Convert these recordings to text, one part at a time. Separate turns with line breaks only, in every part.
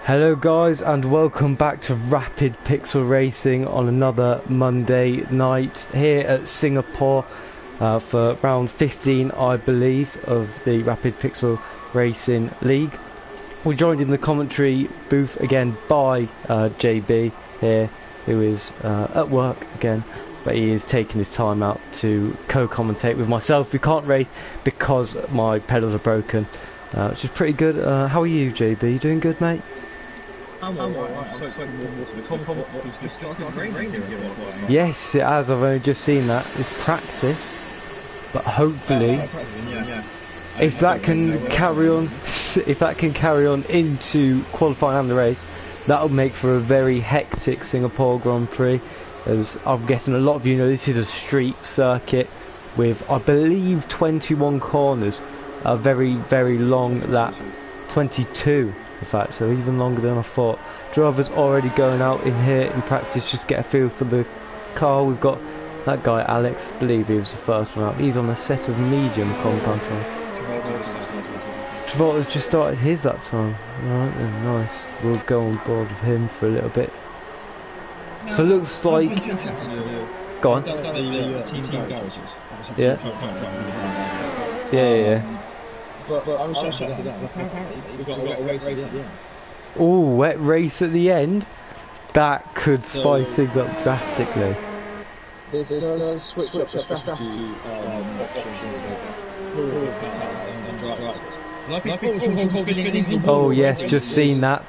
Hello guys and welcome back to Rapid Pixel Racing on another Monday night here at Singapore for round 15 I believe of the Rapid Pixel Racing League. We're joined in the commentary booth again by JB here, who is at work again, but he is taking his time out to co-commentate with myself. We can't race because my pedals are broken, which is pretty good. How are you, JB? You doing good, mate? Yes, it has. I've only just seen that. It's practice, but hopefully, if that can carry on, into qualifying and the race, that'll make for a very hectic Singapore Grand Prix. As I'm guessing a lot of you know, this is a street circuit with, I believe, 21 corners. A very, very long lap, 22. In fact, so even longer than I thought. Drivers already going out in here in practice, just get a feel for the car. We've got that guy Alex, I believe he was the first one out. He's on a set of medium compound tires. Travolta's just started his lap time. Right then, nice. We'll go on board with him for a little bit. So it looks like... Go on. Yeah. Yeah. Oh, wet race at the end. That could spice things up drastically. Oh yes, just seen that.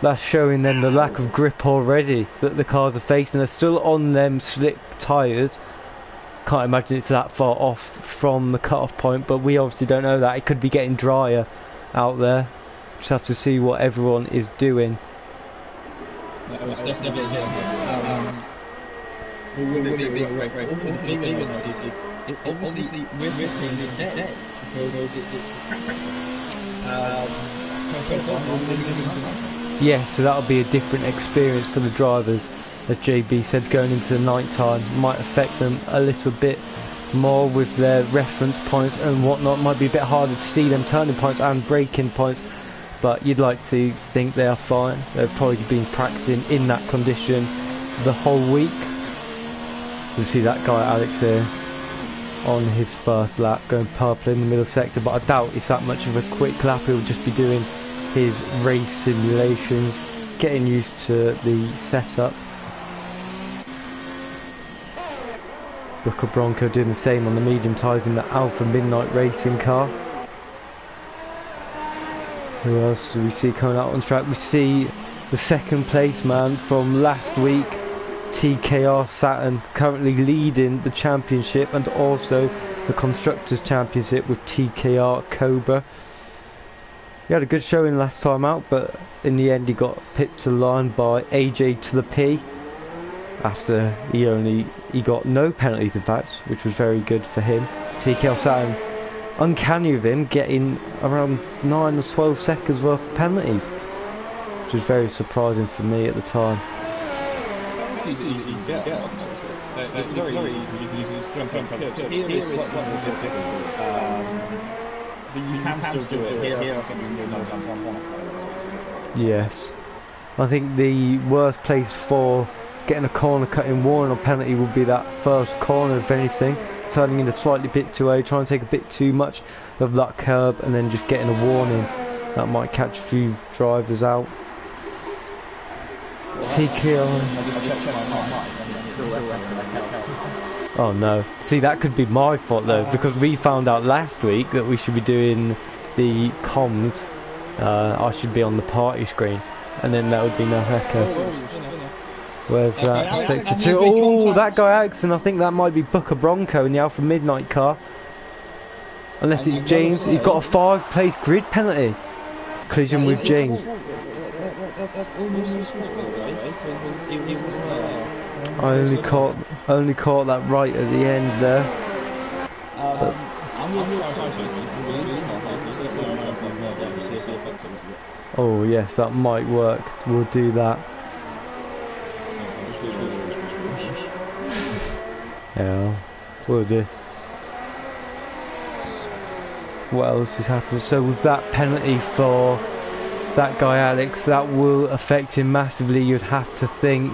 That's showing then the lack of grip already that the cars are facing. They're still on them slick tyres. Can't imagine it's that far off from the cut-off point, but we obviously don't know that. It could be getting drier out there. Just have to see what everyone is doing. Yeah, so that'll be a different experience for the drivers. As JB said, going into the night time might affect them a little bit more with their reference points and whatnot. Might be a bit harder to see them turning points and braking points, but you'd like to think they are fine. They've probably been practicing in that condition the whole week. You see that guy Alex here on his first lap going purple in the middle sector, but I doubt it's that much of a quick lap. He'll just be doing his race simulations, getting used to the setup. Booker Bronco doing the same on the medium tyres in the Alpha Midnight Racing car. Who else do we see coming out on track? We see the second place man from last week, TKR Saturn, currently leading the championship and also the Constructors' Championship with TKR Cobra. He had a good showing last time out, but in the end he got pipped to the line by AJ to the P. After he got no penalties in fact, which was very good for him. TKR Saturn, uncanny of him getting around 9 or 12 seconds worth of penalties, which was very surprising for me at the time. Yes, I think the worst place for getting a corner cut in warning or penalty would be that first corner, if anything, turning in a slightly bit too early, trying to take a bit too much of that curb and then just getting a warning. That might catch a few drivers out. TKR. Oh no, see that could be my fault though, because we found out last week that we should be doing the comms. I should be on the party screen and then that would be no echo. Where's that? Sector 2. Oh, that guy Alex, and I think that might be Booker Bronco in the Alpha Midnight car. Unless it's James. He's got a 5-place grid penalty. Collision with James. I only caught that right at the end there. But oh yes, that might work. We'll do that. Yeah, we'll do. what else has happened? So with that penalty for that guy Alex, that will affect him massively. You'd have to think,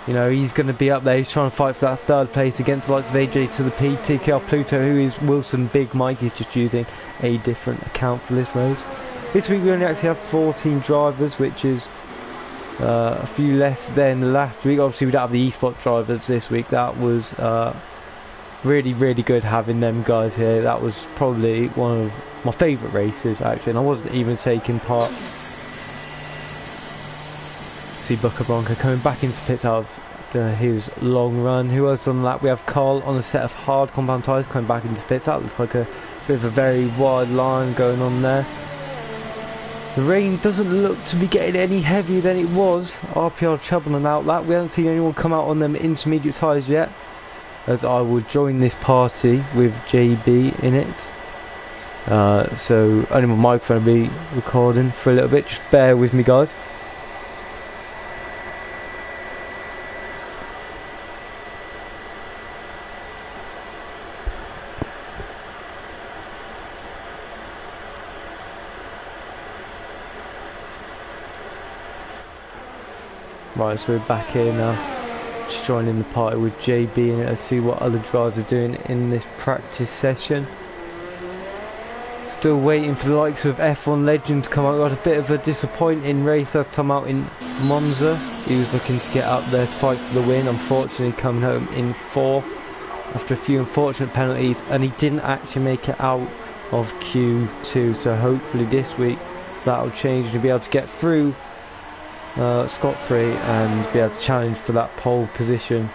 you know, he's going to be up there. He's trying to fight for that third place against the likes of AJ to the P, TKR Pluto, who is Wilson Big Mike. He's just using a different account for this race. This week we only actually have 14 drivers, which is a few less than last week. Obviously we don't have the eSport drivers this week. That was really, really good having them guys here. That was probably one of my favourite races actually, and I wasn't even taking part. See Booker Bronco coming back into pits out of his long run. Who else on that? We have Carl on a set of hard compound tyres coming back into pits. That looks like a bit of a very wide line going on there. The rain doesn't look to be getting any heavier than it was. RPR Chubb on an outlet. We haven't seen anyone come out on them intermediate tyres yet, as I will join this party with JB in it. So only my microphone will be recording for a little bit. Just bear with me, guys. Right, so we're back here now, just joining the party with JB in it. Let's see what other drivers are doing in this practice session. Still waiting for the likes of F1 Legend to come out. Got a bit of a disappointing race that's come out in Monza. He was looking to get up there to fight for the win, unfortunately coming home in 4th after a few unfortunate penalties, and he didn't actually make it out of Q2, so hopefully this week that'll change and he'll be able to get through scot-free and be able to challenge for that pole position.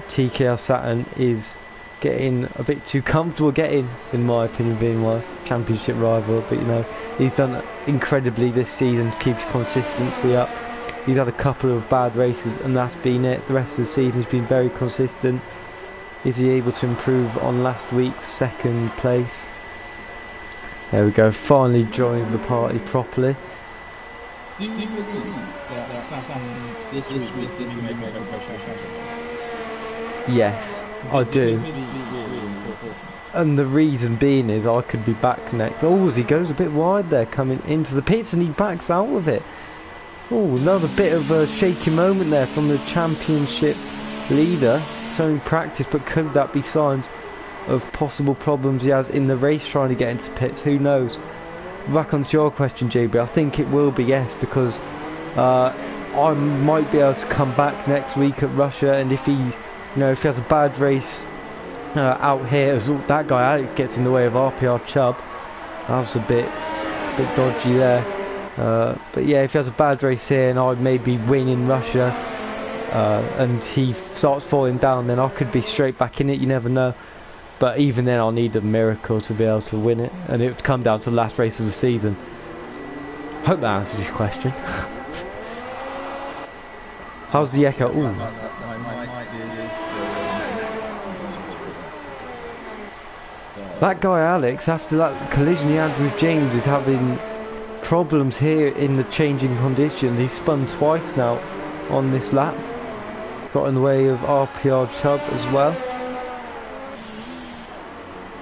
TKR Saturn is getting a bit too comfortable getting, in my opinion, being my championship rival, but you know, he's done incredibly this season to keep his consistency up. He's had a couple of bad races and that's been it. The rest of the season he's been very consistent. Is he able to improve on last week's 2nd place? There we go, finally joined the party properly. Yes, I do. And the reason being is I could be back next. Oh, as he goes a bit wide there coming into the pits and he backs out of it. Oh, another bit of a shaky moment there from the championship leader. It's only practice, but could that be signs of possible problems he has in the race trying to get into pits? Who knows? Back onto your question, JB, I think it will be yes, because I might be able to come back next week at Russia, and if he, you know, if he has a bad race out here, as that guy Alex gets in the way of RPR Chubb, that was a bit dodgy there. But yeah, if he has a bad race here and I maybe win in Russia, and he starts falling down, then I could be straight back in it. You never know. But even then I'll need a miracle to be able to win it, and it would come down to the last race of the season. Hope that answers your question. How's the echo? Ooh. That guy Alex, after that collision he had with James, is having problems here in the changing conditions. He spun twice now on this lap. Got in the way of RPR Chubb as well.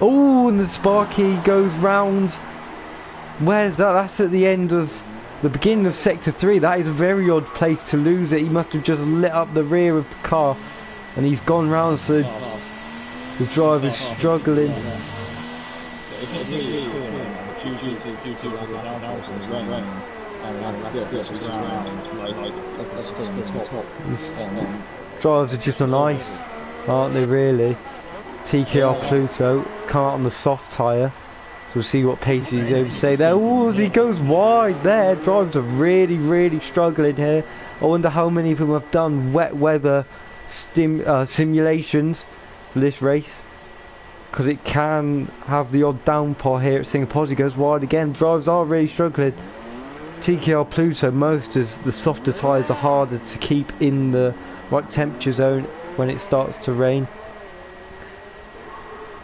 Oh, and the Sparky goes round. Where's that? That's at the end of the beginning of Sector 3. That is a very odd place to lose it. He must have just lit up the rear of the car and he's gone round, so the driver's struggling. Drivers are just on ice, aren't they, really? TKR Pluto come out on the soft tyre, so we'll see what pace he's able to stay there. Oh, as he goes wide there, drivers are really struggling here. I wonder how many of them have done wet weather simulations for this race, because it can have the odd downpour here at Singapore. As he goes wide again, drivers are really struggling. TKR Pluto most, as the softer tyres are harder to keep in the right temperature zone when it starts to rain.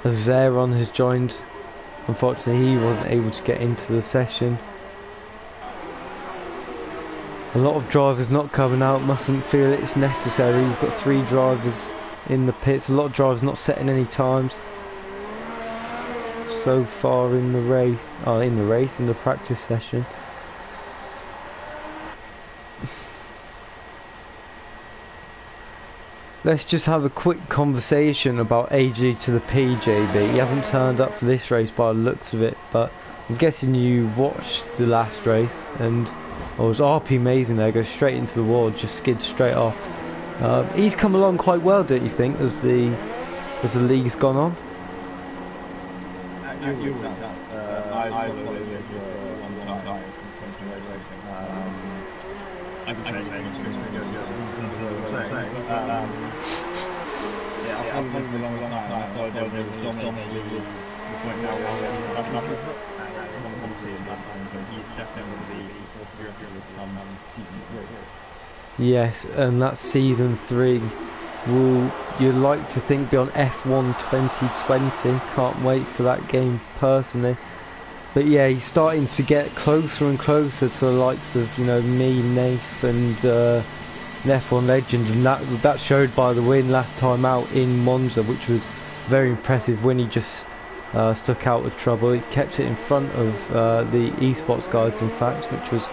As Zeron has joined, unfortunately he wasn't able to get into the session. A lot of drivers not coming out, mustn't feel it's necessary. We've got 3 drivers in the pits, a lot of drivers not setting any times so far in the race, in the practice session. let's just have a quick conversation about AG to the PJB. He hasn't turned up for this race by the looks of it, but I'm guessing you watched the last race, and it was RP amazing there, goes straight into the wall, just skids straight off. He's come along quite well, don't you think, as the league's gone on? Yes, and that's season 3. Will you like to think be on F1 2020? Can't wait for that game personally. But yeah, he's starting to get closer and closer to the likes of, you know, me, Nath, and an F1 legend, and that showed by the win last time out in Monza, which was very impressive when he just stuck out with trouble. He kept it in front of the esports guys, in fact, which was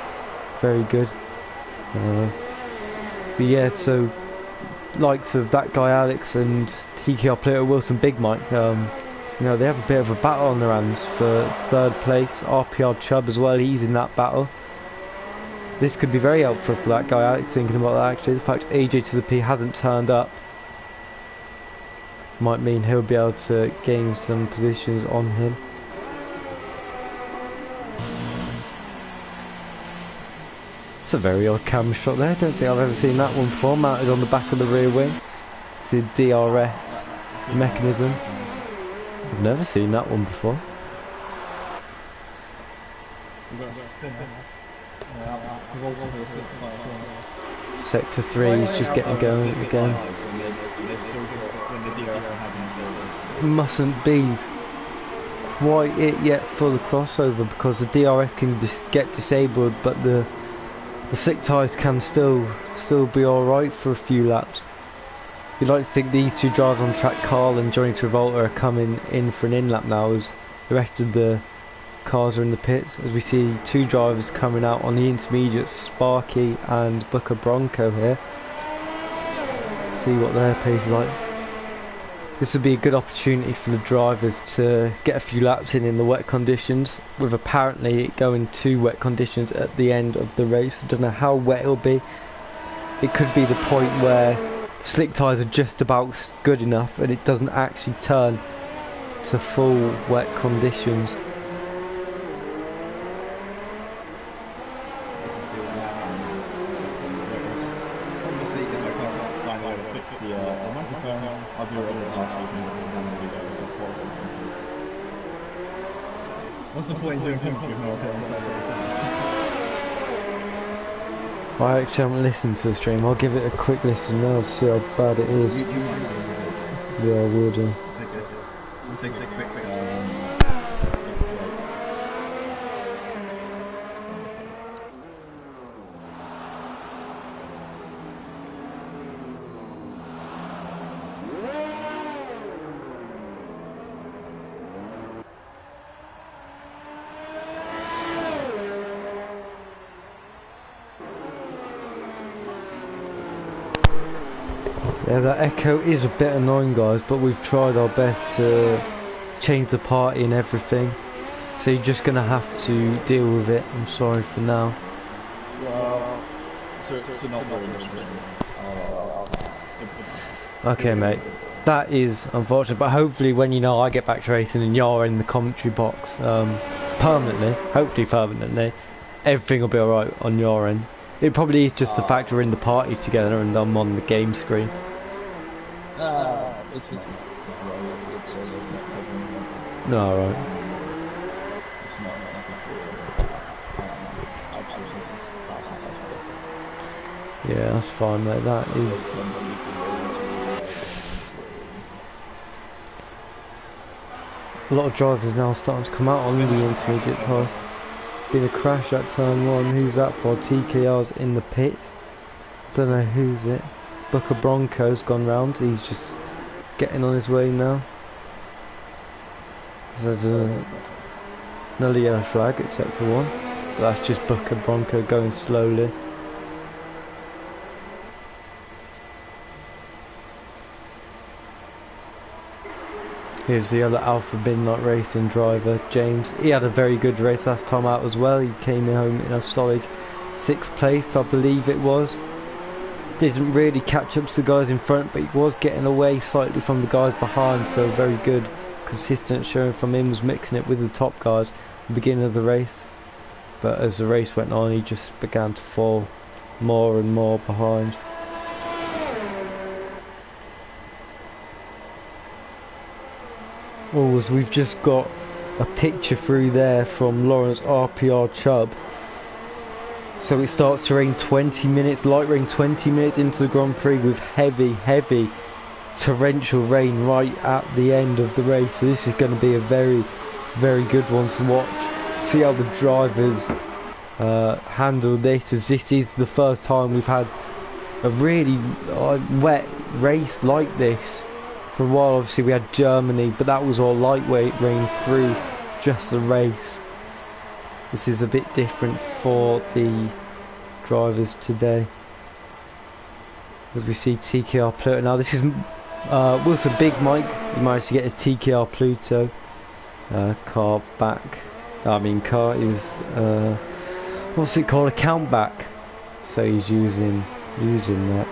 very good. But yeah, so likes of that guy Alex and TKR player Wilson Big Mike, you know, they have a bit of a battle on their hands for 3rd place. RPR Chubb as well, he's in that battle. This could be very helpful for that guy Alex, thinking about that actually. The fact AJ to the P hasn't turned up might mean he'll be able to gain some positions on him. It's a very odd camera shot there, don't think I've ever seen that one before, mounted on the back of the rear wing. It's the DRS mechanism. I've never seen that one before. Sector 3 is just getting going again. Mustn't be quite it yet for the crossover, because the DRS can get disabled, but the slick tyres can still be alright for a few laps. You'd like to think these two drivers on track, Carl and Johnny Travolta, are coming in for an in-lap now, as the rest of the cars are in the pits, as we see 2 drivers coming out on the intermediate, Sparky and Booker Bronco here. See what their pace is like. This would be a good opportunity for the drivers to get a few laps in the wet conditions, with apparently it going to wet conditions at the end of the race. I don't know how wet it'll be. It could be the point where slick tyres are just about good enough and it doesn't actually turn to full wet conditions.
What's the point in doing commentary if no one can say?
I actually haven't listened to the stream. I'll give it a quick listen now to see how bad it is. Yeah, I will do.
We'll take a quick
Yeah, that echo is a bit annoying, guys, but we've tried our best to change the party and everything, so you're just gonna have to deal with it. I'm sorry for now.
Well, to not very much.
Okay, mate, that is unfortunate, but hopefully when I get back to racing and you're in the commentary box permanently, hopefully permanently, everything will be alright on your end. It probably is just the fact we're in the party together and I'm on the game screen. No, alright. Yeah, that's fine, mate. That is... A lot of drivers are now starting to come out on the intermediate tyres. Been a crash at turn 1. Who's that for? TKR's in the pits. Don't know who's it. Booker Bronco's gone round. He's just getting on his way now. There's another yellow flag at sector 1. But that's just Booker Bronco going slowly. Here's the other Alpha Midnight Racing driver, James. He had a very good race last time out as well. He came home in a solid 6th place, I believe it was. Didn't really catch up to the guys in front, but he was getting away slightly from the guys behind, so very good. Consistent showing from him, was mixing it with the top guys at the beginning of the race. But as the race went on, he just began to fall more and more behind. Oh, as we've just got a picture through there from Lawrence RPR Chubb. So it starts to rain 20 minutes, light rain 20 minutes into the Grand Prix with heavy torrential rain right at the end of the race. So this is going to be a very good one to watch. See how the drivers handle this, as this is the first time we've had a really wet race like this. For a while obviously we had Germany, but that was all lightweight rain through just the race. This is a bit different for the drivers today. As we see TKR Pluto. Now this is Wilson Big Mike. He managed to get his TKR Pluto car back. Car is what's it called? A count back. So he's using that.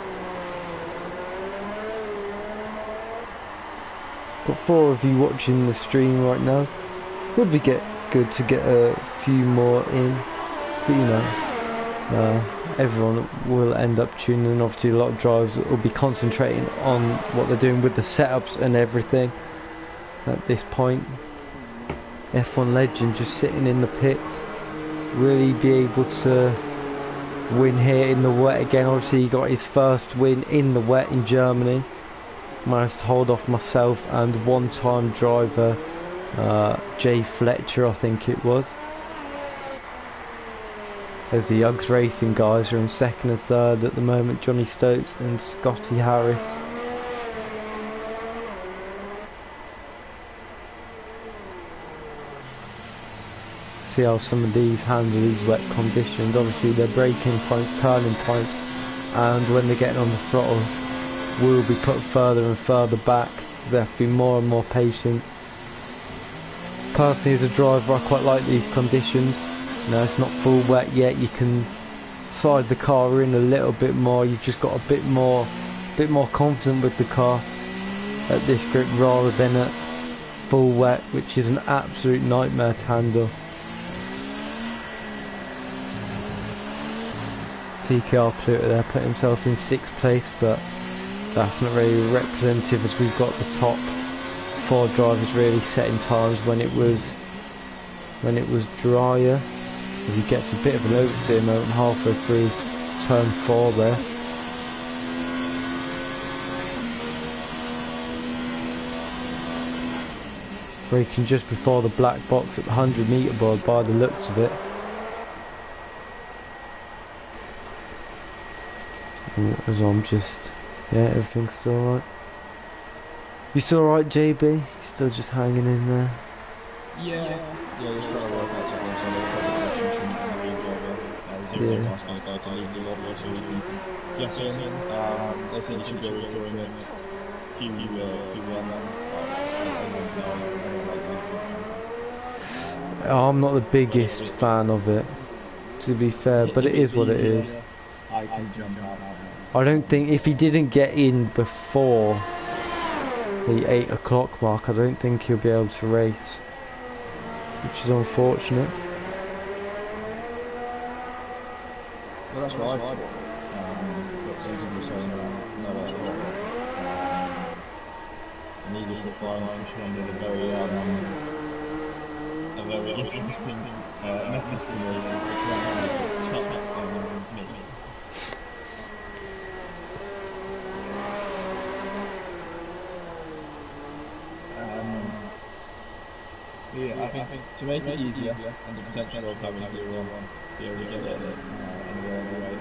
Got 4 of you watching the stream right now. Would be good to get a few more in, but you know, everyone will end up tuning in. Obviously a lot of drivers will be concentrating on what they're doing with the setups and everything at this point. F1 legend just sitting in the pits, really be able to win here in the wet again. Obviously he got his first win in the wet in Germany. Managed to hold off myself and one-time driver Jay Fletcher, I think it was. As the Uggs Racing guys are in 2nd and 3rd at the moment, Johnny Stokes and Scotty Harris. See how some of these handle these wet conditions. Obviously they're braking points, turning points, and when they're getting on the throttle will be put further and further back. They have to be more and more patient. Personally as a driver I quite like these conditions. You know, it's not full wet yet, you can slide the car in a little bit more. You've just got a bit more confident with the car at this grip rather than at full wet, which is an absolute nightmare to handle. TKR Pluto there put himself in 6th place, but that's not really representative, as we've got the top 4 drivers really setting times when it was drier. As he gets a bit of an oversteer moment halfway through turn 4 there. Braking just before the black box at the 100 metre board by the looks of it. As I'm just, yeah, everything's still alright. You still alright, JB? You still just hanging in there?
Yeah, just trying to work out something, so I'm
I'm not the biggest fan of it, to be fair, but it is what it is.
I can jump out.
I don't think, if he didn't get in before the 8 o'clock mark, I don't think he'll be able to race, which is unfortunate.
Well, that's what I thought. But some people were saying, no, that's wrong. And he was replying, showing a very interesting message to me, top me. Yeah, I think to make it easier and the potential of having to be able to get it anywhere away,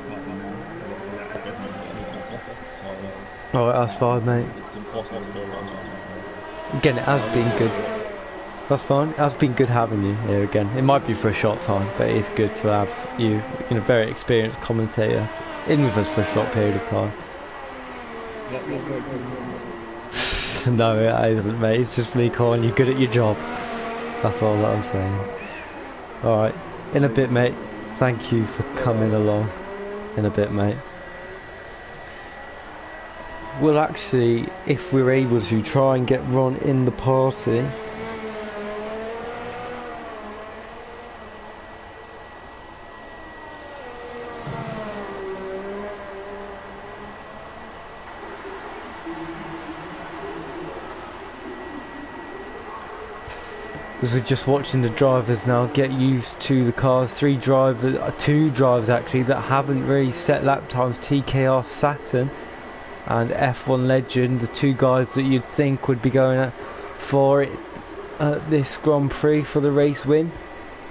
I can't.
Alright, that's fine, mate.
It's impossible to go around.
Again, it has been good. That's fine. It has been good having you here again. It might be for a short time, but it is good to have you, a very experienced commentator, in with us for a short period of time. No, it isn't, mate. It's just me calling you good at your job. That's all that I'm saying. Alright, in a bit, mate. Thank you for coming along. In a bit, mate. We'll actually, if we're able to, try and get Ron in the party. As we're just watching the drivers now get used to the cars. Two drivers actually that haven't really set lap times. TKR Saturn and F1 Legend, the two guys that you'd think would be going for it at this Grand Prix for the race win.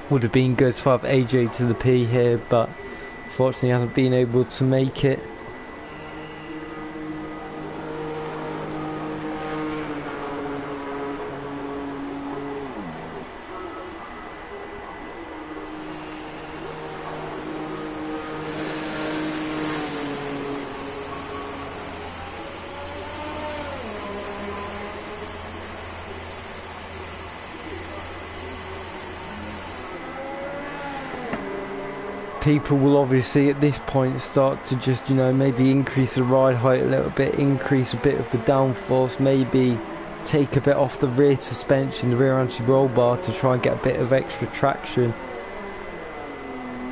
Would have been good to have AJ to the P here, but unfortunately hasn't been able to make it. People will obviously at this point start to just, you know, maybe increase the ride height a little bit, increase a bit of the downforce, maybe take a bit off the rear suspension, the rear anti-roll bar, to try and get a bit of extra traction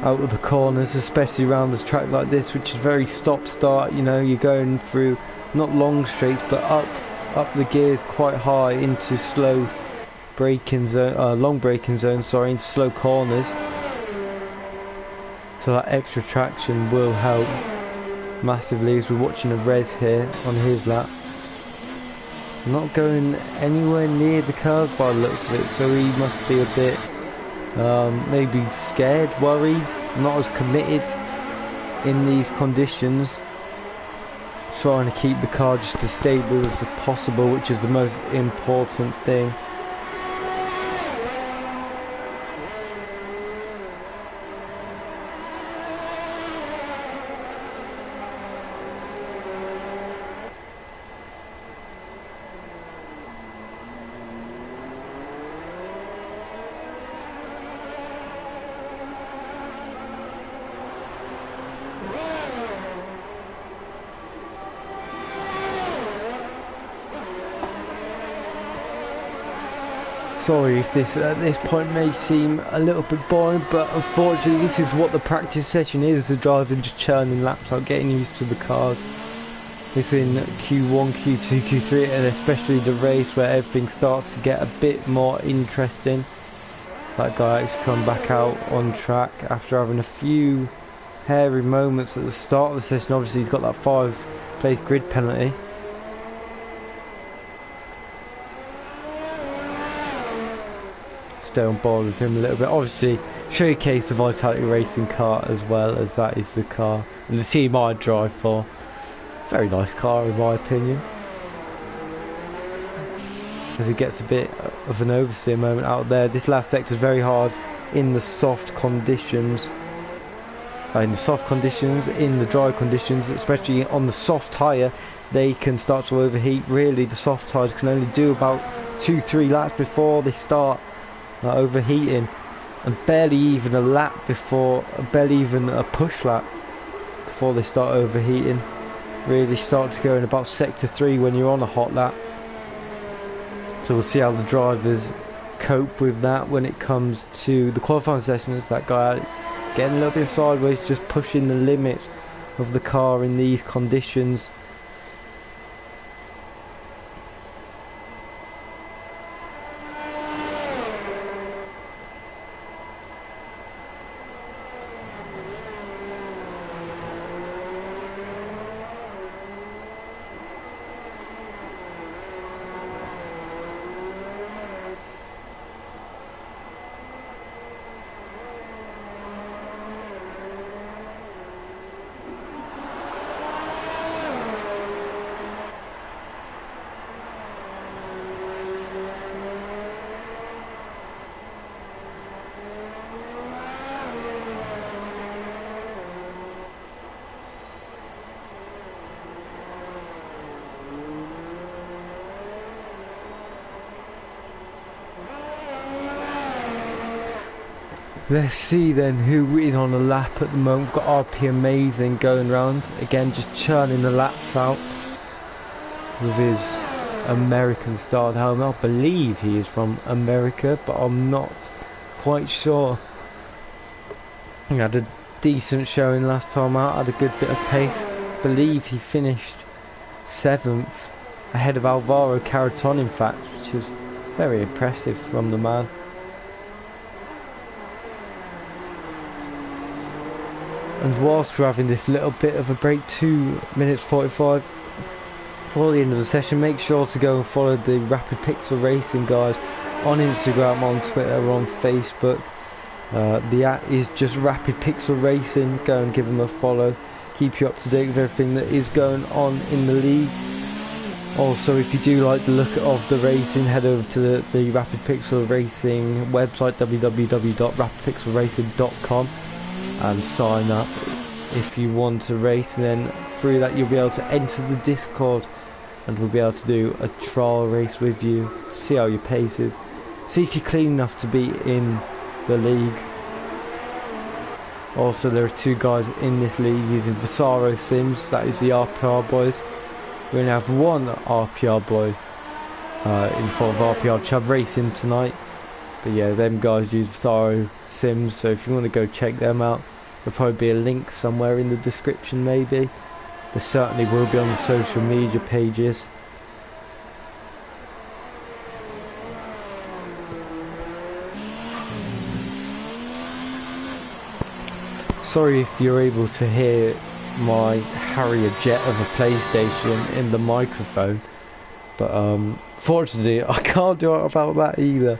out of the corners, especially around this track like this, which is very stop-start. You know, you're going through not long straights, but up the gears quite high into slow braking zone, long braking zone, sorry, into slow corners. So that extra traction will help massively as we're watching a Rez here on his lap. Not going anywhere near the cars by the looks of it, so he must be a bit maybe scared, worried, not as committed in these conditions. Trying to keep the car just as stable as possible, which is the most important thing. Sorry if this at this point may seem a little bit boring, but unfortunately this is what the practice session is. The driving just churning laps out, getting used to the cars. It's in Q1, Q2, Q3, and especially the race where everything starts to get a bit more interesting. That guy has come back out on track after having a few hairy moments at the start of the session. Obviously he's got that 5-place grid penalty. Stay on board with him a little bit. Obviously showcase the Vitality Racing car as well, as that is the car and the team I drive for. Very nice car in my opinion. As he gets a bit of an oversteer moment out there. This last sector is very hard in the soft conditions. In the dry conditions, especially on the soft tyre, they can start to overheat. Really, the soft tyres can only do about 2-3 laps before they start overheating, and barely even a push lap before they start overheating. Really start to go in about sector 3 when you're on a hot lap. So we'll see how the drivers cope with that when it comes to the qualifying sessions. That guy Alex getting a little bit sideways, just pushing the limit of the car in these conditions. Let's see then who is on the lap at the moment. We've got RP Amazing going round. Again, just churning the laps out with his American style helmet. I believe he is from America, but I'm not quite sure. He had a decent showing last time out, had a good bit of pace. I believe he finished 7th, ahead of Alvaro Caraton in fact, which is very impressive from the man. And whilst we're having this little bit of a break, 2 minutes 45 before the end of the session, make sure to go and follow the Rapid Pixel Racing guys on Instagram, on Twitter, on Facebook. The app is just Rapid Pixel Racing. Go and give them a follow. Keep you up to date with everything that is going on in the league. Also, if you do like the look of the racing, head over to the Rapid Pixel Racing website, www.rapidpixelracing.com, and sign up if you want to race, and then through that you'll be able to enter the Discord and we'll be able to do a trial race with you, see how your pace is, see if you're clean enough to be in the league. Also, there are 2 guys in this league using Vasaro Sims, that is the RPR boys. We only have 1 RPR boy in the form of RPR Chubb Racing tonight. But yeah, them guys use Vasaro Sims, so if you want to go check them out, there'll probably be a link somewhere in the description maybe. There certainly will be on the social media pages. Sorry if you're able to hear my Harrier jet of a PlayStation in the microphone, but fortunately I can't do it about that either.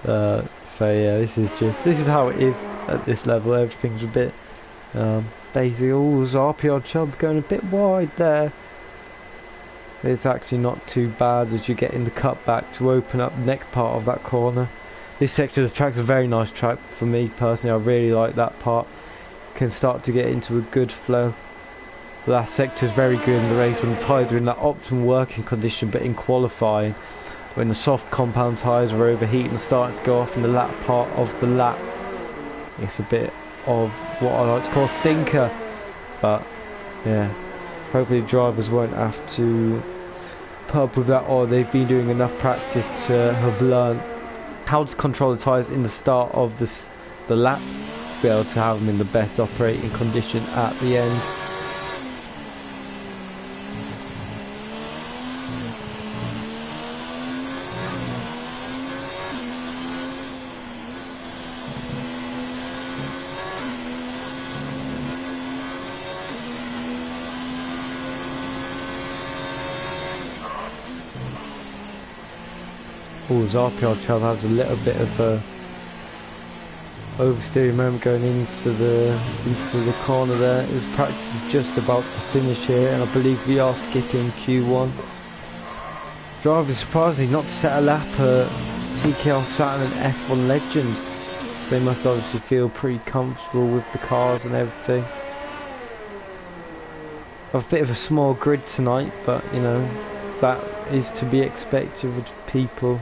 So yeah, this is how it is at this level. Everything's a bit basic. Oh, there's RPR Chubb going a bit wide there. It's actually not too bad as you get in the cutback to open up the next part of that corner. This section of the track's a very nice track for me personally. I really like that part. Can start to get into a good flow. The last sector's very good in the race when the tyres are in that optimal working condition, but in qualifying, when the soft compound tyres are overheating and starting to go off in the lap part of the lap, it's a bit of what I like to call stinker. But yeah, hopefully drivers won't have to put up with that, or they've been doing enough practice to have learned how to control the tyres in the start of the lap, to be able to have them in the best operating condition at the end. Oh, RPR Chubb has a little bit of a oversteering moment going into the corner there. His practice is just about to finish here, and I believe we are skipping Q1. Driver is surprisingly not to set a lap at TKR Saturn and F1 Legend. So they must obviously feel pretty comfortable with the cars and everything. I have a bit of a small grid tonight, but you know, that is to be expected with people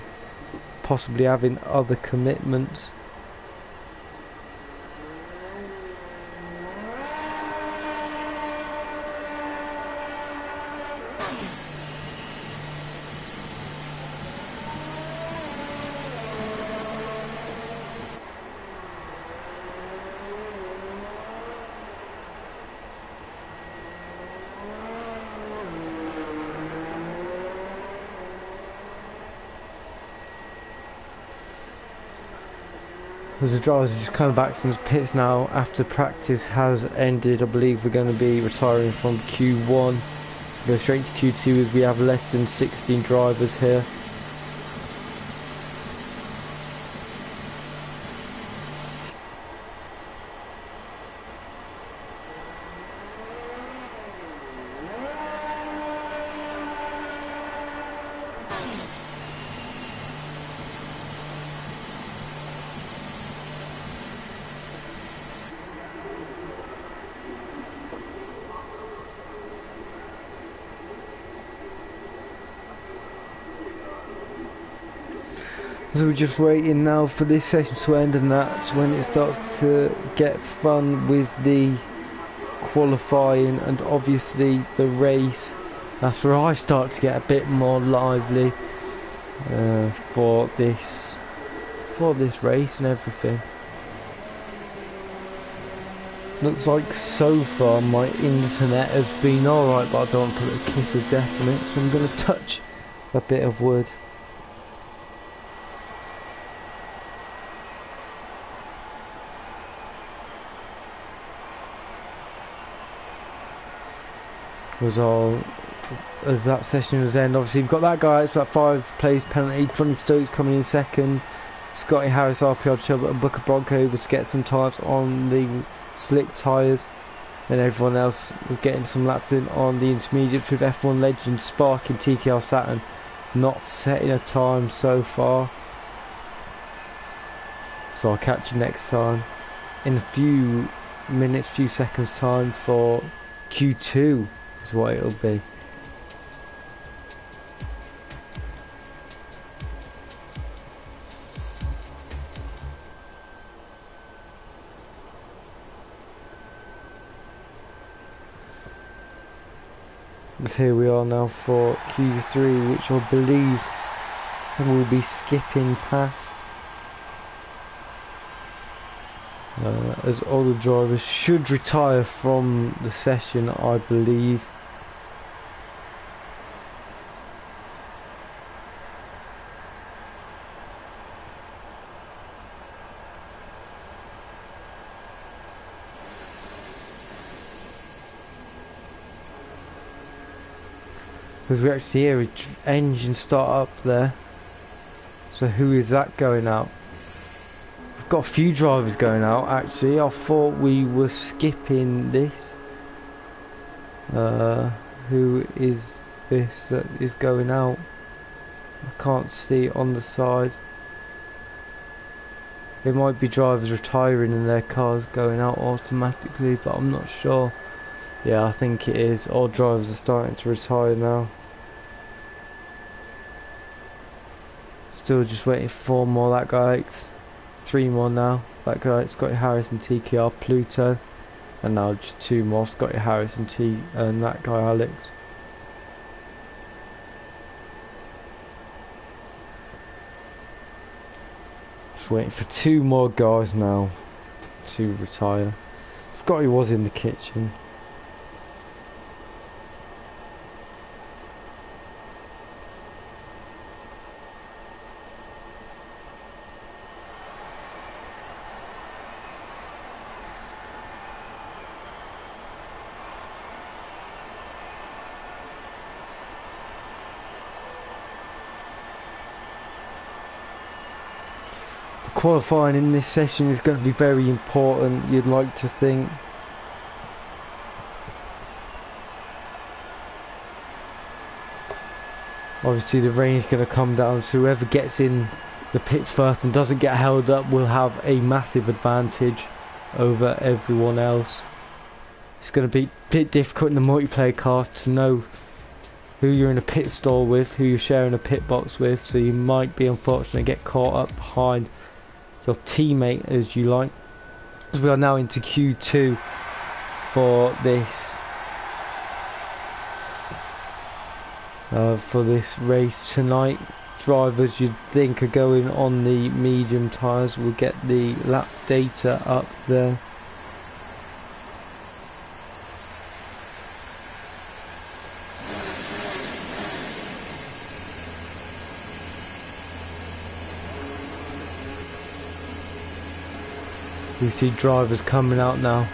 possibly having other commitments. As the drivers are just coming back to the pits now after practice has ended. I believe we're going to be retiring from Q1. Go straight to Q2 as we have less than 16 drivers here. So we're just waiting now for this session to end, and that's when it starts to get fun with the qualifying and obviously the race. That's where I start to get a bit more lively for this race and everything. Looks like so far my internet has been alright, but I don't want to put a kiss of death on it, so I'm going to touch a bit of wood. As that session was end, obviously we've got that guy, it's that 5 plays penalty. Johnny Stokes coming in second, Scotty Harris, RPR Chubb and Booker Bronco was getting some times on the slick tyres, and everyone else was getting some laps in on the intermediates, with F1 legend Spark and TKR Saturn not setting a time so far. So I'll catch you next time in a few minutes, few seconds time for Q2 is what it'll be. And here we are now for Q3, which I believe we'll be skipping past, as all the drivers should retire from the session, I believe. Because we actually hear a engine start up there. So who is that going out? We've got a few drivers going out actually. I thought we were skipping this. Who is this that is going out? I can't see it on the side. There might be drivers retiring and their cars going out automatically, but I'm not sure. Yeah, I think it is. All drivers are starting to retire now. Still just waiting for 4 more. That guy Alex. 3 more now. That guy Scotty Harris and TKR Pluto. And now just 2 more. Scotty Harris and that guy Alex. Just waiting for 2 more guys now to retire. Scotty was in the kitchen. Qualifying in this session is going to be very important, you'd like to think. Obviously the rain is going to come down, so whoever gets in the pits first and doesn't get held up will have a massive advantage over everyone else. It's going to be a bit difficult in the multiplayer cars to know who you're in a pit stall with, who you're sharing a pit box with, so you might be unfortunate get caught up behind your teammate as you like. As we are now into Q2 for this race tonight. Drivers you'd think are going on the medium tyres will get the lap data up there. You see drivers coming out now.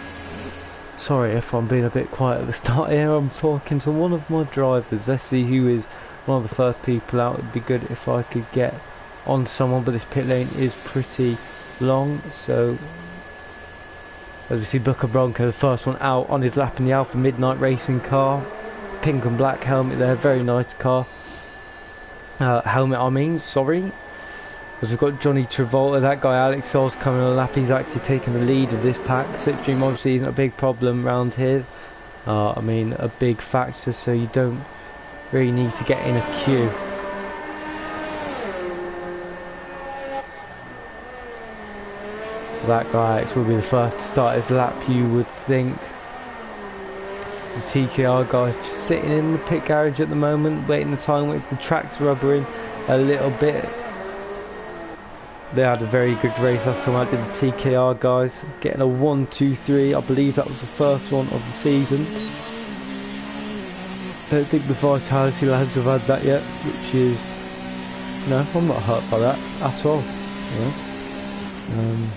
Sorry if I'm being a bit quiet at the start here, I'm talking to one of my drivers. Let's see who is one of the first people out. It'd be good if I could get on someone, but this pit lane is pretty long. So as we see Booker Bronco, the first one out on his lap in the Alpha Midnight Racing car. Pink and black helmet there, very nice car. Helmet I mean, sorry. As we've got Johnny Travolta, that guy Alex Sol's coming on a lap. He's actually taking the lead of this pack. Slipstream obviously isn't a big problem around here. I mean a big factor, so you don't really need to get in a queue. So that guy Alex will be the first to start his lap, you would think. The TKR guys just sitting in the pit garage at the moment, waiting the time, waiting for the track to rubber in a little bit. They had a very good race last time I did. The TKR guys getting a 1-2-3. I believe that was the first one of the season. Don't think the Vitality lads have had that yet, which is, no, I'm not hurt by that at all. You know?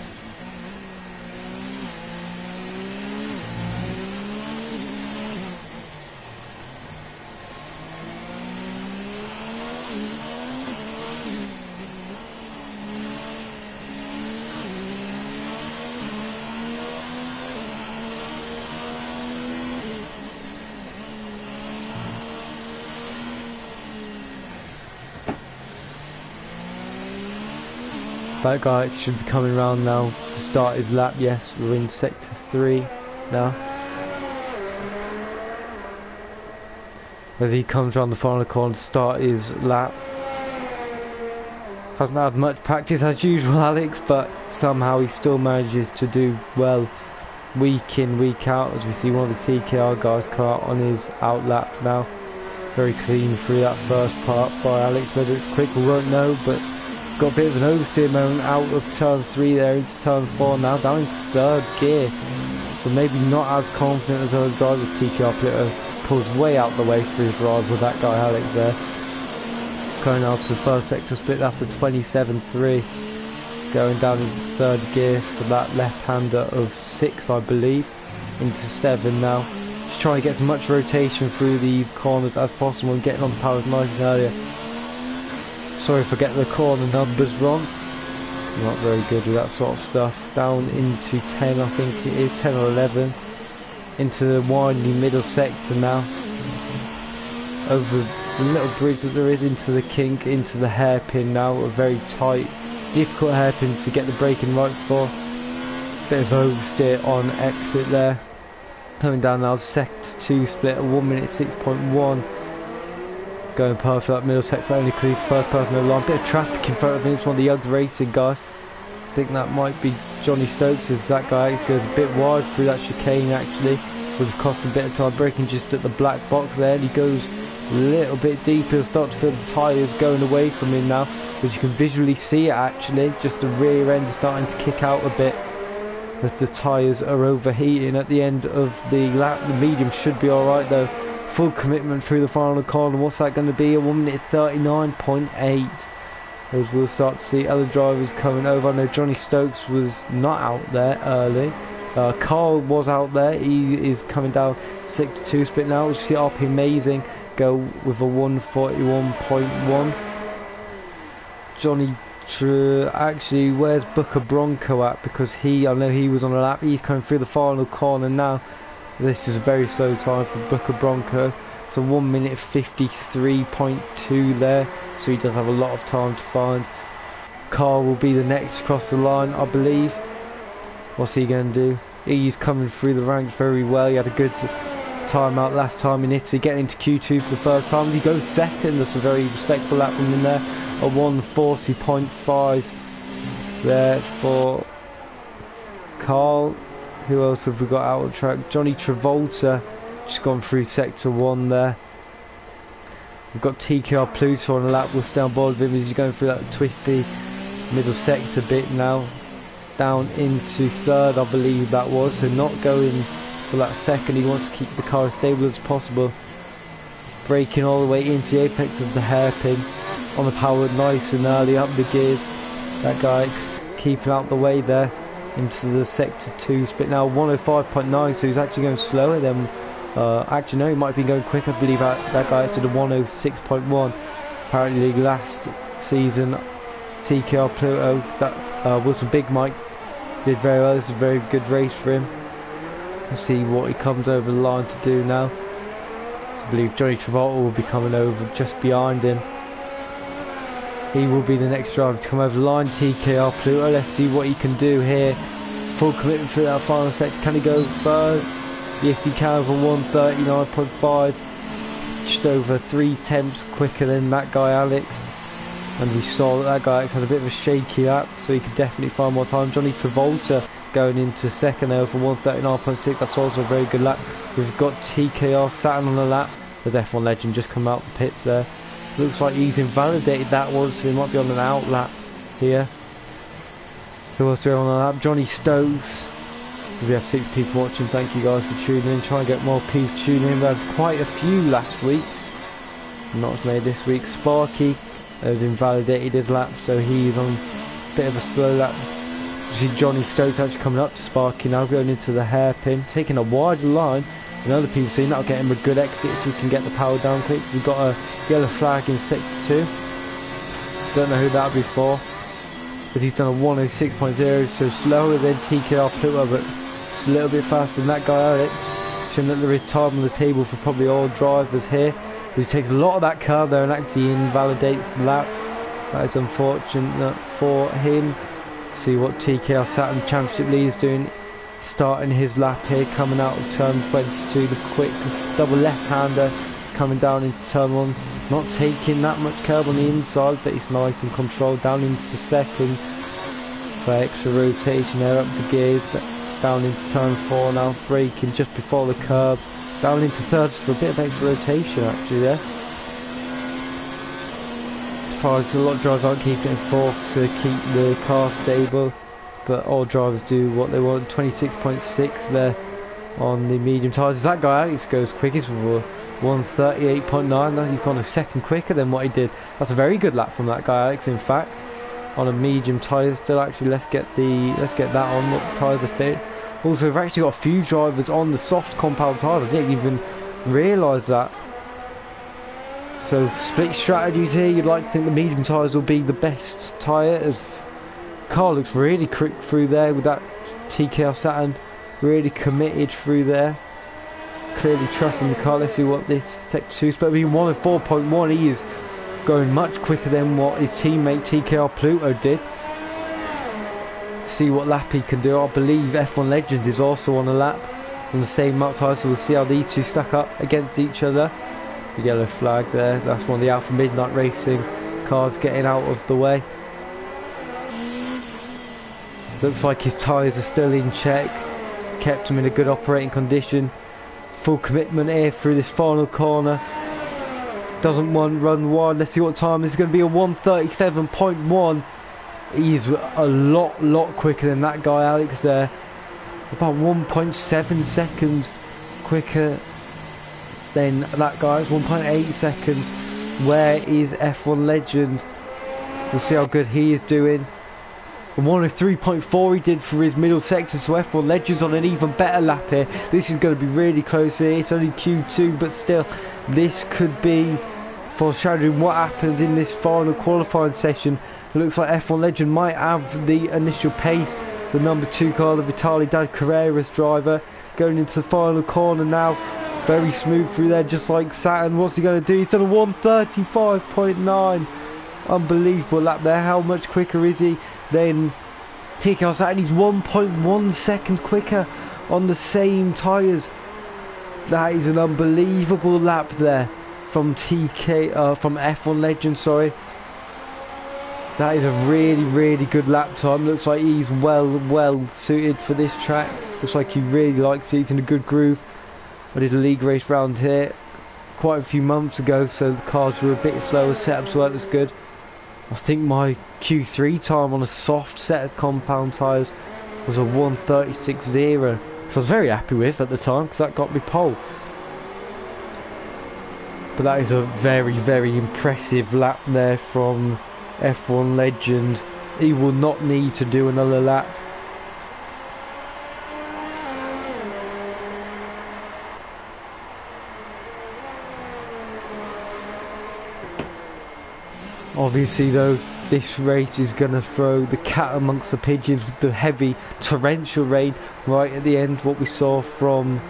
That guy should be coming around now to start his lap. Yes, we're in sector 3 now. As he comes around the final corner to start his lap. Hasn't had much practice as usual, Alex, but somehow he still manages to do well week in, week out. As we see one of the TKR guys come out on his out lap now. Very clean through that first part by Alex. Whether it's quick we won't know, but got a bit of an oversteer moment out of turn 3 there into turn 4 now, down in 3rd gear. So maybe not as confident as other drivers. TKR Pluto pulls way out the way for his ride with that guy Alex there. Going out to the first sector split after 27.3. Going down into 3rd gear for that left-hander of 6 I believe. Into 7 now. Just trying to get as much rotation through these corners as possible and getting on the power nice and earlier. Sorry for getting the corner numbers wrong. Not very good with that sort of stuff. Down into 10 I think it is, 10 or 11. Into the winding middle sector now. Over the little bridge that there is into the kink, into the hairpin now. A very tight, difficult hairpin to get the braking right for. Bit of oversteer on exit there. Coming down now, sector 2 split at 1 minute 6.1. Going perfect that middle sector, only because he's first person over the line. Bit of traffic in front of him. It's one of the Young's racing guys. I think that might be Johnny Stokes, as that guy goes a bit wide through that chicane actually. Would have cost a bit of time braking just at the black box there, and he goes a little bit deeper. He'll start to feel the tyres going away from him now, which you can visually see it actually. Just the rear end is starting to kick out a bit as the tyres are overheating at the end of the lap. The medium should be alright though. Full commitment through the final corner. What's that going to be? A 1 minute 39.8. As we'll start to see other drivers coming over. I know Johnny Stokes was not out there early. Carl was out there. He is coming down sector 2 split now. We'll see RP Amazing go with a 141.1. Johnny actually, where's Booker Bronco at? Because I know he was on a lap. He's coming through the final corner now. This is a very slow time for Booker Bronco. So 1 minute 53.2 there. So he does have a lot of time to find. Carl will be the next across the line, I believe. What's he going to do? He's coming through the ranks very well. He had a good time out last time in Italy, getting into Q2 for the first time. He goes second. That's a very respectful lap from him there. A 140.5 there for Carl. Who else have we got out of track? Johnny Travolta just gone through sector 1 there. We've got TKR Pluto on a lap. We'll stay on board with him as he's going through that twisty middle sector bit now. Down into 3rd I believe that was. So not going for that second. He wants to keep the car as stable as possible. Braking all the way into the apex of the hairpin. On the power nice and early up the gears. That guy keeping out the way there. Into the sector 2 split now, 105.9, so he's actually going slower than actually no, he might have been going quicker. I believe that guy did a 106.1. Apparently last season TKR Pluto, that Wilson Big Mike did very well. This is a very good race for him. We'll see what he comes over the line to do now. So I believe Johnny Travolta will be coming over just behind him. He will be the next driver to come over the line. TKR Pluto. Let's see what he can do here. Full commitment through that final sector. Can he go third? Yes, he can for 139.5. Just over 3 tenths quicker than that guy Alex. And we saw that guy had a bit of a shaky lap, so he could definitely find more time. Johnny Travolta going into second there for 139.6. That's also a very good lap. We've got TKR Saturn on the lap. There's F1 Legend just come out the pits there. Looks like he's invalidated that one, so he might be on an out lap here. Who else there on the lap? Johnny Stokes. We have 6 people watching. Thank you guys for tuning in. Try and get more people tuning in. We had quite a few last week. Not as many this week. Sparky has invalidated his lap, so he's on a bit of a slow lap. You see Johnny Stokes actually coming up to Sparky now, going into the hairpin, taking a wider line. And other people seeing that'll get him a good exit if he can get the power down quick. We've got a yellow flag in sector 2. Don't know who that'll be for, because he's done a 106.0, so slower than TKR Pluto, but just a little bit faster than that guy Alex. Showing that there is time on the table for probably all drivers here. But he takes a lot of that curve there and actually invalidates the lap. That is unfortunate for him. See what TKR Saturn Championship lead is doing. Starting his lap here, coming out of turn 22, the quick double left-hander coming down into turn 1. Not taking that much curb on the inside, but it's nice and controlled down into second. For extra rotation there, up the gears, down into turn 4 now, braking just before the curb. Down into third for a bit of extra rotation actually there. As far as a lot of drivers aren't keeping it in fourth to keep the car stable, but all drivers do what they want. 26.6 there on the medium tyres. That guy Alex goes quickest with 138.9. He's gone a second quicker than what he did. That's a very good lap from that guy Alex, in fact, on a medium tyre still. Actually, let's get that on, what tyres are fit. Also, we've actually got a few drivers on the soft compound tyres. I didn't even realise that. So split strategies here. You'd like to think the medium tyres will be the best tyre, as car looks really quick through there with that TKR Saturn, really committed through there, clearly trusting the car. Let's see what this sector 2 is, but being 104.1, he is going much quicker than what his teammate TKR Pluto did. See what lap he can do. I believe F1 Legends is also on a lap on the same map tyre, so we'll see how these two stack up against each other. The yellow flag there, that's one of the Alpha Midnight Racing cars getting out of the way. Looks like his tyres are still in check, kept him in a good operating condition. Full commitment here through this final corner. Doesn't want to run wide. Let's see what time. This is going to be a 137.1. He's a lot quicker than that guy Alex there. About 1.7 seconds quicker than that guy. It's 1.8 seconds. Where is F1 Legend? We'll see how good he is doing. And 103.4 he did for his middle sector, so F1 Legends on an even better lap here. This is going to be really close here. It's only Q2, but still, this could be foreshadowing what happens in this final qualifying session. It looks like F1 Legend might have the initial pace. The number 2 car, the Vitaly Dad Carreras driver, going into the final corner now. Very smooth through there, just like Saturn. What's he going to do? He's done a 135.9. Unbelievable lap there. How much quicker is he than TKR Saturn? He's 1.1 seconds quicker on the same tyres. That is an unbelievable lap there from from F1 Legend, sorry. That is a really good lap time. Looks like he's well suited for this track. Looks like he really likes it. He's in a good groove. I did a league race round here quite a few months ago, so the cars were a bit slower setup, so that was good. I think my Q3 time on a soft set of compound tyres was a 136.0, which I was very happy with at the time because that got me pole. But that is a very impressive lap there from F1 Legend. He will not need to do another lap. Obviously though, this race is going to throw the cat amongst the pigeons with the heavy torrential rain right at the end. What we saw from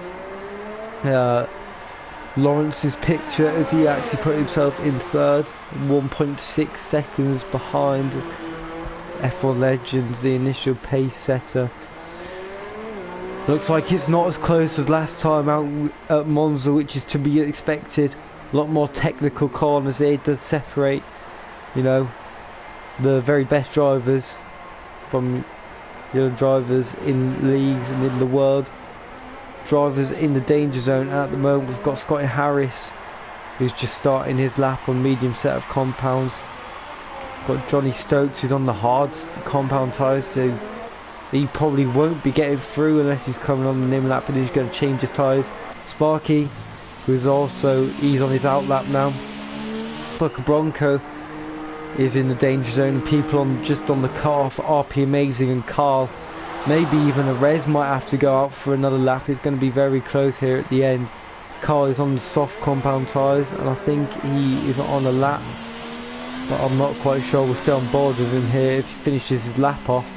Lawrence's picture as he actually put himself in third, 1.6 seconds behind F1 Legends, the initial pace setter. Looks like it's not as close as last time out at Monza, which is to be expected. A lot more technical corners here, it does separate, you know, the very best drivers from drivers in leagues and in the world. Drivers in the danger zone at the moment. We've got Scotty Harris, who's just starting his lap on medium set of compounds. Got Johnny Stokes, who's on the hard compound tyres, so he probably won't be getting through unless he's coming on the nim lap, and he's going to change his tyres. Sparky, who's also, he's on his out lap now. Booker Bronco is in the danger zone, and people on just on the car for RP Amazing and Carl, maybe even a Rez might have to go out for another lap. It's going to be very close here at the end. Carl is on the soft compound tyres, and I think he is on a lap, but I'm not quite sure. We're still on board with him here as he finishes his lap off.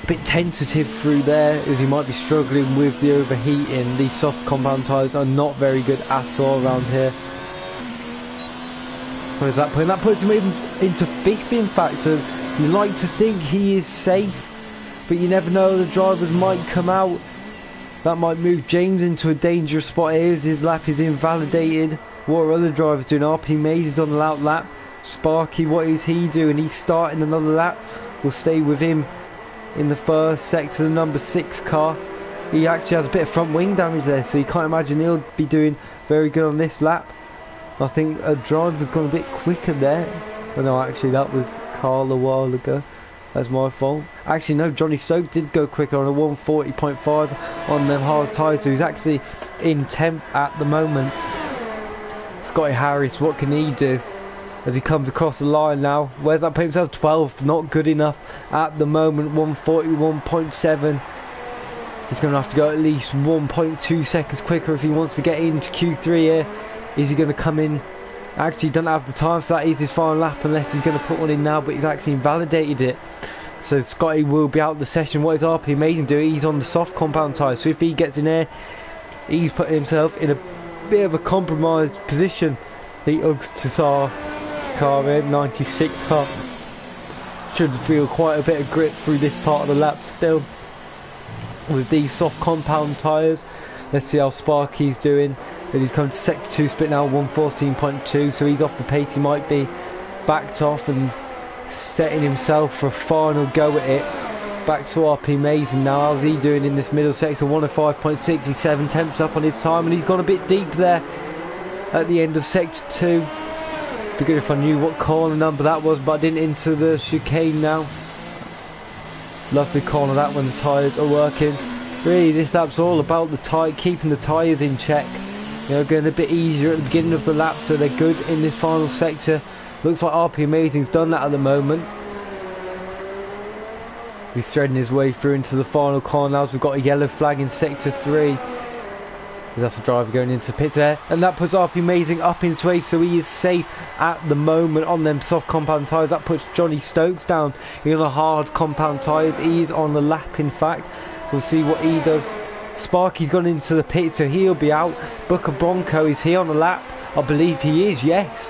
A bit tentative through there as he might be struggling with the overheating. These soft compound tyres are not very good at all around here. What is that putting? That puts him into 5th, in fact, so you like to think he is safe, but you never know, the drivers might come out. That might move James into a dangerous spot here as his lap is invalidated. What are other drivers doing? RP Mason's on the out lap. Sparky, what is he doing? He's starting another lap. We'll stay with him in the first sector, the number 6 car. He actually has a bit of front wing damage there, so you can't imagine he'll be doing very good on this lap. I think a driver's gone a bit quicker there. Oh no, actually that was Carl a while ago. That's my fault. Actually no, Johnny Stokes did go quicker on a 140.5 on them hard tyres, so he's actually in 10th at the moment. Scotty Harris, what can he do as he comes across the line now? Where's that put himself? 12th, not good enough at the moment. 141.7. He's going to have to go at least 1.2 seconds quicker if he wants to get into Q3 here. Is he going to come in? Actually doesn't have the time, so that is his final lap unless he's going to put one in now, but he's actually invalidated it. So Scotty will be out of the session. What is RP Amazing doing? He's on the soft compound tyre, so if he gets in there, he's putting himself in a bit of a compromised position. The Uggs Tassar car here, 96 car, should feel quite a bit of grip through this part of the lap still with these soft compound tyres. Let's see how Sparky's doing. He's come to sector 2 split now, 114.2, so he's off the pace. He might be backed off and setting himself for a final go at it. Back to RP Mason now. How's he doing in this middle sector? 105.6. He's 7 tenths up on his time, and he's gone a bit deep there at the end of sector 2. Be good if I knew what corner number that was, but I didn't enter the chicane now. Lovely corner that when the tyres are working. Really, this lap's all about the keeping the tyres in check. You know, going a bit easier at the beginning of the lap, so they're good in this final sector. Looks like RP Amazing's done that at the moment. He's threading his way through into the final corner now. So we've got a yellow flag in sector 3. That's the driver going into pit there, and that puts RP Amazing up into 8th, so he is safe at the moment on them soft compound tyres. That puts Johnny Stokes down. He's on a hard compound tyres. He is on the lap, in fact. So we'll see what he does. Sparky's gone into the pit, so he'll be out. Booker Bronco, is he on the lap? I believe he is, yes.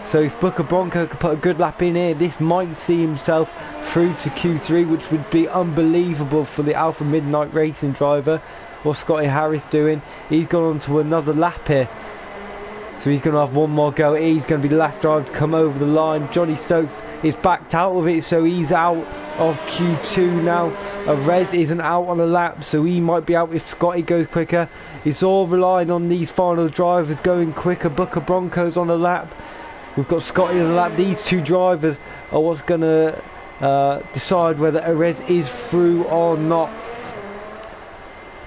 So if Booker Bronco could put a good lap in here, this might see himself through to Q3, which would be unbelievable for the Alpha Midnight Racing driver. What's Scotty Harris doing? He's gone on to another lap here. So he's going to have one more go. He's going to be the last driver to come over the line. Johnny Stokes is backed out of it, so he's out of Q2 now. Red isn't out on a lap, so he might be out if Scotty goes quicker. It's all relying on these final drivers going quicker. Booker Bronco's on a lap. We've got Scotty on a lap. These two drivers are what's going to decide whether Erez is through or not.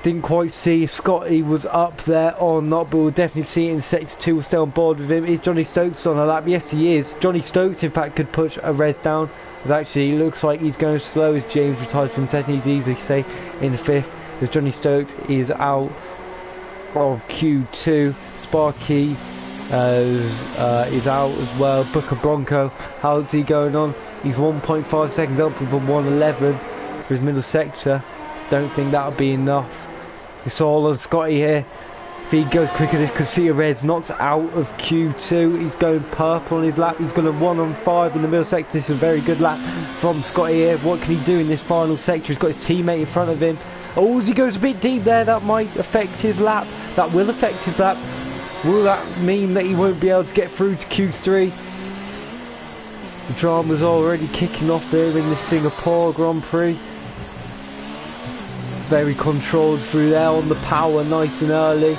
Didn't quite see if Scotty was up there or not, but we'll definitely see it in sector 2. We'll stay on board with him. Is Johnny Stokes on a lap? Yes, he is. Johnny Stokes, in fact, could push Erez down. But actually, it looks like he's going slow as James retires from second. He's easily, say, in the 5th. As Johnny Stokes is out of Q2. Sparky is out as well. Booker Bronco, how's he going on? He's 1.5 seconds up with a 111 for his middle sector. Don't think that'll be enough. It's all on Scotty here. If he goes quicker, this could see a Reds knocked out of Q2. He's going purple on his lap. He's going to 1 on 5 in the middle sector. This is a very good lap from Scotty here. What can he do in this final sector? He's got his teammate in front of him. Oh, as he goes a bit deep there, that might affect his lap. That will affect his lap. Will that mean that he won't be able to get through to Q3? The drama's already kicking off there in the Singapore Grand Prix. Very controlled through there on the power, nice and early.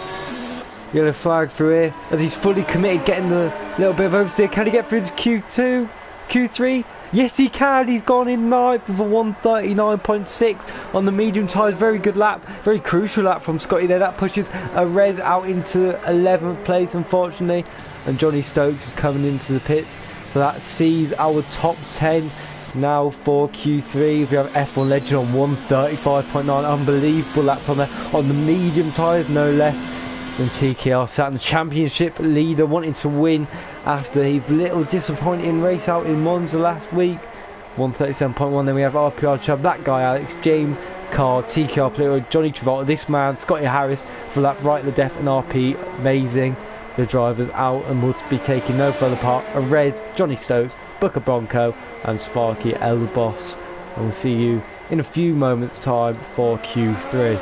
Yellow flag through here as he's fully committed, getting the little bit of oversteer. Can he get through to Q2? Q3? Yes, he can. He's gone in ninth with a 139.6 on the medium tyres. Very good lap, very crucial lap from Scotty there. That pushes a red out into 11th place, unfortunately, and Johnny Stokes is coming into the pits. So that sees our top 10 now for Q3. We have F1 Legend on 135.9. Unbelievable laps on there on the medium tyres, no less. And TKR sat in the championship leader, wanting to win after his little disappointing race out in Monza last week. 137.1. Then we have RPR Chubb, that guy Alex, James Carr, TKR player, Johnny Travolta, this man, Scotty Harris for that right the death and RP. Amazing. The drivers out and will be taking no further part. A red, Johnny Stokes, Booker Bronco and Sparky El Boss. And we'll see you in a few moments time for Q3.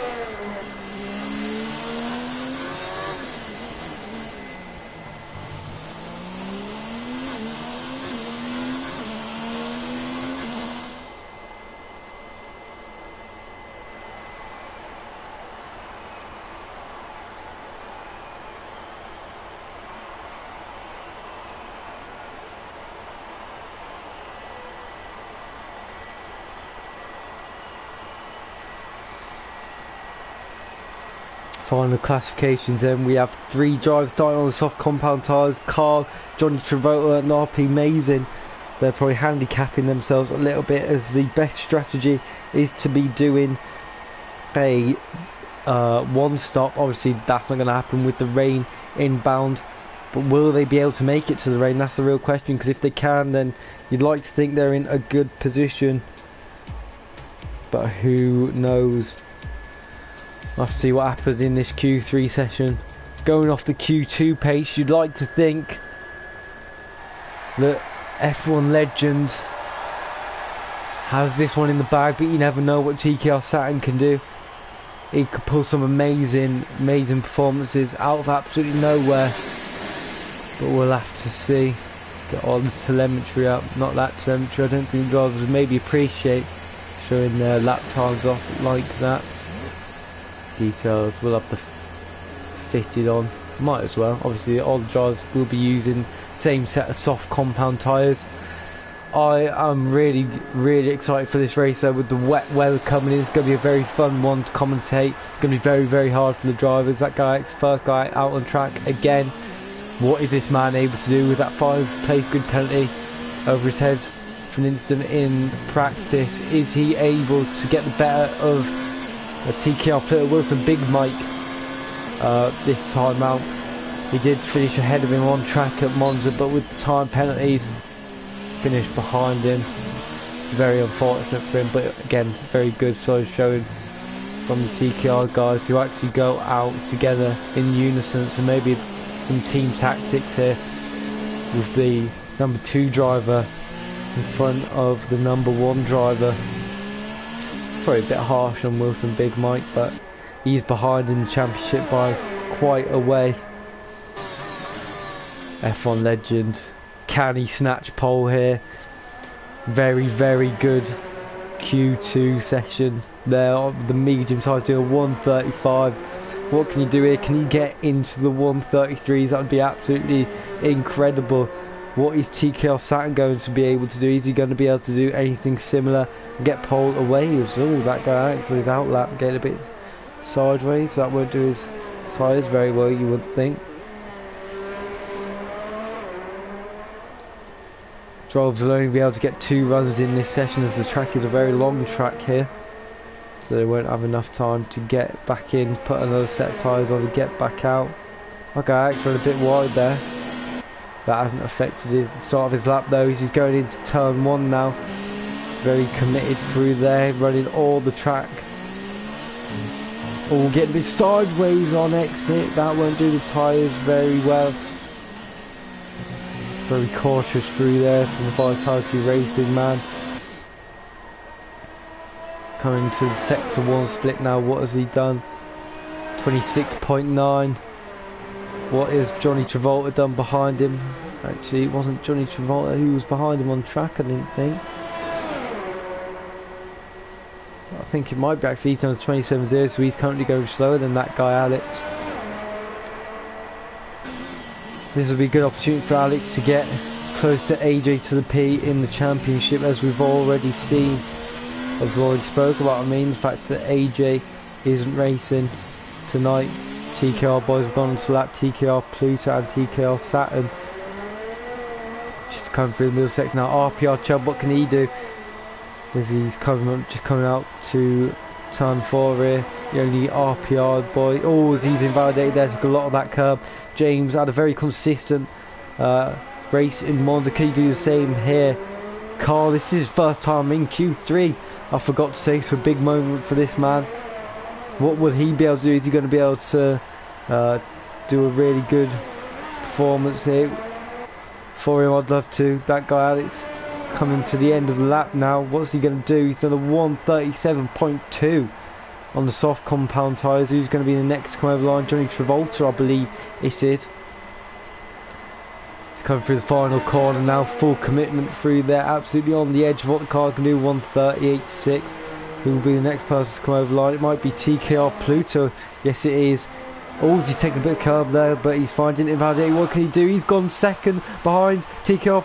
Final classifications then, we have 3 drivers starting on the soft compound tyres. Carl, Johnny Travolta and RP Mazin. They're probably handicapping themselves a little bit, as the best strategy is to be doing a one stop. Obviously that's not going to happen with the rain inbound, but will they be able to make it to the rain? That's the real question, because if they can, then you'd like to think they're in a good position, but who knows. We'll have to see what happens in this Q3 session. Going off the Q2 pace, you'd like to think that F1 Legend has this one in the bag, but you never know what TKR Saturn can do. He could pull some amazing performances out of absolutely nowhere, but we'll have to see. Get all the telemetry up. Not that telemetry, I don't think drivers would maybe appreciate showing their lap times off like that. Details will have the fitted on, might as well. Obviously all the drivers will be using the same set of soft compound tyres. I am really excited for this race though, with the wet weather coming in. It's going to be a very fun one to commentate. It's going to be very hard for the drivers. That guy, first guy out on track again. What is this man able to do with that 5th place grid penalty over his head for an instant in practice? Is he able to get the better of a TKR player Wilson Big Mike this time out? He did finish ahead of him on track at Monza, but with the time penalties finished behind him. Very unfortunate for him, but again very good solid showing from the TKR guys, who actually go out together in unison. So maybe some team tactics here with the number 2 driver in front of the number 1 driver. Probably a bit harsh on Wilson Big Mike, but he's behind in the championship by quite a way. F1 Legend, can he snatch pole here? Very good Q2 session there. The medium tyres do a 135. What can you do here? Can you get into the 133s? That would be absolutely incredible. What is TKR Saturn going to be able to do? Is he going to be able to do anything similar and get pole away? Oh, that guy actually his outlap getting a bit sideways. That won't do his tyres very well, you would think. Drivers will only be able to get 2 runs in this session, as the track is a very long track here, so they won't have enough time to get back in, put another set of tyres on and get back out. Okay, actually a bit wide there. That hasn't affected the start of his lap though. He's going into turn 1 now. Very committed through there, running all the track. Oh, getting a bit sideways on exit. That won't do the tyres very well. Very cautious through there from the Vitality Racing man. Coming to the sector 1 split now. What has he done? 26.9. What has Johnny Travolta done behind him? Actually, it wasn't Johnny Travolta who was behind him on track, I didn't think. I think it might be actually Ethan on 27.0, so he's currently going slower than that guy Alex. This will be a good opportunity for Alex to get close to AJ to the P in the championship, as we've already seen, as we already spoke about. I mean, the fact that AJ isn't racing tonight. TKR boys have gone on to lap. TKR Pluto and TKR Saturn just coming through the middle section now. RPR Chubb, what can he do? As he's just coming out to turn 4 here. The only RPR boy. Oh, as he's invalidated there, took a lot of that curb. James had a very consistent race in Monza. Can he do the same here? Carl, this is his first time in Q3. I forgot to say, it's a big moment for this man. What will he be able to do? Is he going to be able to do a really good performance here? For him, I'd love to. That guy Alex coming to the end of the lap now. What's he going to do? He's done a 1:37.2 on the soft compound tyres. Who's going to be the next to come over the line? Johnny Travolta, I believe it is. He's coming through the final corner now. Full commitment through there. Absolutely on the edge of what the car can do. 1:38.6. Who will be the next person to come over the line? It might be TKR Pluto. Yes, it is. Oh, he's taking a bit of curb there, but he's finding it invalidated. What can he do? He's gone second behind TKR,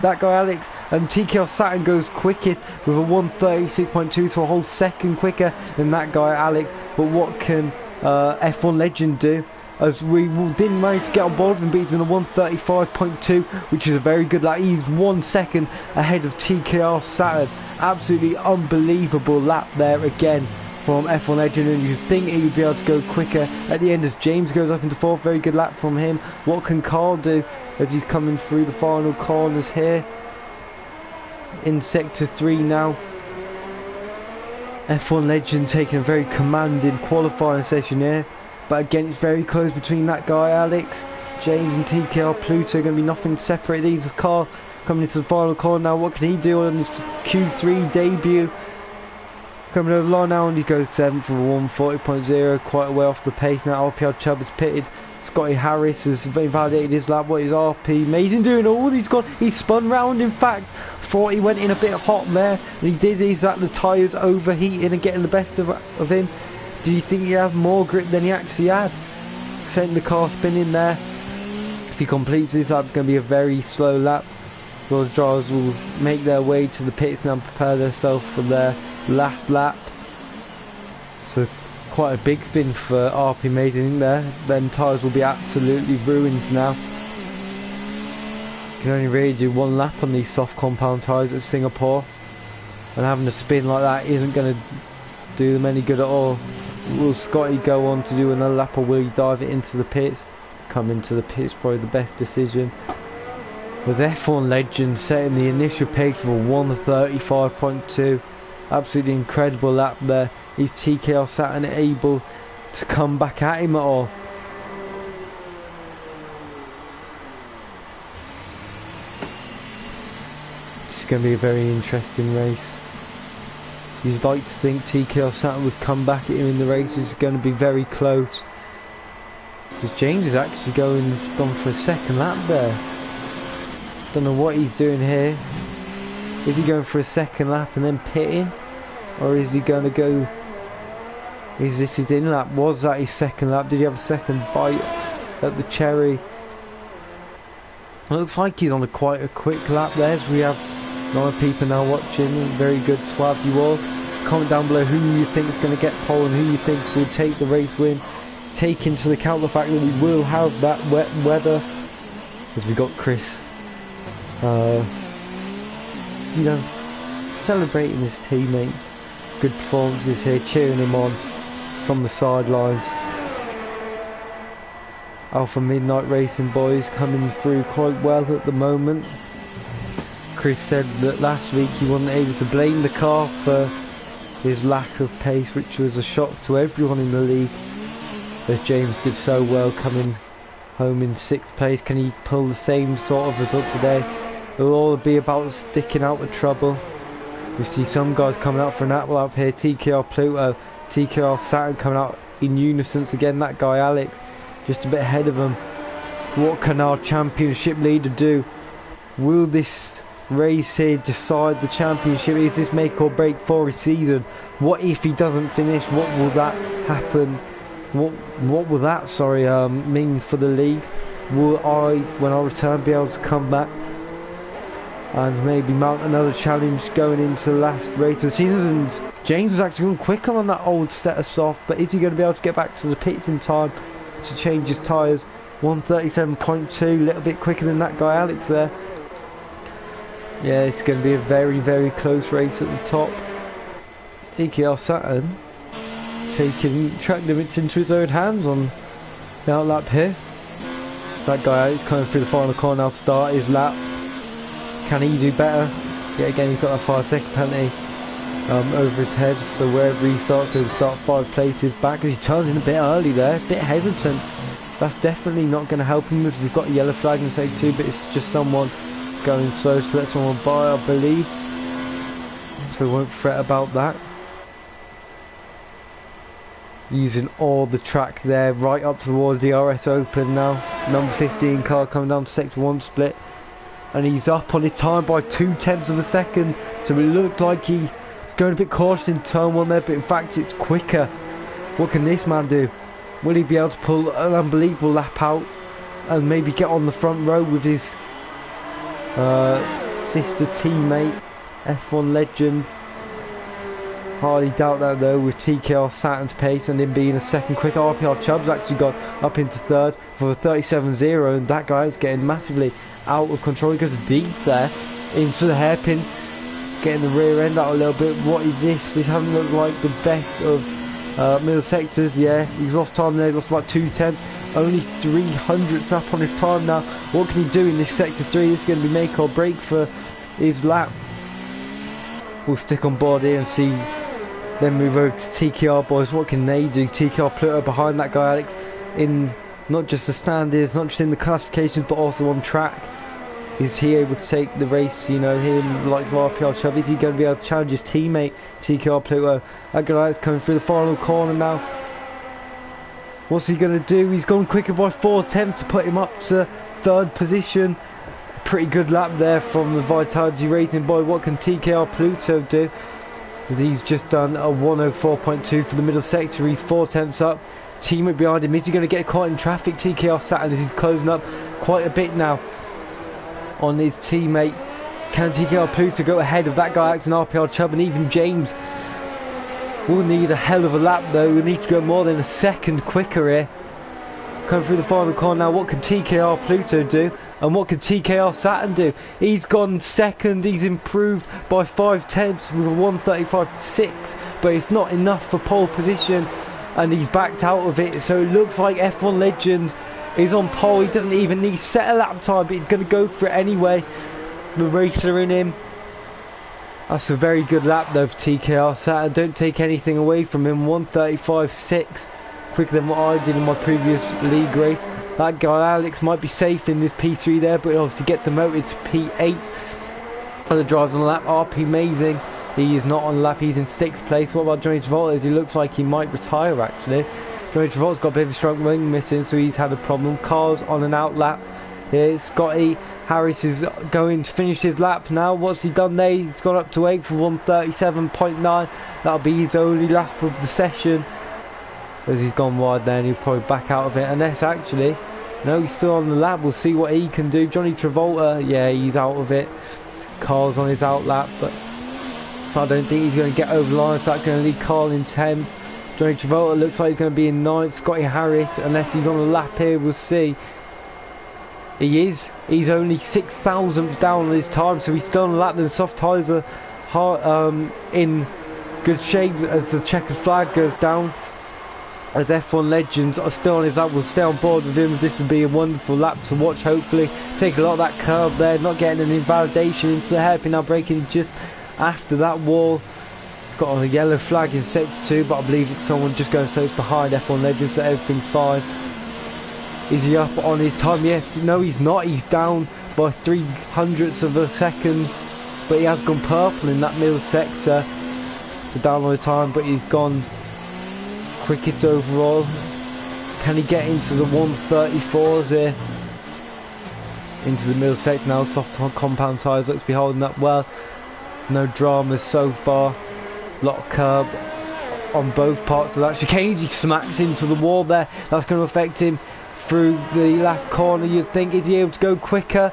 that guy Alex, and TKR Saturn goes quickest with a 1:36.2, so a whole second quicker than that guy Alex. But what can F1 Legend do? As we didn't manage to get on board with him, but he's done a 1:35.2, which is a very good lap. He's 1 second ahead of TKR Saturn. Absolutely unbelievable lap there again from F1 Legend, and you think he would be able to go quicker at the end as James goes up into 4th. Very good lap from him. What can Carl do as he's coming through the final corners here in sector 3 now? F1 Legend taking a very commanding qualifying session here, but again it's very close between that guy Alex, James, and TKR Pluto. Going to be nothing to separate these. As Carl coming into the final corner now, what can he do on his Q3 debut? Coming over the line now, and he goes 7th for 1:40.0, quite a way off the pace now. RPR Chubb has pitted. Scotty Harris has invalidated his lap. What is RP Mason doing? Oh, he's spun round. In fact, thought he went in a bit hot there, and he did. He's at the tyres overheating and getting the best of him. Do you think he had more grip than he actually had? Sending the car spinning there. If he completes this lap, it's going to be a very slow lap. So the drivers will make their way to the pits now and prepare themselves for their last lap. So quite a big spin for RP Maiden there. Then tyres will be absolutely ruined now. You can only really do 1 lap on these soft compound tyres at Singapore, and having a spin like that isn't going to do them any good at all. Will Scotty go on to do another lap, or will he dive it into the pits? Come into the pits, probably the best decision. Was F1 Legend setting the initial pace for 1:35.2. Absolutely incredible lap there. Is TKR Saturn able to come back at him at all? It's going to be a very interesting race. You'd like to think TKR Saturn would come back at him in the race. It's going to be very close. Because James is actually gone for a second lap there. Don't know what he's doing here. Is he going for a second lap and then pitting? Or is he going to go... Is this his in lap? Was that his second lap? Did he have a second bite at the cherry? It looks like he's on quite a quick lap there, as we have 9 people now watching. Very good swab, you all. Comment down below who you think is going to get pole and who you think will take the race win. Take into account the fact that we will have that wet weather, as we got Chris you know, celebrating his teammates. Good performances here, cheering him on from the sidelines. Alpha Midnight Racing boys coming through quite well at the moment. Chris said that last week he wasn't able to blame the car for his lack of pace, which was a shock to everyone in the league, as James did so well coming home in 6th place. Can he pull the same sort of result today? It'll all be about sticking out with trouble. We see some guys coming out for an apple up here. TKR Pluto, TKR Saturn coming out in unison again. That guy Alex just a bit ahead of him. What can our championship leader do? Will this race here decide the championship? Is this make or break for his season? What if he doesn't finish? What will that happen? What will that mean for the league? Will I, when I return, be able to come back and maybe mount another challenge going into the last race of the season? And James was actually going quicker on that old set of soft, but is he going to be able to get back to the pits in time to change his tyres? 137.2, a little bit quicker than that guy Alex there. Yeah, it's going to be a very, very close race at the top. It's TKR Saturn taking track limits into his own hands on the outlap here. That guy Alex coming through the final corner now to start his lap. Can he do better? Yeah, again he's got a 5-second penalty over his head, so wherever he starts, he'll start 5 places back. As he turns in a bit early there, a bit hesitant. That's definitely not going to help him, as we've got a yellow flag in sector 2, but it's just someone going slow, so let someone by, I believe. So we won't fret about that. Using all the track there, right up towards the RS Open now. Number 15 car coming down to sector 1 split. And he's up on his time by 0.2 of a second. So it looked like he's going a bit cautious in turn 1 there, but in fact it's quicker. What can this man do? Will he be able to pull an unbelievable lap out and maybe get on the front row with his sister teammate, F1 legend? Hardly doubt that though, with TKR Saturn's pace and him being a second quick. RPR Chubb's actually got up into third for a 37.0, and that guy is getting massively out of control. He goes deep there into the hairpin, getting the rear end out a little bit. What is this? This hasn't looked like the best of middle sectors. Yeah, he's lost time there, lost about 2/10, only 300ths up on his time now. What can he do in this sector 3? This is going to be make or break for his lap. We'll stick on board here and see, then move over to TKR boys. What can they do? TKR Pluto behind that guy Alex in not just the standards, not just in the classifications, but also on track. Is he able to take the race, you know, him, the likes of RPR Chubb? Is he going to be able to challenge his teammate, TKR Pluto? That guy is coming through the final corner now. What's he going to do? He's gone quicker by 4/10 to put him up to 3rd position. Pretty good lap there from the Vitality Racing boy. What can TKR Pluto do? He's just done a 104.2 for the middle sector. He's 4/10 up. Teammate behind him. Is he going to get caught in traffic? TKR Saturn, as he's closing up quite a bit now on his teammate. Can TKR Pluto go ahead of that guy Alex and RPR Chubb? And even James will need a hell of a lap though. We'll need to go more than a second quicker here. Coming through the final corner now. What can TKR Pluto do? And what can TKR Saturn do? He's gone second. He's improved by 5/10 with a 135.6, but it's not enough for pole position, and he's backed out of it. So it looks like F1 Legend is on pole. He doesn't even need set a lap time, but he's going to go for it anyway. The racer in him. That's a very good lap though for TKR Saturn. Don't take anything away from him. 135.6, quicker than what I did in my previous league race. That guy Alex might be safe in this P3 there, but he'll obviously get demoted to P8. Other drivers on the lap. RP Amazing, he is not on the lap, he's in 6th place. What about Johnny Travolta? He looks like he might retire actually. Johnny Travolta's got a bit of a strong wing missing, so he's had a problem. Carl's on an out lap. Here, Scotty Harris is going to finish his lap now. What's he done there? He's gone up to 8 for 137.9. That'll be his only lap of the session, as he's gone wide there, and he'll probably back out of it. And that's actually, no, he's still on the lap. We'll see what he can do. Johnny Travolta, yeah, he's out of it. Carl's on his out lap, but I don't think he's going to get over the line, so that's going to leave Carl in 10th. Johnny Travolta looks like he's going to be in 9th. Scotty Harris, unless he's on the lap here, we'll see. He is. He's only 6,000ths down on his time, so he's still on the lap. The soft tyres are in good shape as the checkered flag goes down. As F1 Legends are still on his lap, we'll stay on board with him. This will be a wonderful lap to watch, hopefully. Take a lot of that curve there, not getting an invalidation into the hairpin, now braking just after that wall. Got a yellow flag in sector 2, but I believe it's someone just going so it's behind F1 Legends, so everything's fine. Is he up on his time? Yes, no he's not. He's down by 300ths of a second, but he has gone purple in that middle sector. Down on the time, but he's gone quickest overall. Can he get into the 134s here? Into the middle section now. Soft compound tyres looks to be holding up well. No dramas so far. Lot of curb on both parts of that chicane. He smacks into the wall there. That's going to affect him through the last corner. You'd think, is he able to go quicker?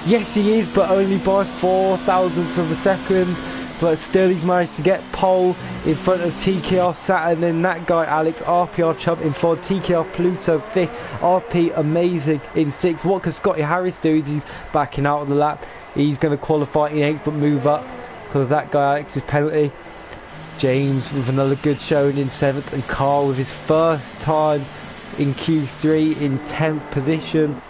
Yes, he is, but only by 4 thousandths of a second. But still, he's managed to get pole in front of TKR Saturn. Then that guy, Alex, RPR Chubb in 4th, TKR Pluto 5th, RP Amazing in 6th. What can Scotty Harris do? Is he's backing out of the lap. He's going to qualify in 8th, but move up because of that guy, Alex's penalty. James with another good showing in 7th, and Carl with his first time in Q3 in 10th position.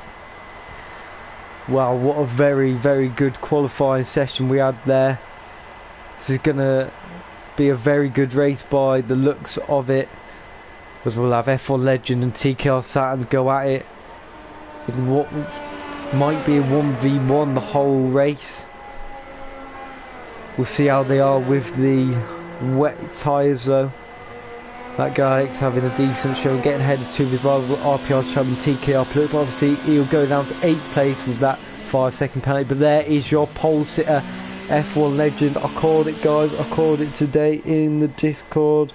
Wow, what a very, very good qualifying session we had there. This is going to be a very good race by the looks of it, because we'll have F1 Legend and TKR Saturn go at it in what might be a 1v1 the whole race. We'll see how they are with the wet tyres though. That guy's having a decent show, getting ahead of two of his rivals, RPR Chubb and TKR Pluto. Obviously he'll go down to 8th place with that 5-second penalty. But there is your pole sitter, F1 Legend. I called it, guys. I called it today in the Discord.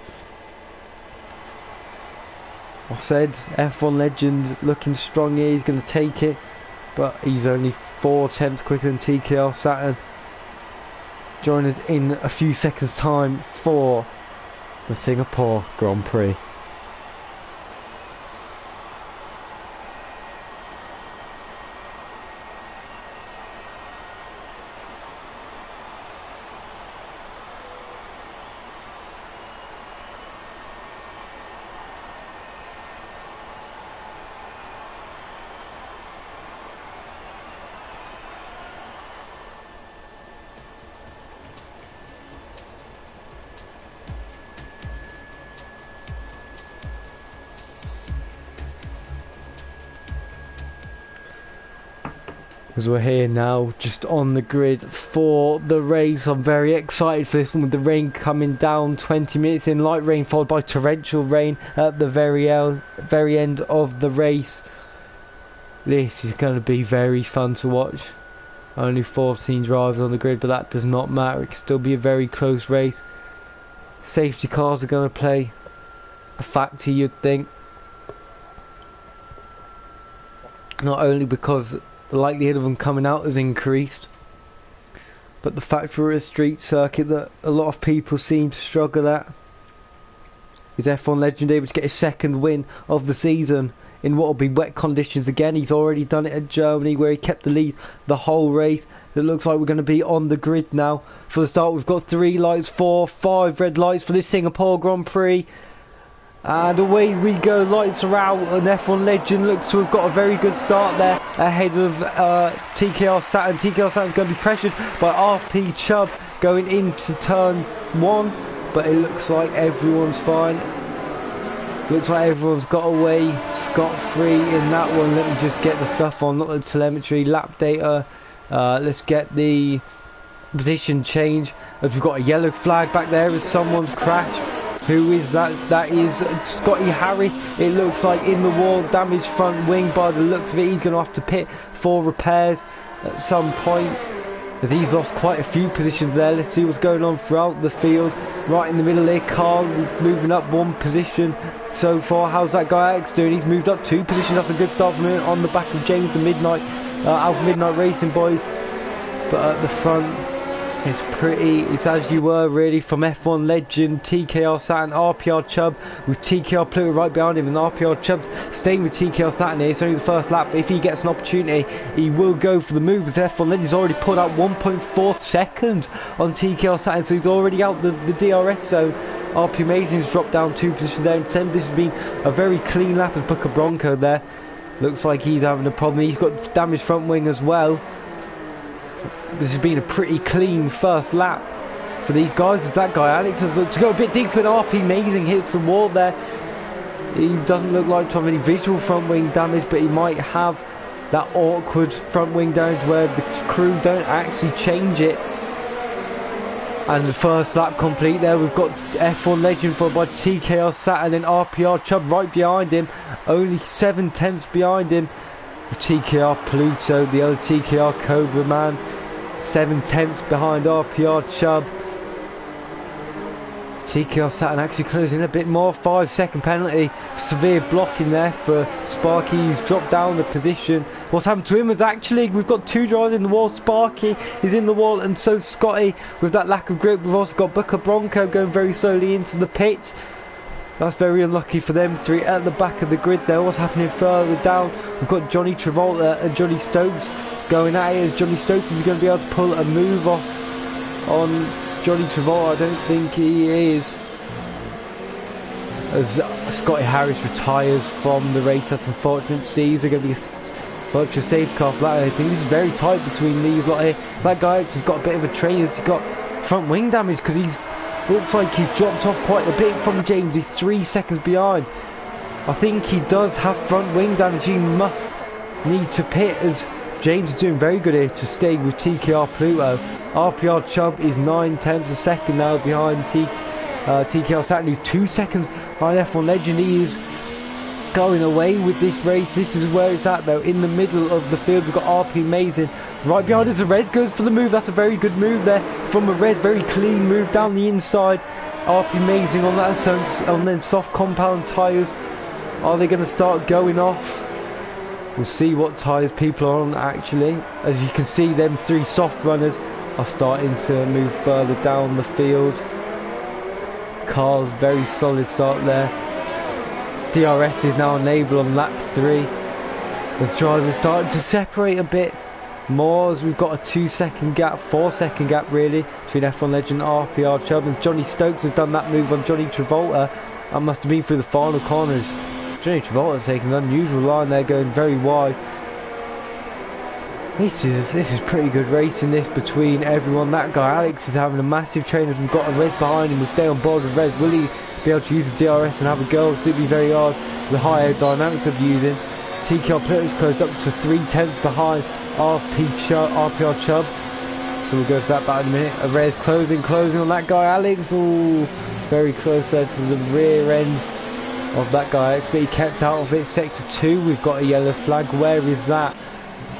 I said F1 Legend looking strong here. He's going to take it, but he's only 4 tenths quicker than TKR Saturn. Join us in a few seconds time for the Singapore Grand Prix. As we're here now, just on the grid for the race. I'm very excited for this one with the rain coming down 20 minutes in. Light rain followed by torrential rain at the very end of the race. This is going to be very fun to watch. Only 14 drivers on the grid, but that does not matter. It can still be a very close race. Safety cars are going to play a factor, you'd think. Not only because the likelihood of them coming out has increased, but the fact we're at a street circuit that a lot of people seem to struggle at. Is F1 Legend able to get his second win of the season in what will be wet conditions again? He's already done it at Germany where he kept the lead the whole race. It looks like we're going to be on the grid now. For the start, we've got 3 lights, 4, 5 red lights for this Singapore Grand Prix. And away we go, lights are out, and F1 Legend looks to have got a very good start there ahead of TKR Saturn. TKR Saturn's going to be pressured by RP Chubb going into turn 1, but it looks like everyone's fine. Looks like everyone's got away scot-free in that one. Let me just get the stuff on, not the telemetry, lap data. Let's get the position change, as we've got a yellow flag back there as someone's crashed. Who is that? That is Scotty Harris. It looks like in the wall, damaged front wing by the looks of it. He's going to have to pit for repairs at some point, as he's lost quite a few positions there. Let's see what's going on throughout the field. Right in the middle there, Carl moving up 1 position so far. How's that guy Alex doing? He's moved up 2 positions. That's a good start from him on the back of James the Midnight, Alpha Midnight Racing boys. But at the front, it's as you were really from F1 Legend, TKR Saturn, RPR Chubb with TKR Pluto right behind him, and RPR Chubb staying with TKR Saturn here. It's only the first lap, but if he gets an opportunity he will go for the move, as F1 Legend's already put out 1.4 seconds on TKR Saturn, so he's already out the DRS zone. RP Amazing's dropped down 2 positions there in 10th. This has been a very clean lap as Booker Bronco there. Looks like he's having a problem. He's got damaged front wing as well. This has been a pretty clean first lap for these guys, as that guy Alex has looked to go a bit deeper, and RP Amazing hits the wall there. He doesn't look like to have any visual front wing damage, but he might have that awkward front wing damage where the crew don't actually change it. And the first lap complete there. We've got F1 Legend followed by TKR Saturn and RPR Chubb right behind him. Only 7 tenths behind him. TKR Pluto, the other TKR Cobra man. 7 tenths behind RPR Chubb. TKR Saturn actually closing a bit more. 5-second penalty. Severe blocking there for Sparky, who's dropped down the position. What's happened to him is actually we've got 2 drivers in the wall. Sparky is in the wall, and so Scotty with that lack of grip. We've also got Booker Bronco going very slowly into the pit. That's very unlucky for them 3 at the back of the grid there. What's happening further down? We've got Johnny Travolta and Johnny Stokes going at it, as Johnny Stokes is going to be able to pull a move off on Johnny Travolta. I don't think he is, as Scotty Harris retires from the race. That's unfortunate. These are going to be a bunch of safe car flat. I think this is very tight between these lot here. That guy has got a bit of a train. He's got front wing damage because he's looks like he's dropped off quite a bit from James. He's 3 seconds behind. I think he does have front wing damage. He must need to pit, as James is doing very good here to stay with TKR Pluto. RPR Chubb is 9 tenths a second now behind TKR Saturn, who's 2 seconds behind F1 Legend. He is going away with this race. This is where it's at though, in the middle of the field. We've got RP Amazing right behind us. A red goes for the move. That's a very good move there from a red, very clean move down the inside. RP Amazing on that, so on them soft compound tyres. Are they going to start going off? We'll see what tyres people are on actually. As you can see, them 3 soft runners are starting to move further down the field. Carl's very solid start there. DRS is now enabled on lap 3. As drivers are starting to separate a bit more, as we've got a 2-second gap, 4-second gap really, between F1 Legend and RPR Chubb. And Johnny Stokes has done that move on Johnny Travolta. That must have been through the final corners. Johnny Travolta's taking an unusual line there, going very wide. This is pretty good racing this between everyone. That guy Alex is having a massive train, as we've got a Res behind him. We'll stay on board with Res. Will he be able to use the DRS and have a go? It's going to be very hard. The high aerodynamics of using. TKR Pluto's closed up to 3 tenths behind RPR Chubb. So we'll go to that back in a minute. A Res closing on that guy Alex. Ooh, very close there to the rear end of that guy Alex, but he kept out of it. Sector 2, we've got a yellow flag. Where is that?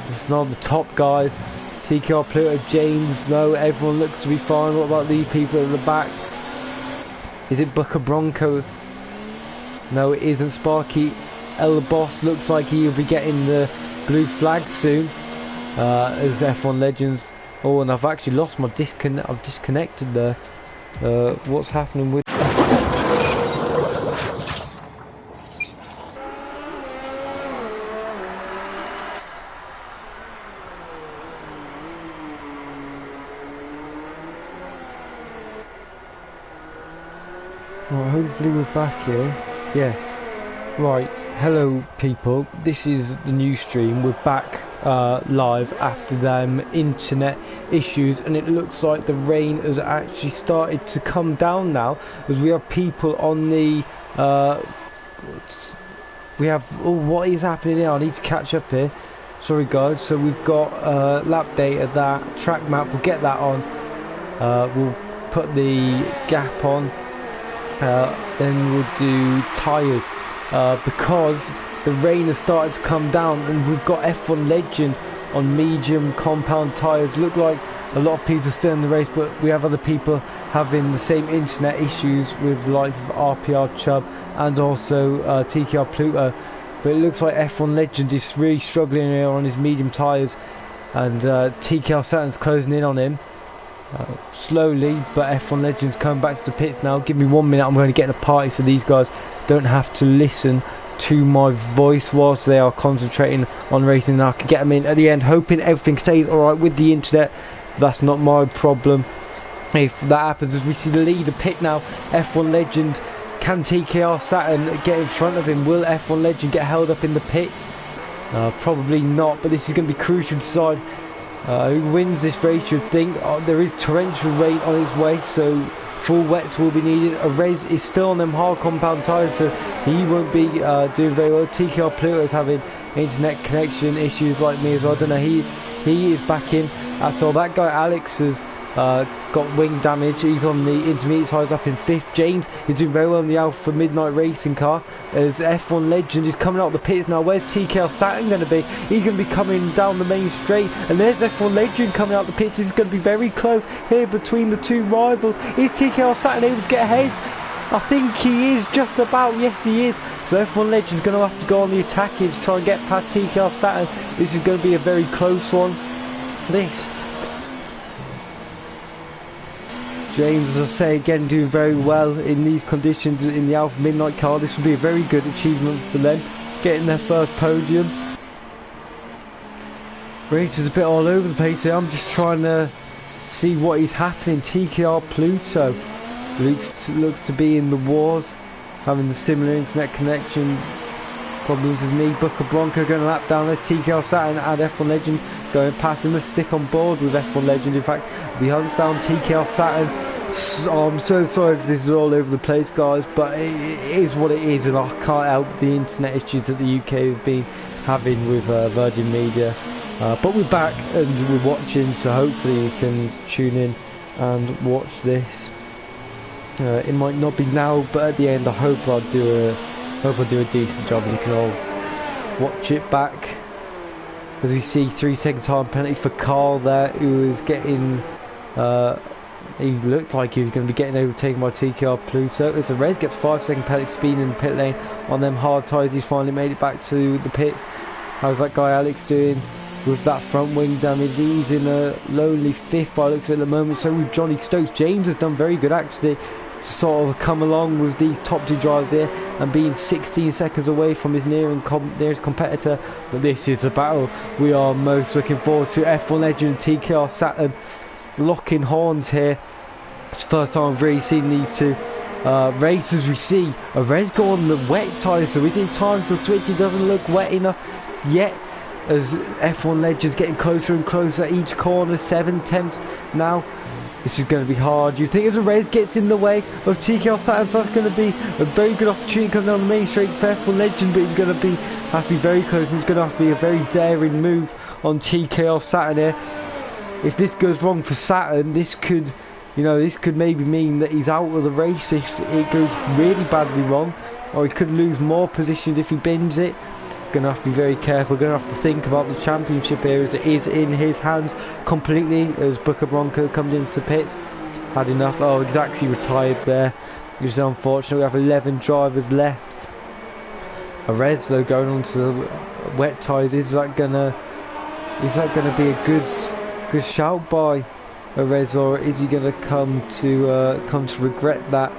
It's not the top guys. TKR Pluto, James, no, everyone looks to be fine. What about these people at the back? Is it Booker Bronco? No, it isn't. Sparky El Boss looks like he'll be getting the blue flag soon, as F1 Legends. Oh, and I've actually lost my I've disconnected there. What's happening with... Right, hopefully we're back here. Yes. Right, hello people. This is the new stream. We're back live after them internet issues, and it looks like the rain has actually started to come down now, as we have people on the we have... oh, what is happening here? I need to catch up here. Sorry guys. So we've got lap data, that track map, we'll get that on. We'll put the gap on. Then we'll do tyres, because the rain has started to come down, and we've got F1 Legend on medium compound tyres. Look like a lot of people still in the race, but we have other people having the same internet issues with the likes of RPR Chubb and also TKR Pluto. But it looks like F1 Legend is really struggling here on his medium tyres, and TKR Saturn's closing in on him. Slowly, but F1 Legends coming back to the pits now. Give me 1 minute, I'm going to get in a party so these guys don't have to listen to my voice whilst they are concentrating on racing, and I can get them in at the end, hoping everything stays alright with the internet. That's not my problem. If that happens, as we see the leader pit now, F1 Legend. Can TKR Saturn get in front of him? Will F1 Legend get held up in the pits? Probably not, but this is going to be crucial to decide who wins this race. You'd think. There is torrential rain on its way, so full wets will be needed. A Rez is still on them hard compound tyres, so he won't be doing very well. TKR Pluto is having internet connection issues like me as well. I don't know, he is back in at all. That guy Alex has got wing damage. He's on the intermediate sides up in 5th. James is doing very well in the Alpha Midnight Racing car as F1 Legend is coming out of the pits now. Where's TKL Saturn going to be? He's going to be coming down the main straight, and there's F1 Legend coming out the pits. This is going to be very close here between the two rivals. Is TKL Saturn able to get ahead? I think he is just about. Yes, he is. So F1 Legend's going to have to go on the attack here to try and get past TKL Saturn. This is going to be a very close one. This. James, as I say again, doing very well in these conditions in the Alpha Midnight car. This will be a very good achievement for them, getting their first podium. Race is a bit all over the place here. I'm just trying to see what is happening. TKR Pluto looks to be in the wars, having the similar internet connection problems as me. Booker Bronco going to lap down. There's TKR Saturn and F1 Legend going past him. Let's stick on board with F1 Legend. In fact, the hunts down TKR Saturn. I'm so sorry if this is all over the place, guys, but it is what it is, and I can't help the internet issues that the UK have been having with Virgin Media. But we're back and we're watching, so hopefully you can tune in and watch this. It might not be now, but at the end I hope I'll do a decent job and you can all watch it back. As we see, 3-second time penalty for Carl there, who was getting he looked like he was going to be getting overtaken by TKR Pluto. As the Rez gets 5-second penalty for speeding in the pit lane on them hard tyres. He's finally made it back to the pits. How's that guy Alex doing with that front wing damage? He's in a lowly 5th by the looks of it at the moment. So with Johnny Stokes, James has done very good actually to sort of come along with these top 2 drivers there and being 16 seconds away from his nearest competitor. But this is the battle we are most looking forward to. F1 Legend TKR Saturn locking horns here. It's the first time I've really seen these two races. We see a Rez go on the wet tyres, so within time to switch. It doesn't look wet enough yet, as F1 Legends getting closer and closer each corner. 7/10 now. This is going to be hard. You think as a Rez gets in the way of TKL Saturn, so that's going to be a very good opportunity coming down the main straight for F1 Legend, but he's going to have to be very close. It's going to have to be a very daring move on TKL Saturn here. If this goes wrong for Saturn, this could maybe mean that he's out of the race if it goes really badly wrong, or he could lose more positions if he bends it. Gonna have to be very careful. Gonna have to think about the championship here, as it is in his hands completely. As Booker Bronco comes into pits, had enough. Oh, he's actually retired there, which is unfortunate. We have 11 drivers left. A Rez though going on to the wet tyres. Is that gonna be a good shout by a Rez, or is he gonna come to regret that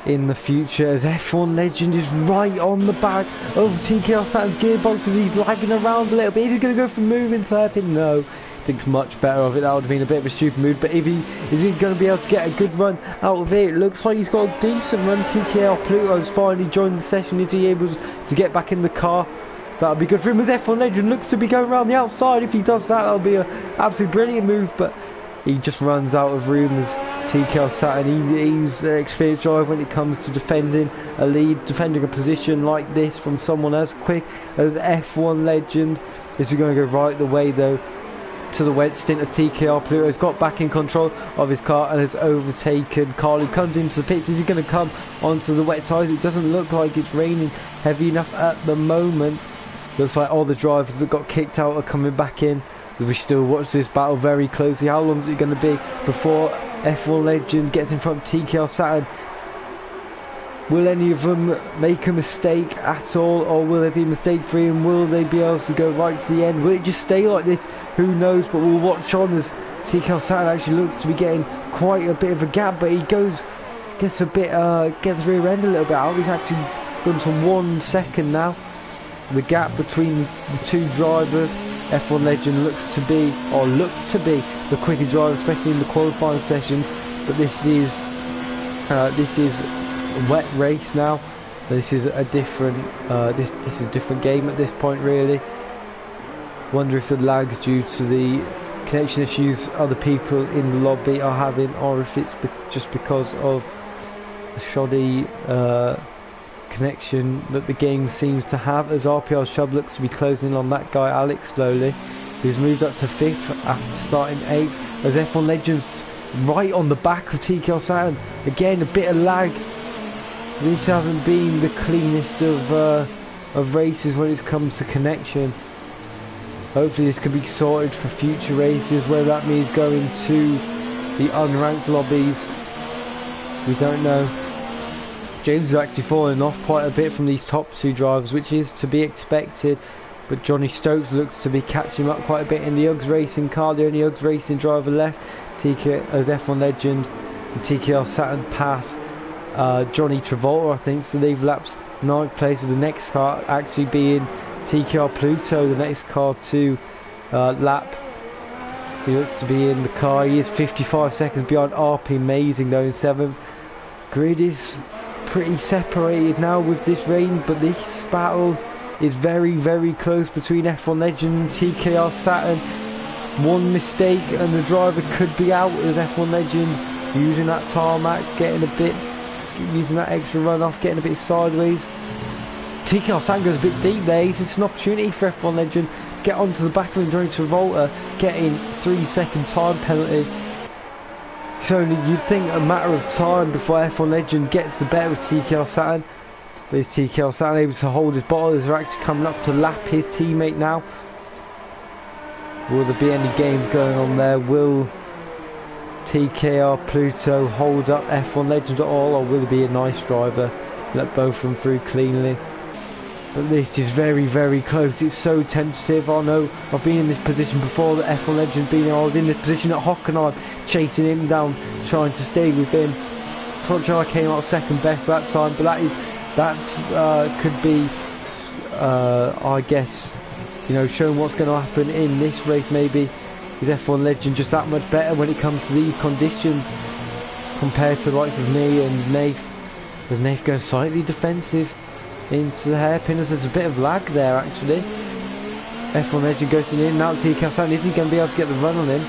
in the future, as F1 Legend is right on the back of TKR Saturn's gearbox as he's lagging around a little bit? Is he going to go for moving hairpin? No, thinks much better of it. That would have been a bit of a stupid move, but is he going to be able to get a good run out of it? It looks like he's got a decent run. TKR Pluto's finally joined the session. Is he able to get back in the car? That would be good for him, as F1 Legend looks to be going around the outside. If he does that, that'll be an absolutely brilliant move, but he just runs out of room as TKL Saturn. He's an experienced driver when it comes to defending a lead, defending a position like this from someone as quick as F1 Legend. Is he going to go right the way though to the wet stint, as TKR Pluto has got back in control of his car and has overtaken Carl, who comes into the pits. Is he going to come onto the wet tyres? It doesn't look like it's raining heavy enough at the moment. Looks like all the drivers that got kicked out are coming back in. We still watch this battle very closely. How long is it going to be before F1 Legend gets in front of TKL Saturn? Will any of them make a mistake at all, or will they be mistake free, and will they be able to go right to the end? Will it just stay like this? Who knows, but we'll watch on as TKL Saturn actually looks to be getting quite a bit of a gap, but he gets rear end a little bit out. He's actually gone to 1 second now. The gap between the two drivers. F1 Legend looked to be the quicker driver, especially in the qualifying session. But this is a wet race now. This is a different this is a different game at this point, really. Wonder if the lag's due to the connection issues other people in the lobby are having, or if it's just because of the shoddy connection that the game seems to have, as RPR Shub looks to be closing in on that guy Alex slowly, who's moved up to 5th after starting 8th, as F1 Legends right on the back of TKR Saturn. Again, a bit of lag. This hasn't been the cleanest of races when it comes to connection. Hopefully this can be sorted for future races, whether that means going to the unranked lobbies. We don't know. James is actually falling off quite a bit from these top two drivers, which is to be expected. But Johnny Stokes looks to be catching up quite a bit in the Uggs Racing car. The only Uggs Racing driver left, TK as F1 Legend and TKR Saturn pass Johnny Travolta, I think. So they've lapsed 9th place, with the next car actually being TKR Pluto, the next car to lap. He looks to be in the car. He is 55 seconds behind RP Amazing though in 7th. Grid is pretty separated now with this rain, but this battle is very, very close between F1 Legend and TKR Saturn. One mistake and the driver could be out as F1 Legend using that tarmac, using that extra runoff, getting a bit sideways. TKR Saturn goes a bit deep there. It's an opportunity for F1 Legend to get onto the back of Johnny Travolta, getting 3-second time penalty. So you'd think a matter of time before F1 Legend gets the better of TKR Saturn. But is TKR Saturn able to hold his bottle? As they're actually coming up to lap his teammate now. Will there be any games going on there? Will TKR Pluto hold up F1 Legend at all, or will it be a nice driver, let both of them through cleanly? But this is very, very close. It's so tentative. I know I've been in this position before, that F1 Legend being. I was in this position at Hockenheim, chasing him down, trying to stay with him. Unfortunately, I came out second best that time, but could be, I guess, you know, showing what's going to happen in this race. Maybe is F1 Legend just that much better when it comes to these conditions compared to the likes of me and Nath? Does Nath go slightly defensive into the hairpin? There's a bit of lag there actually. F1 Legend goes in now. TKR Saturn, is he going to be able to get the run on him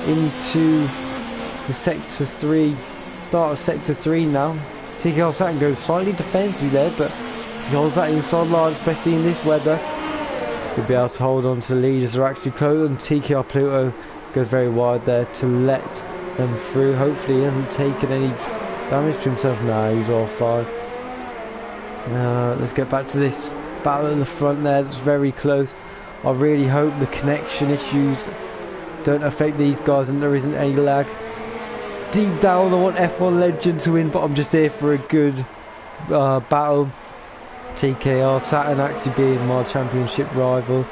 into the sector 3, start of sector 3 now? TKR Saturn goes slightly defensive there, but if he holds that inside line, especially in this weather, he'll be able to hold on to the lead as they're actually close. And TKR Pluto goes very wide there to let them through. Hopefully he hasn't taken any damage to himself. No, he's all fine. Let's get back to this battle in the front there. That's very close. I really hope the connection issues don't affect these guys and there isn't any lag. Deep down I want F1 Legend to win, but I'm just here for a good battle. TKR Saturn actually being my championship rival.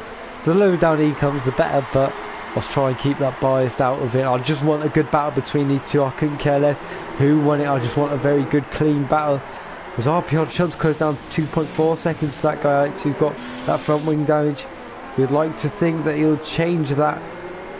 The lower down he comes, the better, but I'll try and keep that bias out of it. I just want a good battle between these two. I couldn't care less who won it. I just want a very good, clean battle. As RPR Chubbs closed down 2.4 seconds to that guy who's got that front wing damage. We'd like to think that he'll change that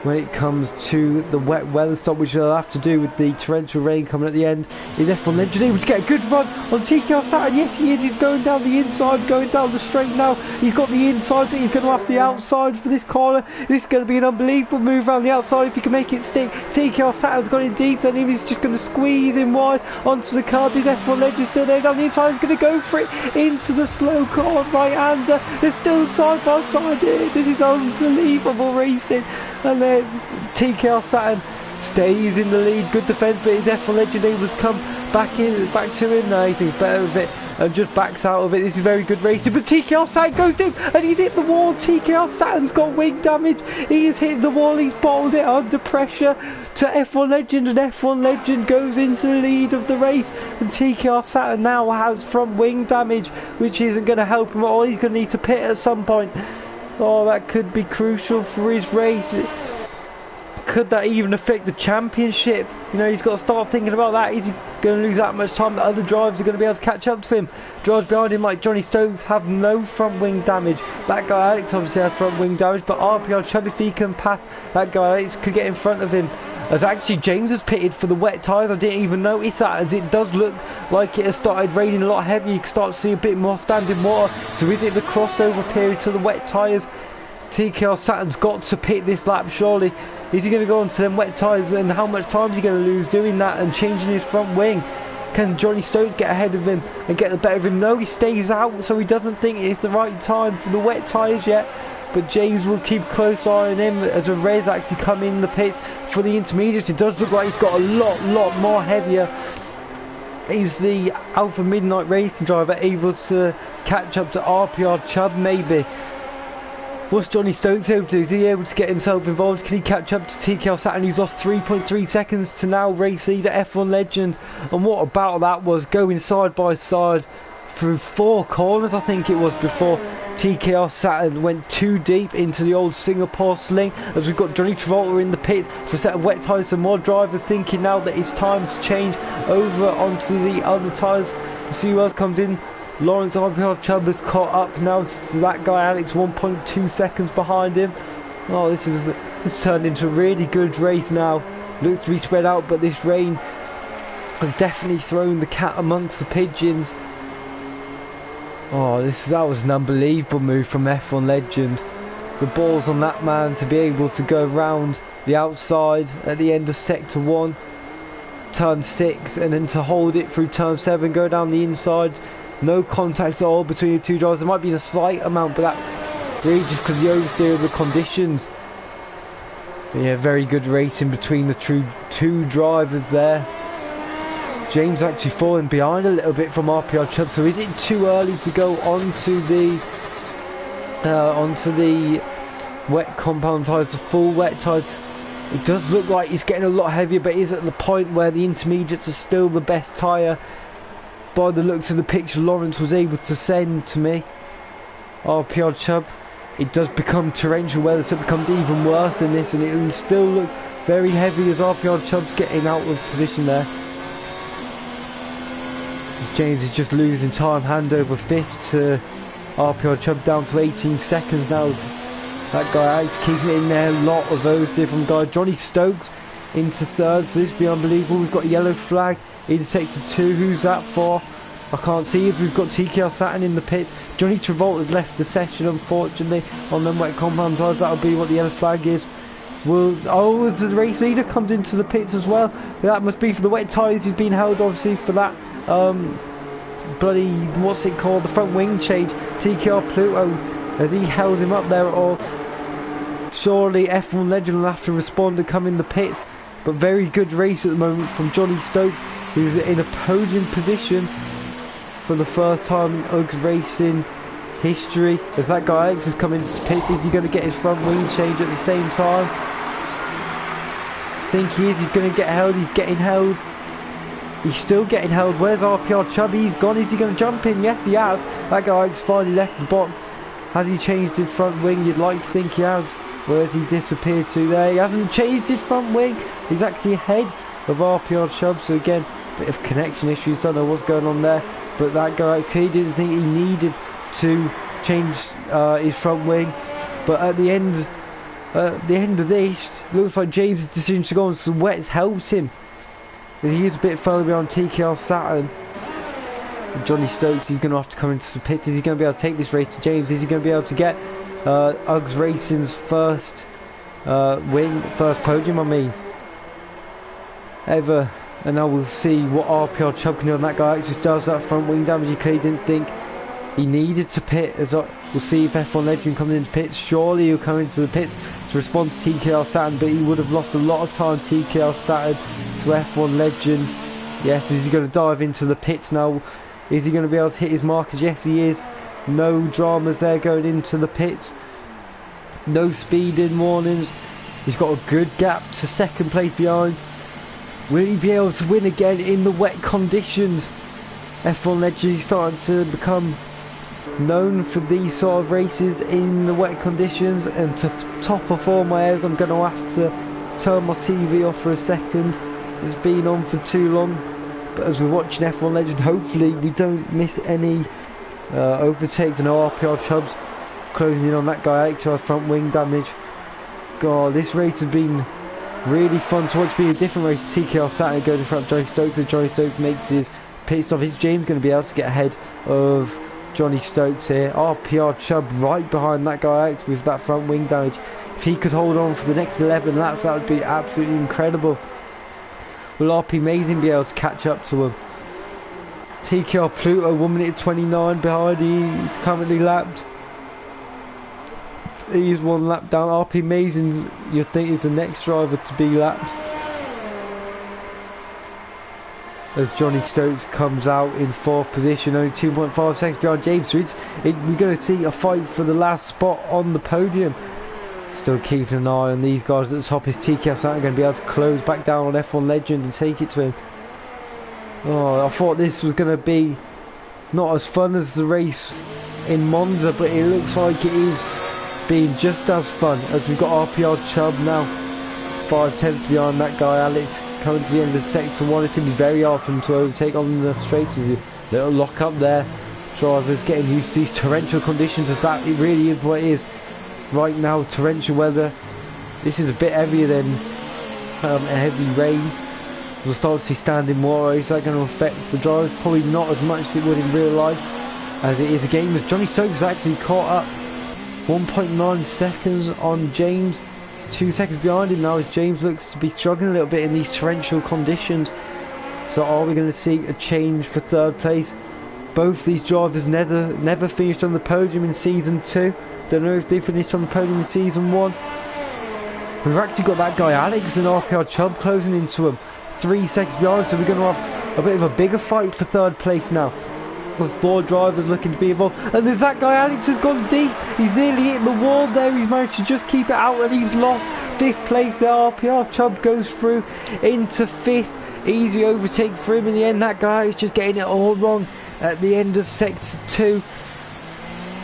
when it comes to the wet weather stop, which they'll have to do with the torrential rain coming at the end. Is F1 Legend able to get a good run on TKR Saturn? Yes he is. He's going down the inside, going down the straight now. He's got the inside, but he's going to have the outside for this corner. This is going to be an unbelievable move around the outside if he can make it stick. TKR Saturn's gone in deep, then he's just going to squeeze in wide onto the curb. Is F1 Legend still there down the inside? He's going to go for it into the slow corner right-hander. They're still side by side here. This is unbelievable racing. And then TKR Saturn stays in the lead. Good defence, but is F1 Legend able to come back to him? No, he thinks better of it and just backs out of it. This is very good racing, but TKR Saturn goes deep and he's hit the wall. TKR Saturn's got wing damage. He has hit the wall. He's bottled it under pressure to F1 Legend, and F1 Legend goes into the lead of the race. And TKR Saturn now has front wing damage, which isn't going to help him at all. He's going to need to pit at some point. Oh, that could be crucial for his race. Could that even affect the championship? You know, he's got to start thinking about that. Is he going to lose that much time that other drivers are going to be able to catch up to him? Drivers behind him like Johnny Stokes have no front wing damage. That guy Alex obviously has front wing damage, but RPR Chubb, if he can pass that guy Alex, could get in front of him. As actually James has pitted for the wet tyres. I didn't even notice that, as it does look like it has started raining a lot heavier. You can start to see a bit more standing water. So is it the crossover period to the wet tyres? TKR Saturn's got to pit this lap surely. Is he going to go onto them wet tyres, and how much time is he going to lose doing that and changing his front wing? Can Johnny Stokes get ahead of him and get the better of him? No, he stays out, so he doesn't think it's the right time for the wet tyres yet. but James will keep close eye on him as a Red's actually come in the pits for the intermediates. It does look like he's got a lot more heavier. Is the Alpha Midnight Racing driver able to catch up to RPR Chubb maybe? What's Johnny Stokes able to do? Is he able to get himself involved? Can he catch up to TKL Saturn? He's lost 3.3 seconds to now race leader F1 Legend. And what a battle that was, going side by side through 4 corners, I think it was, before TKL Saturn went too deep into the old Singapore sling. As we've got Johnny Travolta in the pit for a set of wet tyres. Some more drivers thinking now that it's time to change over onto the other tyres. See who else comes in. Lawrence RPR Chubb has caught up now to that guy Alex, 1.2 seconds behind him. Oh, this turned into a really good race now. Looks to be spread out, but this rain has definitely thrown the cat amongst the pigeons. Oh, that was an unbelievable move from F1 Legend. The balls on that man to be able to go round the outside at the end of sector 1, turn 6, and then to hold it through turn 7, go down the inside. No contact at all between the two drivers. There might be a slight amount, but that's really just because the oversteer of the conditions. But yeah, very good racing between the two drivers there. James actually falling behind a little bit from RPR Chubb, so he did too early to go onto the wet compound tyres, the full wet tyres. It does look like he's getting a lot heavier, but he's at the point where the intermediates are still the best tyre. By the looks of the picture Lawrence was able to send to me. RPR Chubb, it does become torrential weather, so it becomes even worse than this, and it still looks very heavy as RPR Chubb's getting out of position there. James is just losing time, hand over fist to RPR Chubb, down to 18 seconds now. That guy Alex keeping it in there, a lot of those different guys. Johnny Stokes into third, so this will be unbelievable. We've got a yellow flag in sector 2, who's that for? I can't see it. We've got TKL Saturn in the pits. Johnny Travolta's left the session, unfortunately, on them wet compound tyres. That'll be what the yellow flag is. The race leader comes into the pits as well. That must be for the wet tyres. He's been held, obviously, for that bloody, what's it called, the front wing change. TKR Pluto, has he held him up there at all? Surely F1 Legend will have to respond and come in the pits. But very good race at the moment from Johnny Stokes, who's in a podium position for the first time in UG's racing history. As that guy Alex is coming into pits, is he going to get his front wing change at the same time? I think he is. He's going to get held. He's getting held. He's still getting held. Where's RPR Chubb? He's gone. Is he going to jump in? Yes, he has. That guy Alex finally left the box. Has he changed his front wing? You'd like to think he has. Where's he disappeared to there? He hasn't changed his front wing. He's actually ahead of RPR Chubb. So again, a bit of connection issues. Don't know what's going on there. But that guy, he didn't think he needed to change his front wing. But at the end of this, looks like James' decision to go on some wets helps him. He is a bit further behind TKL Saturn. Johnny Stokes, he's going to have to come into the pits. Is he going to be able to take this race to James? Is he going to be able to get UG's Racing's first podium, ever? And now we'll see what RPR Chubb can do on that guy. Actually does that front wing damage. He clearly didn't think he needed to pit. We'll see if F1 Legend comes into pits. Surely he'll come into the pits to respond to TKL Saturn, but he would have lost a lot of time, TKL Saturn, to F1 Legend. Yes, is he going to dive into the pits now? Is he going to be able to hit his markers? Yes, he is. No dramas there going into the pits. No speeding warnings. He's got a good gap to second place behind. Will he be able to win again in the wet conditions? F1 Legend is starting to become known for these sort of races in the wet conditions, and to top off all my airs I'm going to have to turn my TV off for a second. It's been on for too long. But as we're watching F1 Legend, hopefully we don't miss any overtakes. And RPR Chubb's closing in on that guy Alex, who has front wing damage. God, this race has been really fun to watch. Be a different race. TKL Saturn goes in front of Johnny Stokes, so Johnny Stokes makes his pit stop. Is James going to be able to get ahead of Johnny Stokes here? RPR Chubb right behind that guy Alex with that front wing damage. If he could hold on for the next 11 laps, that would be absolutely incredible. Will RP Amazing be able to catch up to him? TKR Pluto 1 minute 29 behind. He's currently lapped. He's one lap down. RP Mason's, you think, is the next driver to be lapped. As Johnny Stokes comes out in 4th position, only 2.5 seconds behind James. So we're going to see a fight for the last spot on the podium. Still keeping an eye on these guys at the top. Is TK Santa going to be able to close back down on F1 Legend and take it to him? Oh, I thought this was going to be not as fun as the race in Monza, but it looks like it is being just as fun, as we've got RPR Chubb now 5/10 behind that guy Alex, coming to the end of sector 1. It's going to be very hard for him to overtake on the straights. There's a little lock up there. Drivers getting used to these torrential conditions, as that it really is what it is right now. Torrential weather. This is a bit heavier than a heavy rain. We'll start to see standing water. Is that going to affect the drivers? Probably not as much as it would in real life as it is a game. As Johnny Stokes has actually caught up 1.9 seconds on James. 2 seconds behind him now, as James looks to be struggling a little bit in these torrential conditions. So are we going to see a change for 3rd place? Both these drivers never finished on the podium in season 2. Don't know if they finished on the podium in season 1. We've actually got that guy Alex and RPR Chubb closing into him 3 seconds behind, so we're going to have a bit of a bigger fight for 3rd place now, with 4 drivers looking to be involved. And there's that guy Alex has gone deep. He's nearly hitting the wall there. He's managed to just keep it out, and he's lost 5th place there. RPR Chubb goes through into 5th. Easy overtake for him in the end. That guy is just getting it all wrong at the end of sector 2.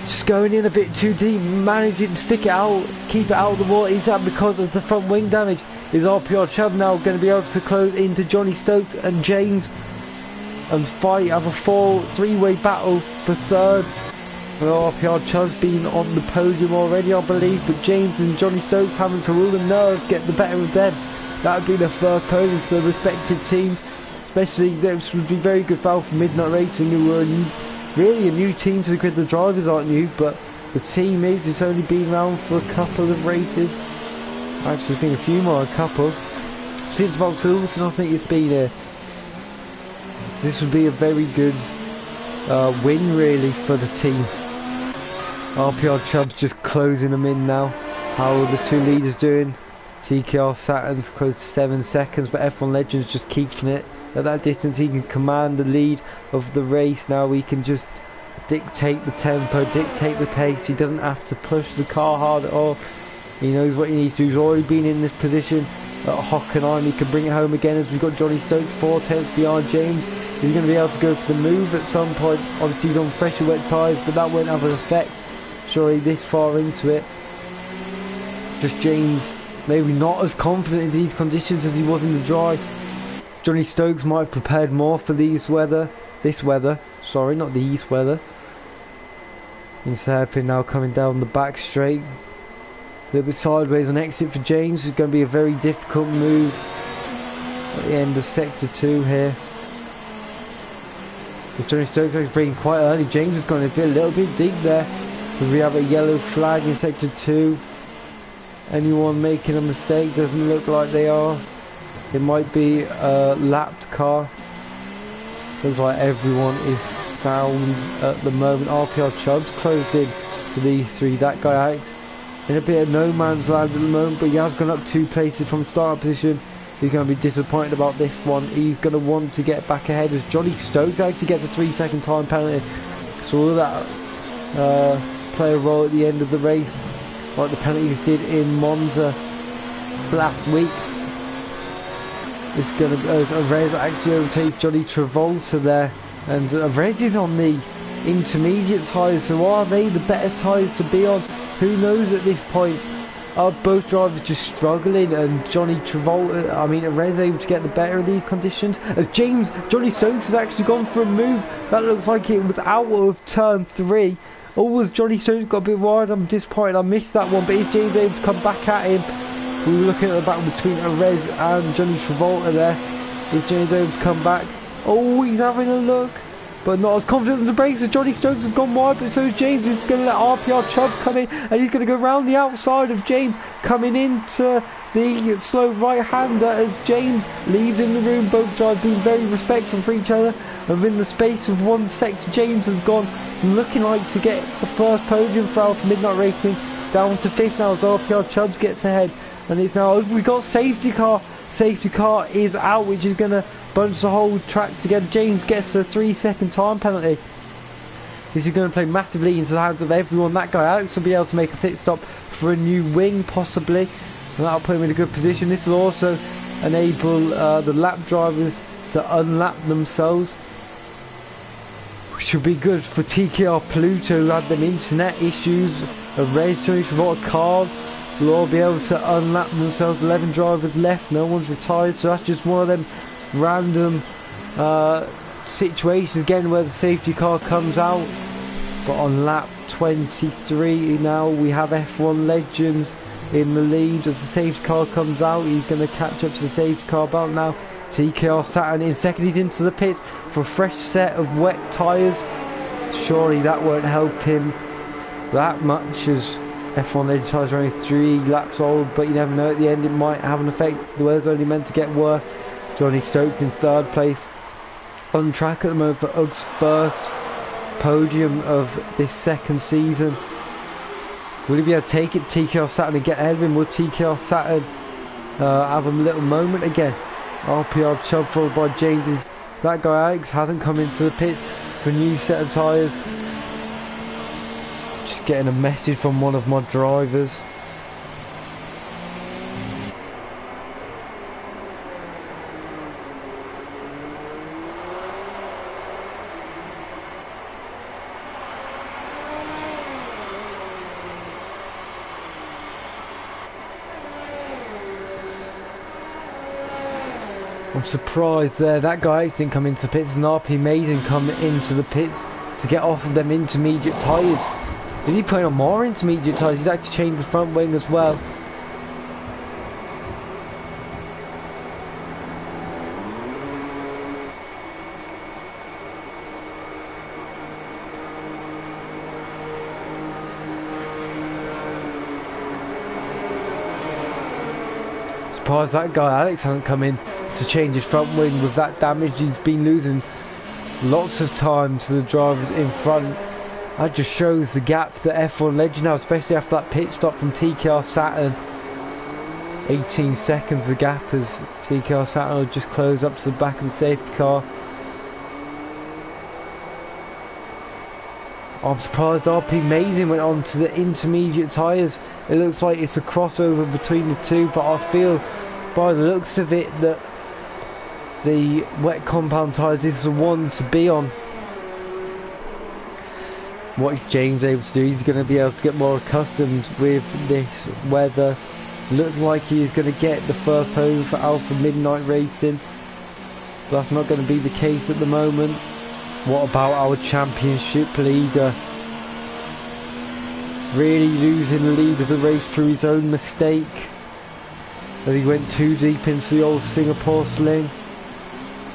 Just going in a bit too deep, managing to stick it out, keep it out of the water. Is that because of the front wing damage? Is RPR Chubb now going to be able to close into Johnny Stokes and James and have a 3-way battle for 3rd? Well, RPR Chubb's been on the podium already, I believe, but James and Johnny Stokes having to rule the nerves, get the better of them. That would be the 3rd podium for the respective teams. Especially, this would be very good foul for Midnight Racing, who were really a new team to the grid. The drivers aren't new, but the team is. It's only been around for a couple of races. I actually think a few more, a couple. Since Bob Silverson, I think it's been a... This would be a very good win, really, for the team. RPR Chubb's just closing them in now. How are the 2 leaders doing? TKR Saturn's close to 7 seconds, but F1 Legends just keeping it at that distance. He can command the lead of the race now. He can just dictate the tempo, dictate the pace. He doesn't have to push the car hard at all. He knows what he needs to. He's already been in this position at Hockenheim. He can bring it home again, as we've got Johnny Stokes 4 tenths behind James. He's going to be able to go for the move at some point. Obviously he's on fresher wet tyres, but that won't have an effect surely this far into it. Just James maybe not as confident in these conditions as he was in the dry. Johnny Stokes might have prepared more for this weather, sorry, not these weather. Instead now coming down the back straight. A little bit sideways on exit for James. It's going to be a very difficult move at the end of sector 2 here. As Johnny Stokes is breaking quite early. James has gone a little bit deep there. We have a yellow flag in sector 2. Anyone making a mistake? Doesn't look like they are. It might be a lapped car. Looks like everyone is sound at the moment. RPR Chubb's closed in to these 3. That guy Alex in a bit of no man's land at the moment, but he has gone up 2 places from start position. He's going to be disappointed about this one. He's going to want to get back ahead, as Johnny Stokes actually gets a 3-second time penalty. So all of that play a role at the end of the race, like the penalties did in Monza last week. It's going to Rez actually overtakes Johnny Travolta there, and Rez is on the intermediate tyres. So are they the better tyres to be on? Who knows at this point? Are both drivers just struggling, and Johnny Travolta, Rez able to get the better of these conditions? As Johnny Stokes has actually gone for a move that looks like it was out of turn 3. Or was Johnny Stokes got a bit wide? I'm disappointed I missed that one, but is James able to come back at him? We were looking at the battle between Rez and Johnny Travolta there. Is James able to come back? Oh, he's having a look, but not as confident as the brakes, as Johnny Stokes has gone wide, but so is James. He's going to let RPR Chubb come in, and he's going to go round the outside of James, coming into the slow right-hander as James leaves in the room. Both drivers being very respectful for each other, and within the space of 1 sector, James has gone looking like to get the first podium for Alpha Midnight Racing. down to 5th now as RPR Chubbs gets ahead. And it's now, we got safety car. Safety car is out, which is going to bunch the whole track together. James gets a 3-second time penalty. This is going to play massively into the hands of everyone. That guy Alex will be able to make a pit stop for a new wing possibly, and that'll put him in a good position. This will also enable the lap drivers to unlap themselves, which will be good for TKR Pluto, who had them internet issues. A Red Jones without a car will all be able to unlap themselves. 11 drivers left, no one's retired, so that's just one of them random situations again where the safety car comes out. But on lap 23 now we have F1 Legends in the lead. As the safety car comes out, he's going to catch up to the safety car belt now. TKR Saturn in second, he's into the pits for a fresh set of wet tyres. Surely that won't help him that much, as F1 Legends tyres are only 3 laps old, but you never know, at the end it might have an effect. The weather's only meant to get worse. Johnny Stokes in 3rd place on track at the moment for Ugg's first podium of this 2nd season. Will he be able to take it TKR Saturn and get ahead of him? Will TKR Saturn have a little moment again? RPR Chubb followed by James's. That guy Alex hasn't come into the pits for a new set of tyres. Just getting a message from one of my drivers. I'm surprised there, that guy didn't come into the pits, and RP Amazing come into the pits to get off of them intermediate tyres. Is he putting on more intermediate tyres? He's actually changed the front wing as well. Surprised that guy Alex hasn't come in to change his front wing with that damage. He's been losing lots of time to the drivers in front. That just shows the gap that F1 Legend now, especially after that pit stop from TKR Saturn. 18 seconds the gap as TKR Saturn will just close up to the back of the safety car. I'm surprised RP Amazing went on to the intermediate tyres. It looks like it's a crossover between the two, but I feel by the looks of it that the wet compound tyres is the one to be on. What is James able to do? He's going to be able to get more accustomed with this weather. Looks like he is going to get the first podium for Alpha Midnight Racing, but that's not going to be the case at the moment. What about our championship leader? Really losing the lead of the race through his own mistake, that he went too deep into the old Singapore sling,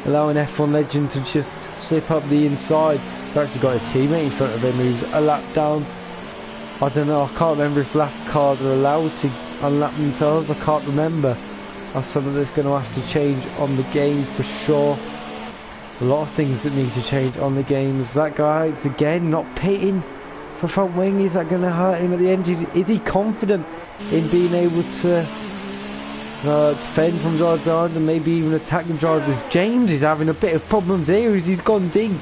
allowing F1 Legend to just slip up the inside. He's actually got his teammate in front of him who's a lap down. I don't know, I can't remember if lap cars are allowed to unlap themselves. I can't remember. That's something that's going to have to change on the game for sure. A lot of things that need to change on the game. Is that guy again not pitting for front wing? Is that going to hurt him at the end? Is he confident in being able to defend from drive behind and maybe even attack the drivers? James is having a bit of problems here as he's gone deep.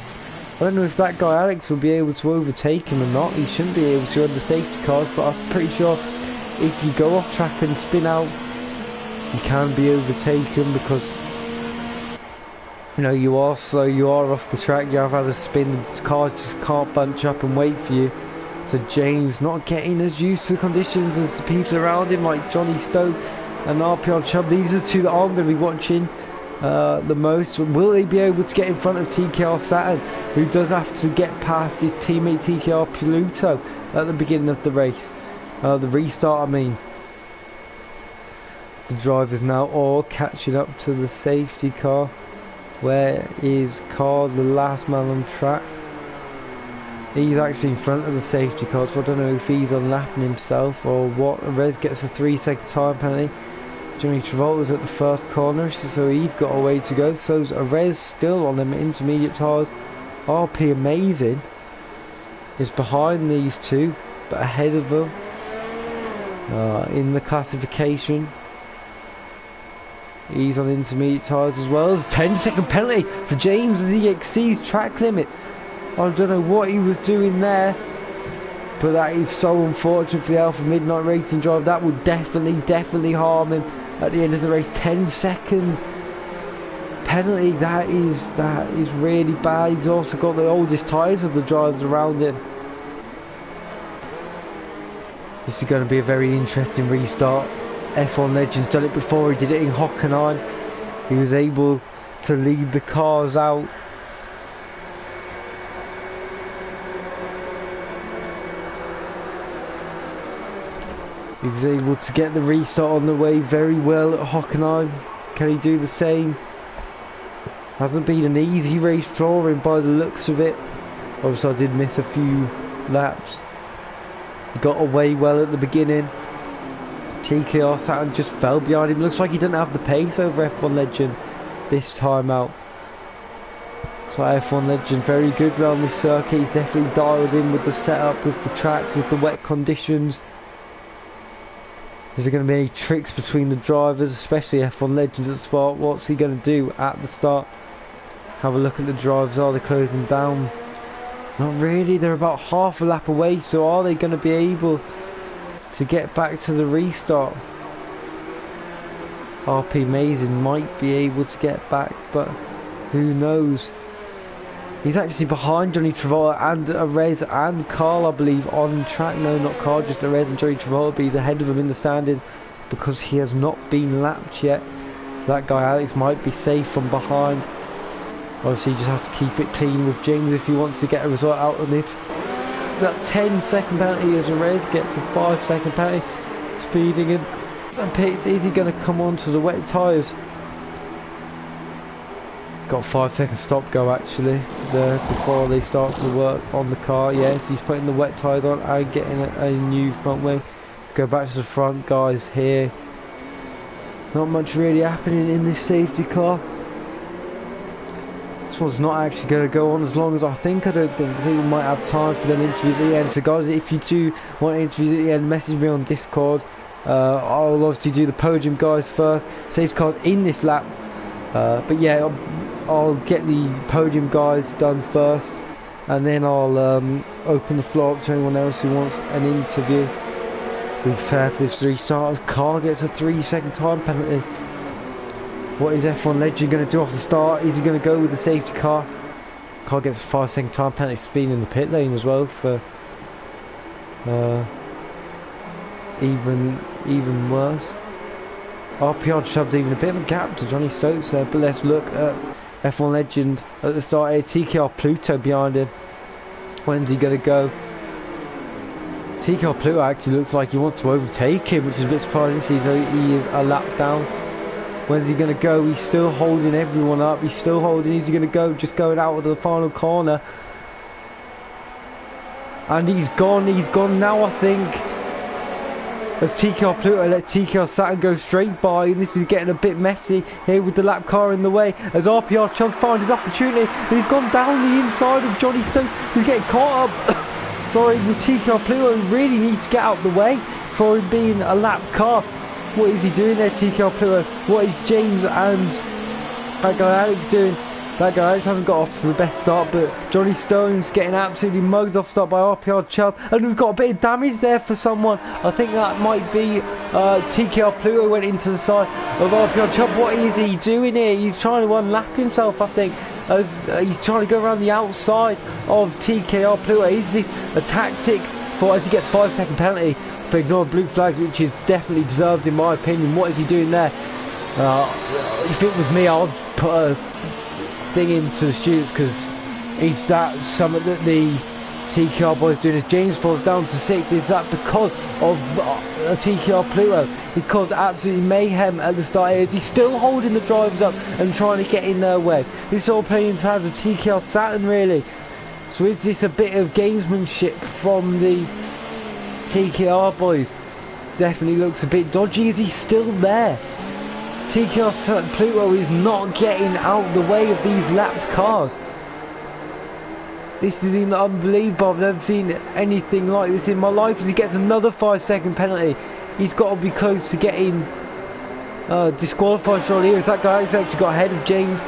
I don't know if that guy Alex will be able to overtake him or not. He shouldn't be able to under safety cars, but I'm pretty sure if you go off track and spin out, you can be overtaken, because you know you are slow, you are off the track, you have had a spin, the car just can't bunch up and wait for you. So James not getting as used to the conditions as the people around him, like Johnny Stokes and RPR Chubb. These are two that I'm going to be watching the most. Will he be able to get in front of TKR Saturn, who does have to get past his teammate TKR Pluto at the beginning of the race, the restart I mean. The drivers now all catching up to the safety car. Where is Carl, the last man on track? He's actually in front of the safety car, so I don't know if he's unlapping himself or what. Rez gets a 3-second time penalty. Johnny Travolta's at the first corner, so he's got a way to go. So's Rez still on them intermediate tyres. RP Amazing is behind these two, but ahead of them in the classification. He's on intermediate tyres as well. There's a 10-second penalty for James as he exceeds track limits. I don't know what he was doing there, but that is so unfortunate for the Alpha Midnight Racing driver. That will definitely harm him at the end of the race. 10 seconds penalty. That is really bad. He's also got the oldest tyres of the drivers around him. This is going to be a very interesting restart. F1 Legend's done it before. He did it in Hockenheim. He was able to lead the cars out. He was able to get the restart on the way very well at Hockenheim. Can he do the same? Hasn't been an easy race for him by the looks of it. Obviously I did miss a few laps. He got away well at the beginning. TKR Saturn just fell behind him. Looks like he didn't have the pace over F1 Legend this time out. So F1 Legend very good around this circuit. He's definitely dialed in with the setup, with the track, with the wet conditions. Is there going to be any tricks between the drivers, especially F1 Legends at the start? What's he going to do at the start? Have a look at the drivers. Are they closing down? Not really. They're about half a lap away. So are they going to be able to get back to the restart? RP Mazin might be able to get back, but who knows? He's actually behind Johnny Travolta and Arez and Carl, I believe, on track. No, not Carl, just Arez and Johnny Travolta be the head of him in the standings because he has not been lapped yet. So that guy Alex might be safe from behind. Obviously you just have to keep it clean with James if he wants to get a result out of this. That 10-second penalty as Arez gets a 5-second penalty. Speeding in and pits. Is he going to come on to the wet tyres? Got a 5-second stop go actually there before they start to work on the car. Yes, he's putting the wet tyres on and getting a new front wing. Let's go back to the front guys here. Not much really happening in this safety car. This one's not actually going to go on as long as I think. I think we might have time for them interviews at the end. So guys, if you do want interviews at the end, message me on Discord. I'll obviously do the podium guys first. Safety cars in this lap. But yeah, I'll get the podium guys done first, and then I'll open the floor up to anyone else who wants an interview. To be fair to this restart, car gets a 3-second time penalty. What is F1 Legend going to do off the start? Is he going to go with the safety car? Car gets a 5-second time penalty, speeding in the pit lane as well for even worse. RPR shoved even a bit of a gap to Johnny Stokes there, but let's look at F1 Legend at the start here. TKR Pluto behind him. When's he going to go? TKR Pluto actually looks like he wants to overtake him, which is a bit surprising. See, he is a lap down. When's he going to go? He's still holding everyone up. He's still holding. Is he going to go? Just going out of the final corner. And he's gone. He's gone now, I think. As TKR Pluto lets TKR Saturn go straight by, and this is getting a bit messy here with the lap car in the way as RPR Chubb finds his opportunity, and he's gone down the inside of Johnny Stokes, who's getting caught up. Sorry, with TKR Pluto, he really needs to get out of the way for him being a lap car. What is he doing there, TKR Pluto? What is James and that guy Alex doing? That guy Alex hasn't got off to the best start, but Johnny Stone's getting absolutely mugged off start by RPR Chubb, and we've got a bit of damage there for someone. I think that might be TKR Pluto went into the side of RPR Chubb. What is he doing here? He's trying to unlap himself, I think, as he's trying to go around the outside of TKR Pluto. Is this a tactic for, as he gets 5-second penalty for ignoring blue flags, which is definitely deserved in my opinion? What is he doing there? If it was me, I'd put a thing into the students, because is that something that the TKR boys doing? As James falls down to 6th, is that because of TKR Pluto? He caused absolutely mayhem at the start here. Is he still holding the drivers up and trying to get in their way? This is all playing into hands of TKR Saturn, really. So is this a bit of gamesmanship from the TKR boys? Definitely looks a bit dodgy. Is he still there? TKR Pluto is not getting out the way of these lapped cars. This is unbelievable. I've never seen anything like this in my life. As he gets another 5-second penalty. He's got to be close to getting disqualified surely. If that guy's actually got ahead of James,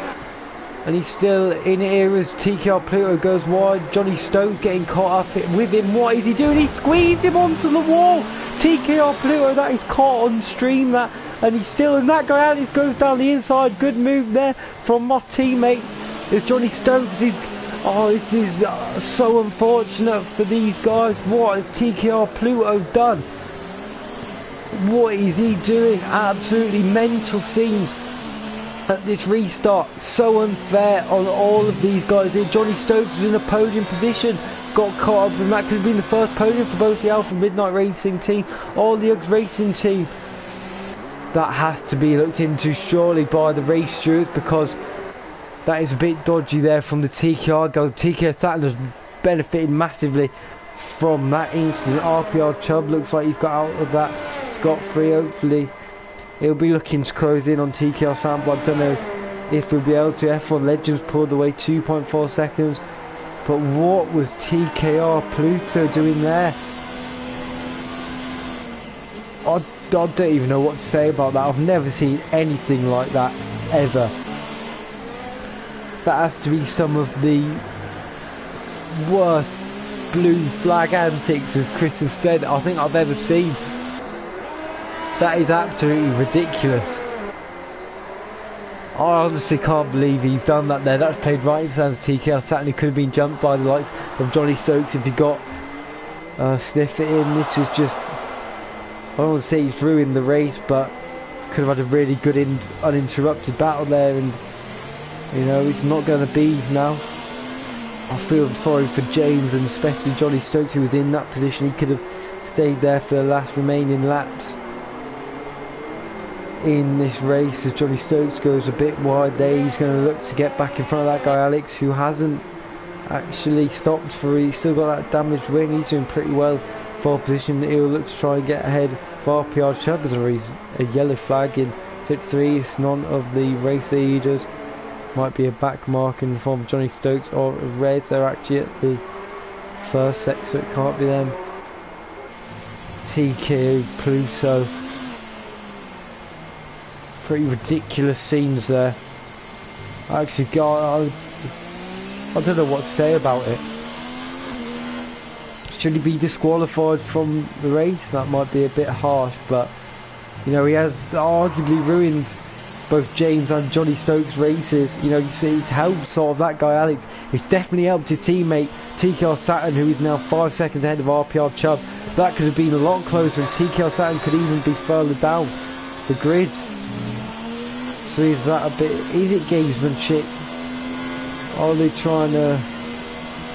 and he's still in here as TKR Pluto goes wide. Johnny Stokes getting caught up with him. What is he doing? He squeezed him onto the wall. TKR Pluto, that is caught on stream, that, and he's still, and that guy Alex goes down the inside. Good move there from my teammate. It's Johnny Stokes. This is so unfortunate for these guys. What has TKR Pluto done? What is he doing? Absolutely mental scenes at this restart. So unfair on all of these guys here. Johnny Stokes was in a podium position, got caught up, and that could have been the first podium for both the Alpha Midnight Racing team or the Uggs Racing team. That has to be looked into surely by the race stewards, because that is a bit dodgy there from the TKR guys. TKR Saturn has benefited massively from that incident. RPR Chubb looks like he's got out of that scot-free. Hopefully he'll be looking to close in on TKR Saturn, but I don't know if we'll be able to. F1 Legends pulled away 2.4 seconds. But what was TKR Pluto doing there? I don't even know what to say about that. I've never seen anything like that, ever. That has to be some of the worst blue flag antics, as Chris has said, I think I've ever seen. That is absolutely ridiculous. I honestly can't believe he's done that there. That's played right into the hands of TKR Saturn. He could have been jumped by the likes of Johnny Stokes if he got sniff it in. This is just, I don't want to say he's ruined the race, but could have had a really good uninterrupted battle there, and you know, it's not going to be now. I feel sorry for James, and especially Johnny Stokes, who was in that position. He could have stayed there for the last remaining laps in this race. As Johnny Stokes goes a bit wide there, he's going to look to get back in front of that guy Alex, who hasn't actually stopped for, he's still got that damaged wing. He's doing pretty well for position. He'll look to try and get ahead for RPR Chubb. There's a yellow flag in Sector 3. It's none of the race leaders. Might be a back mark in the form of Johnny Stokes or red. They're actually at the first sector, so it can't be them. TK Pluto. Pretty ridiculous scenes there. I actually got, I don't know what to say about it. Should he be disqualified from the race? That might be a bit harsh, but you know, he has arguably ruined both James and Johnny Stokes' races. You know, you see he's helped sort of that guy Alex. It's definitely helped his teammate TKR Saturn, who is now 5 seconds ahead of RPR Chubb. That could have been a lot closer, and TKR Saturn could even be further down the grid. So is that a bit, is it gamesmanship? Are they trying to,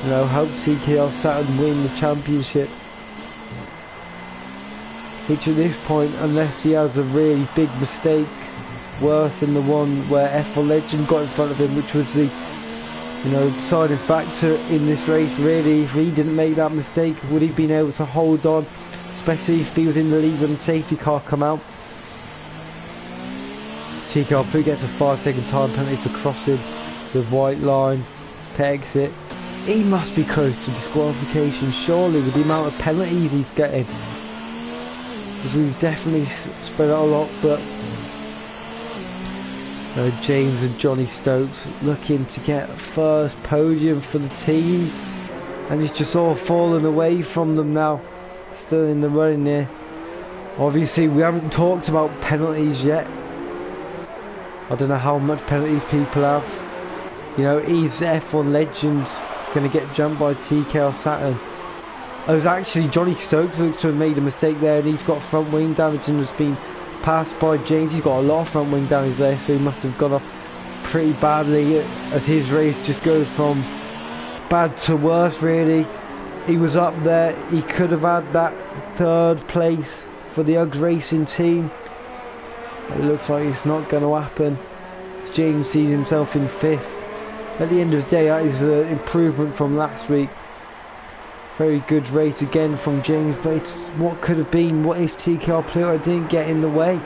you know, help TKR Saturn win the championship? Which at this point, unless he has a really big mistake, worse than the one where F1 Legend got in front of him, which was the, you know, deciding factor in this race really. If he didn't make that mistake, would he have been able to hold on, especially if he was in the lead when the safety car come out? TKR Pluto gets a 5-second time penalty for crossing the white line to exit. He must be close to disqualification surely, with the amount of penalties he's getting, because we've definitely spread out a lot. But James and Johnny Stokes looking to get first podium for the teams, and it's just all fallen away from them now. Still in the running here. Obviously we haven't talked about penalties yet. I don't know how much penalties people have. You know, is F1 Legend going to get jumped by TKR Saturn? It was actually Johnny Stokes looks to have made a mistake there, and he's got front wing damage and has been passed by James. He's got a lot of front wing damage there, so he must have gone off pretty badly as his race just goes from bad to worse really. He was up there, he could have had that third place for the Uggs Racing team. It looks like it's not going to happen. James sees himself in 5th. At the end of the day, that is an improvement from last week. Very good race again from James, but it's what could have been. What if TKR Pluto didn't get in the way?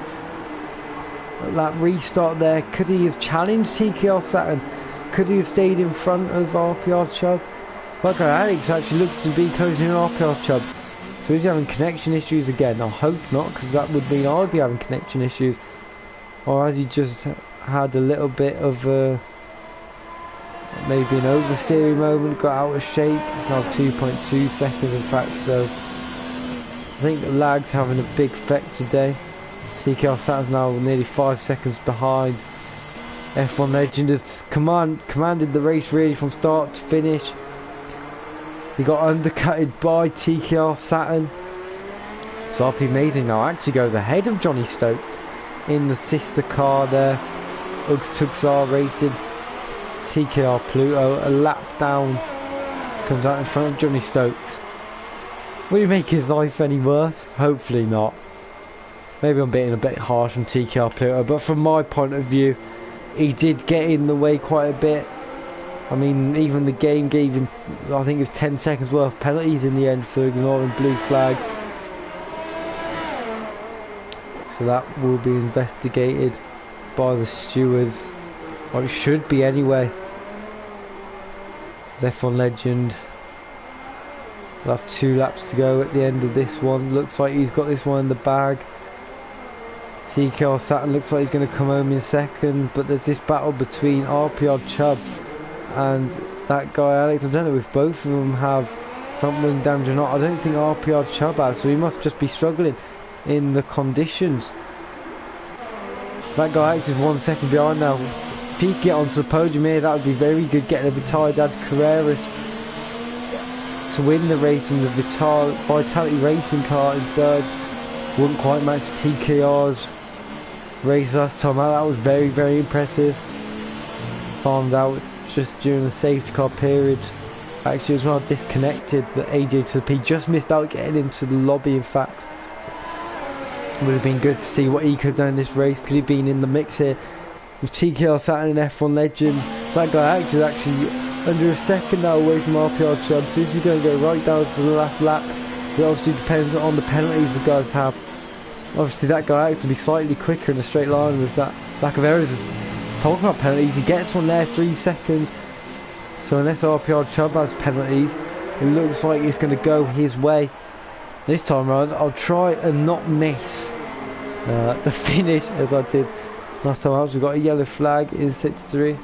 That restart there, could he have challenged TKR Saturn? Could he have stayed in front of RPR Chubb? Like Alex actually looks to be closing in RPR Chubb. So is he having connection issues again? I hope not, because that would mean I'd be having connection issues. Or has he just had a little bit of maybe an oversteering moment, got out of shape? It's now 2.2 seconds in fact, so I think the lag's having a big effect today. TKR Saturn's now nearly 5 seconds behind. F1 Legend has commanded the race really from start to finish. He got undercutted by TKR Saturn. So RP Amazing now actually goes ahead of Johnny Stokes in the sister car there. Uggs Tugsar Racing. TKR Pluto a lap down. Comes out in front of Johnny Stokes. Will he make his life any worse? Hopefully not. Maybe I'm being a bit harsh on TKR Pluto, but from my point of view, he did get in the way quite a bit. I mean, even the game gave him, I think it was 10 seconds worth of penalties in the end for ignoring blue flags. So that will be investigated by the stewards. Or it should be anyway. F1 Legend will have 2 laps to go at the end of this one. Looks like he's got this one in the bag. TKR Saturn looks like he's going to come home in second, but there's this battle between RPR Chubb and that guy Alex. I don't know if both of them have front wing damage or not. I don't think RPR Chubb has, so he must just be struggling in the conditions. That guy Alex is 1 second behind now. If he could get onto the podium here, that would be very good, getting a Vitalidad Carreras to win the race in the Vitality Racing car in third. Wouldn't quite match TKR's race last time out. That was very, very impressive. Found out just during the safety car period. Actually, as well disconnected that AJ2P just missed out getting into the lobby. In fact, would have been good to see what he could have done in this race. Could he have been in the mix here with TKR Saturn and F1 Legend? That guy is actually under a second now away from RPR Chubb. So this is going to go right down to the last lap. It obviously depends on the penalties the guys have. Obviously that guy has to be slightly quicker in a straight line with that lack of errors. Talking about penalties, he gets one there, 3 seconds. So unless RPR Chubb has penalties, it looks like it's going to go his way. This time around, I'll try and not miss the finish as I did last time out. We've got a yellow flag in 6-3.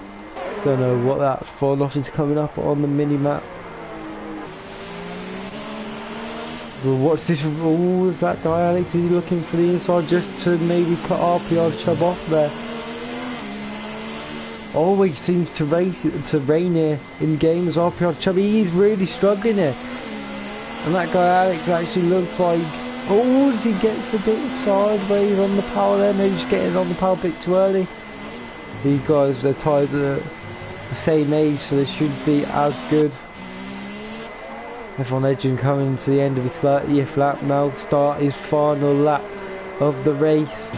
Don't know what that's for. Nothing's coming up on the mini map. Well, what's this rules? That guy Alex is looking for the inside just to maybe put RPR Chubb off there. Always seems to rain here in games. RPR Chubb, he is really struggling here. And that guy Alex actually looks like, oh, he gets a bit sideways on the power there. Maybe just getting on the power a bit too early. These guys, their tyres are the same age, so they should be as good. F1 Legend coming to the end of his 30th lap now, start his final lap of the race.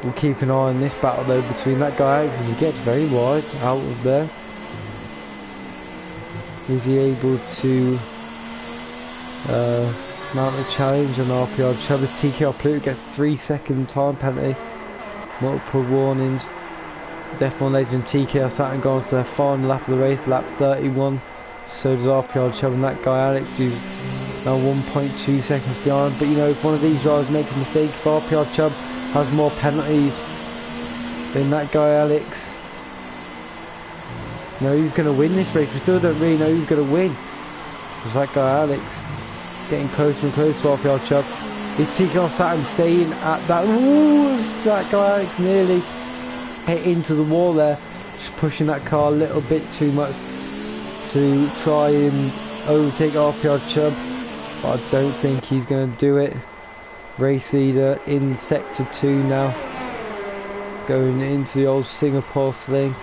We'll keep an eye on this battle though between that guy Alex as he gets very wide out of there. Is he able to mount a challenge on RPR Chubb? As TKR Pluto gets 3 second time penalty, multiple warnings. F1 Legend TKR Saturn going to their final lap of the race, lap 31. So does RPR Chubb, and that guy Alex, who's now 1.2 seconds behind. But you know, if one of these drivers makes a mistake, if RPR Chubb has more penalties than that guy Alex, you know, who's going to win this race? We still don't really know who's going to win. Because that guy Alex getting closer and closer to RPR Chubb. Is TKR Saturn staying at that? Ooh, that guy Alex nearly hit into the wall there, just pushing that car a little bit too much to try and overtake RPR Chubb, but I don't think he's going to do it. Race leader in sector 2 now, going into the old Singapore sling.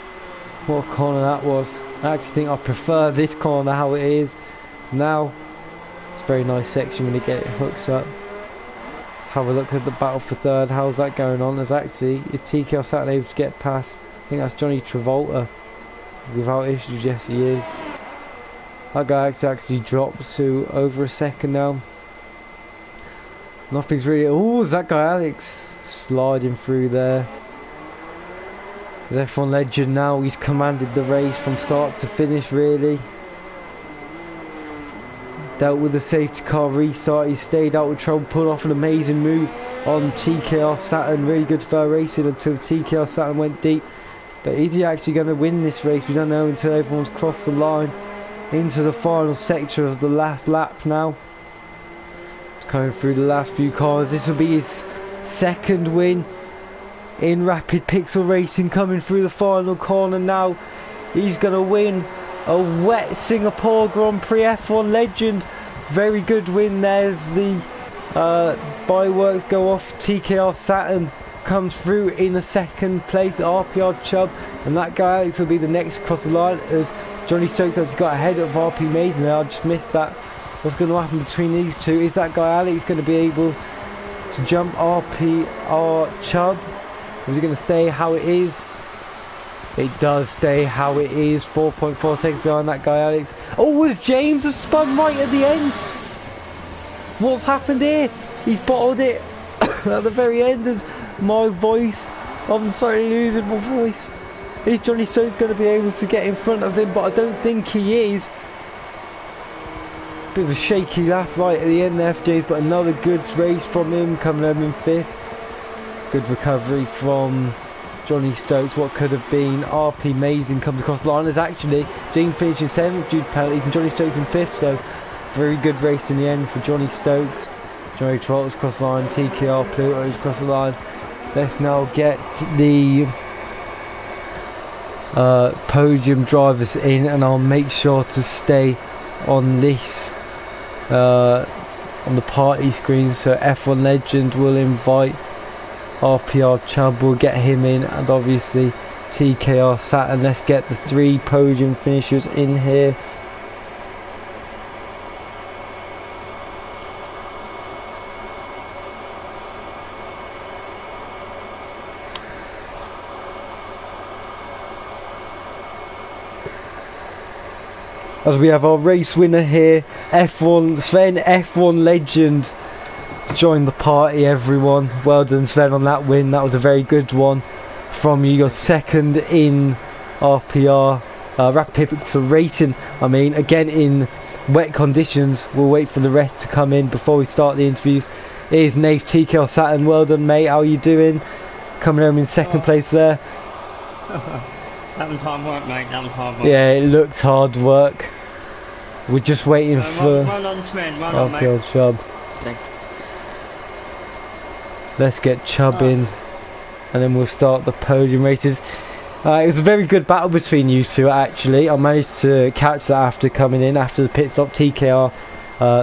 What a corner that was. I actually think I prefer this corner how it is now. It's a very nice section when you get it hooks up. Have a look at the battle for third. How's that going on? Is TKR Saturn able to get past? I think that's Johnny Travolta without issues. Yes, he is. That guy actually drops to over a second now. Nothing's really. Oh, is that guy Alex sliding through there? There's F1 Legend now. He's commanded the race from start to finish, really. dealt with the safety car restart. He stayed out with trouble, pulled off an amazing move on TKR Saturn. Really good for racing until TKR Saturn went deep. But is he actually going to win this race? We don't know until everyone's crossed the line into the final sector of the last lap now. Going through the last few cars. This will be his second win in Rapid Pixel Racing, coming through the final corner now. He's going to win a wet Singapore Grand Prix F1 legend. Very good win. There's the fireworks go off. TKR Saturn comes through in the second place. RPR Chubb and that guy Alex will be the next across the line, as Johnny Stokes actually got ahead of RP Mason there. I just missed that. What's going to happen between these two? Is that guy Alex going to be able to jump RPR Chubb? Is it going to stay how it is? It does stay how it is. 4.4 seconds behind that guy Alex. Oh, was James has spun right at the end? What's happened here? He's bottled it at the very end. As my voice, I'm sorry, losing my voice. Is Johnny Stokes going to be able to get in front of him? But I don't think he is. Bit of a shaky laugh right at the end there for James, but another good race from him, coming home in 5th. Good recovery from Johnny Stokes. What could have been RP Mazing comes across the line, as actually James finished in 7th due to penalties and Johnny Stokes in 5th, so very good race in the end for Johnny Stokes. Johnny Travolta's across the line, TKR Pluto's across the line. Let's now get the podium drivers in, and I'll make sure to stay on this on the party screen. So F1 Legend will invite RPR Chubb, will get him in, and obviously TKR Saturn. Let's get the 3 podium finishers in here. As we have our race winner here, F1 Sven, F1 Legend, join the party everyone. Well done Sven on that win, that was a very good one from you. You're second in RPR, Rapid Pixel Racing, again in wet conditions. We'll wait for the rest to come in before we start the interviews. Here's Nate TKR Saturn, well done mate, how are you doing? Coming home in second place there.
That was hard work, mate. That was hard work.
Yeah, it looked hard work. We're just waiting for
well on, Sven. Well on,
RPR
mate.
Chubb.
Thanks.
Let's get Chubb in, and then we'll start the podium races. It was a very good battle between you two, actually. I managed to catch that after coming in, after the pit stop. TKR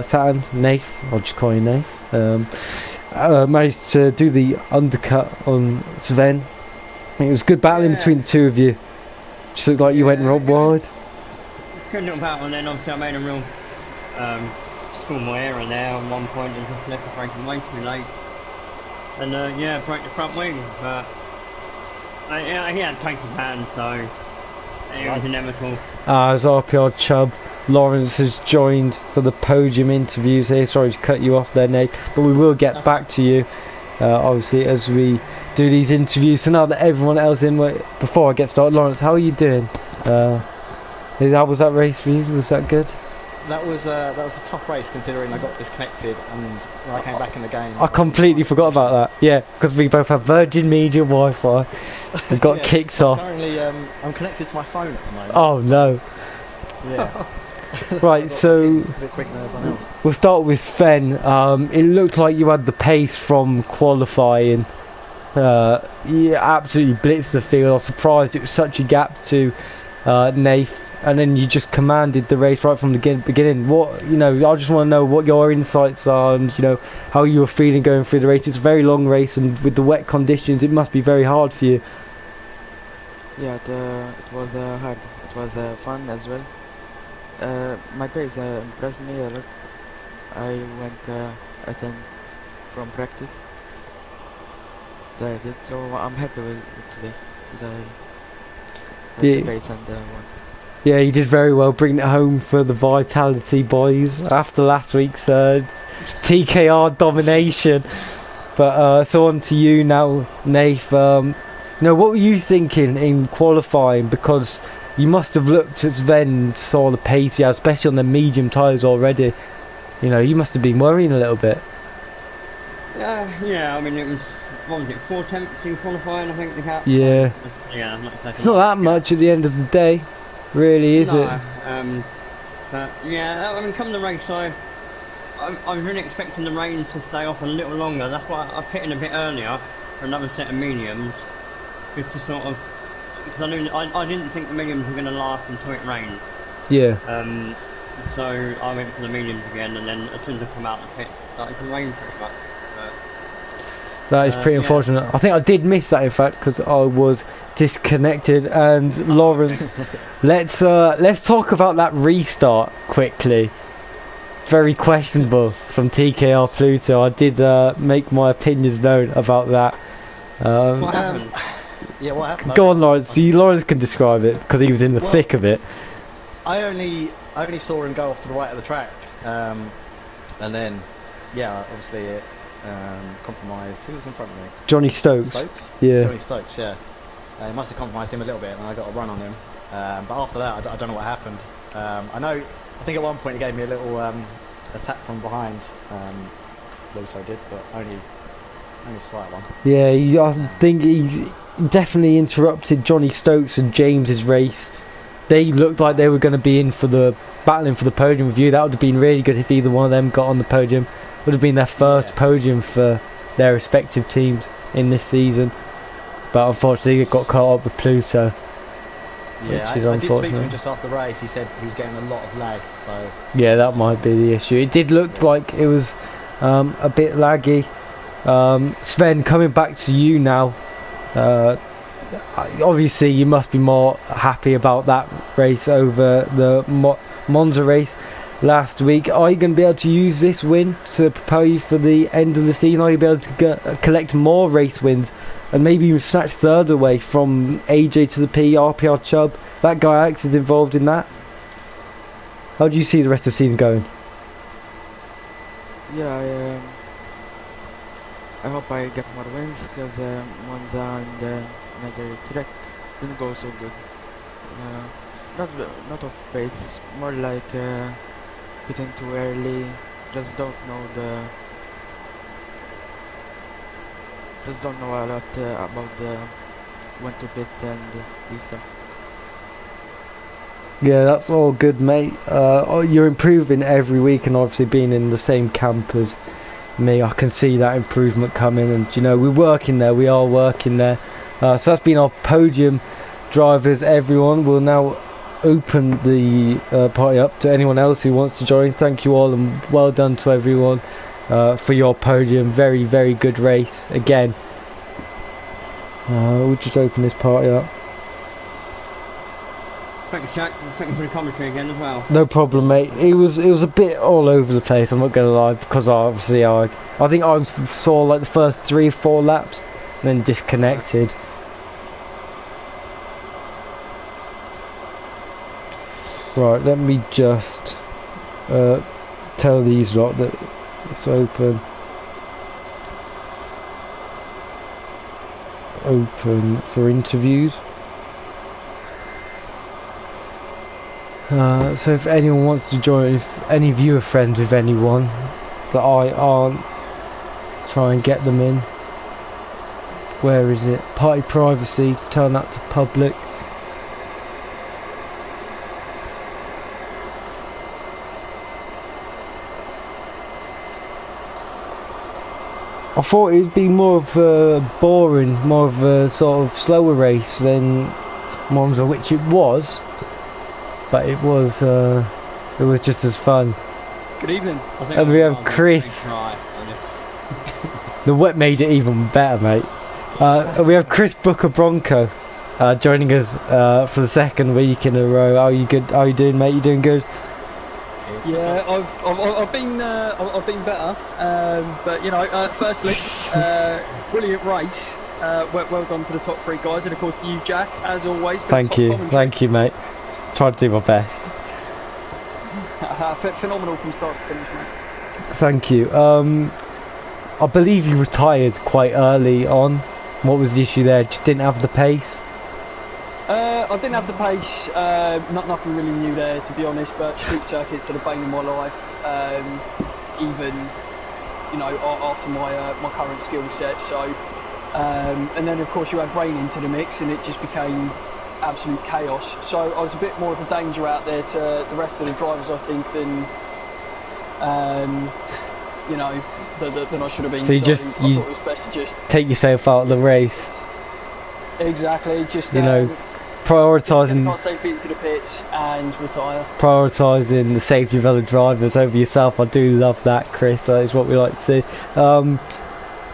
Saturn, Nath, I'll just call you Nath. Managed to do the undercut on Sven. It was good battling between the two of you. Just looked like you went real wide.
Good little battle, and then obviously I made a real small error there on one point and just left the braking way too late. And yeah, broke the front wing, but he had to take his hand, so it was inevitable.
As RPR Chubb, Lawrence has joined for the podium interviews here. Sorry to cut you off there, Nate, but we will get back to you, obviously, as we do these interviews. So now that everyone else in, before I get started, Lawrence, how are you doing? How was that race for you? Was that good?
That was a tough race, considering I got disconnected and when I came back in the game.
I completely forgot about that. Yeah, because we both have Virgin Media Wi-Fi. We got
yeah,
kicked off.
Currently, I'm connected to my phone at the moment.
Oh no.
Yeah.
Right, so
a bit quicker than everyone else.
We'll start with Sven. It looked like you had the pace from qualifying. You absolutely blitzed the field. I was surprised it was such a gap to Nath, and then you just commanded the race right from the beginning. What, I just want to know what your insights are, and how you were feeling going through the race. It's a very long race, and with the wet conditions, it must be very hard for you.
Yeah, it was hard. It was fun as well. My pace impressed me a lot. I went at 10 from practice. That I did, so I'm happy with today. The pace and one.
Yeah, you did very well bringing it home for the Vitality boys after last week's TKR domination. But so on to you now, Nath. What were you thinking in qualifying? Because you must have looked at Sven and saw the pace he had, especially on the medium tyres already. You know, you must have been worrying a little bit.
Yeah, I mean, it was, what was it, 4 tenths in qualifying, I think the gap.
Yeah.
Yeah, not exactly
It's not that much at the end of the day, really, is it?
But yeah, I mean, come the race, I was really expecting the rain to stay off a little longer. That's why I put in a bit earlier for another set of mediums, just to sort of, because I didn't think the mediums were going to last until it rained.
Yeah.
So I went for the mediums again, and then as soon as I come out the pit, it started to rain pretty much.
That is pretty unfortunate. I think I did miss that, in fact, because I was disconnected. And Lawrence, let's talk about that restart quickly. Very questionable from TKR Pluto. I did make my opinions known about that.
What happened?
Yeah, what happened?
Go on, Lawrence. Lawrence can describe it because he was in the thick of it.
I only saw him go off to the right of the track, and then, yeah, obviously it compromised. Who was in front of me?
Johnny Stokes.
Stokes?
Yeah.
Johnny Stokes, yeah. It must have compromised him a little bit, and I got a run on him. But after that, I don't know what happened. I think at one point he gave me a little attack from behind. Luso did, but only a slight one.
Yeah, I think he definitely interrupted Johnny Stokes and James's race. They looked like they were going to be battling for the podium with you. That would have been really good if either one of them got on the podium. Would have been their first podium for their respective teams in this season. But unfortunately, it got caught up with Pluto.
Yeah,
which is
I did
unfortunate.
speak to him just after the race. He said he was getting a lot of lag. So
yeah, that might be the issue. It did look like it was a bit laggy. Sven, coming back to you now. Obviously you must be more happy about that race over the Monza race last week. Are you going to be able to use this win to prepare you for the end of the season? Are you going to be able to collect more race wins and maybe even snatch third away from AJ to the P, RPR Chubb? That guy Alex is involved in that. How do you see the rest of the season going?
Yeah, I hope I get more wins because Monza and another track didn't go so good. Not of pace, more like hitting too early. Just don't know a lot about the when to pit and these stuff.
Yeah, that's all good, mate. You're improving every week, and obviously being in the same camp as me, I can see that improvement coming. And you know, we are working there. So that's been our podium drivers. Everyone will now open the party up to anyone else who wants to join. Thank you all, and well done to everyone for your podium. Very, very good race again. We'll just open this party up.
Thanks, Jack. Thanks for the commentary again as well.
No problem, mate. It was a bit all over the place, I'm not gonna lie, because obviously I think I saw like the first 3 or 4 laps, then disconnected. Right, let me just tell these lot that it's open for interviews. So if anyone wants to join, if any of you are friends with anyone that I aren't, try and get them in. Where is it? Party privacy, turn that to public. I thought it'd be more of a boring, more of a sort of slower race than Monza, which it was. But it was just as fun.
Good evening.
And we have Chris. The wet made it even better, mate. And we have Chris Booker Bronco joining us for the second week in a row. How are you good? How are you doing, mate? You doing good?
Yeah, I've been better. But you know, firstly, brilliant race. Well done to the top 3 guys, and of course to you, Jack, as always.
Thank you, mate. Tried to do my best.
Phenomenal from start to finish, mate.
Thank you. I believe you retired quite early on. What was the issue there? Just didn't have the pace?
I didn't have the pace. Nothing really new there, to be honest. But street circuits are the bane of my life. even after my current skill set. So, and then of course you add rain into the mix, and it just became absolute chaos. So I was a bit more of a danger out there to the rest of the drivers, I think, than than I should have been.
So you
I thought it was best to just
take yourself out of the race.
Exactly, just
prioritising.
Not safe into the pits and retire.
Prioritising the safety of other drivers over yourself. I do love that, Chris. That is what we like to see.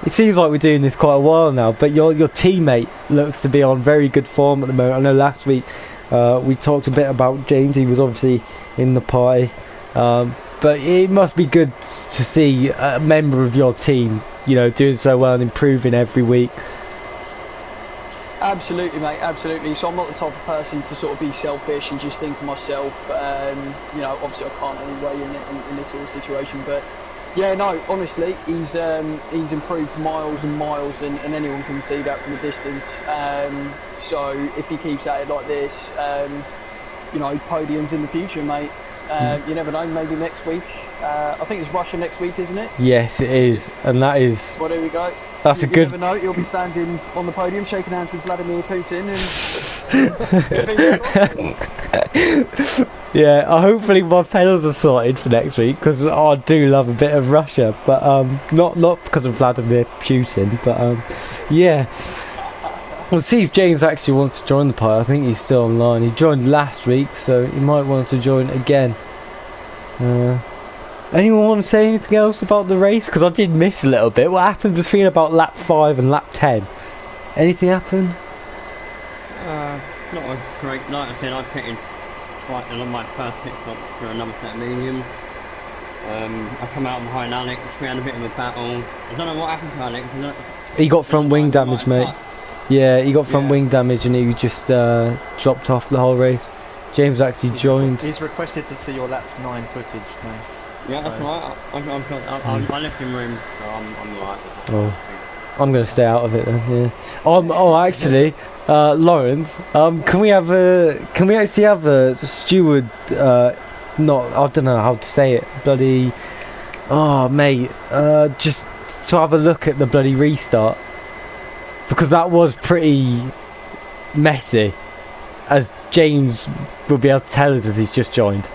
It seems like we're doing this quite a while now, but your teammate looks to be on very good form at the moment. I know last week we talked a bit about James. He was obviously in the party, but it must be good to see a member of your team, doing so well and improving every week.
Absolutely, mate, absolutely. So I'm not the type of person to sort of be selfish and just think of myself. Obviously I can't anyway in this sort of situation, but yeah, no, honestly, he's improved miles and miles, and anyone can see that from a distance. So if he keeps at it like this, podiums in the future, mate. You never know, maybe next week. I think it's Russia next week, isn't it?
Yes, it is, and that is.
Well, there we go.
That's a good.
You never know, you'll be standing on the podium shaking hands with Vladimir Putin and.
Yeah, hopefully my pedals are sorted for next week, because I do love a bit of Russia, but not because of Vladimir Putin, but yeah. We'll see if James actually wants to join the party. I think he's still online. He joined last week, so he might want to join again. Anyone want to say anything else about the race? Because I did miss a little bit. What happened between about lap 5 and lap 10? Anything happen?
Not a great night. I said I pitted right on my first pit stop for another set of mediums. I come out behind Alex. We had a bit of a battle. I don't know what happened to Alex.
He got front wing damage, mate. Yeah, he got front wing damage and he just dropped off the whole race. James actually joined.
He's requested to see your lap 9 footage, mate.
Yeah, that's right. I left him room, so I'm alright.
Oh, I'm going to stay out of it then. Yeah. Actually, Lawrence, can we actually have a steward? I don't know how to say it. Bloody. Oh, mate. Just to have a look at the bloody restart, because that was pretty messy, as James will be able to tell us as he's just joined.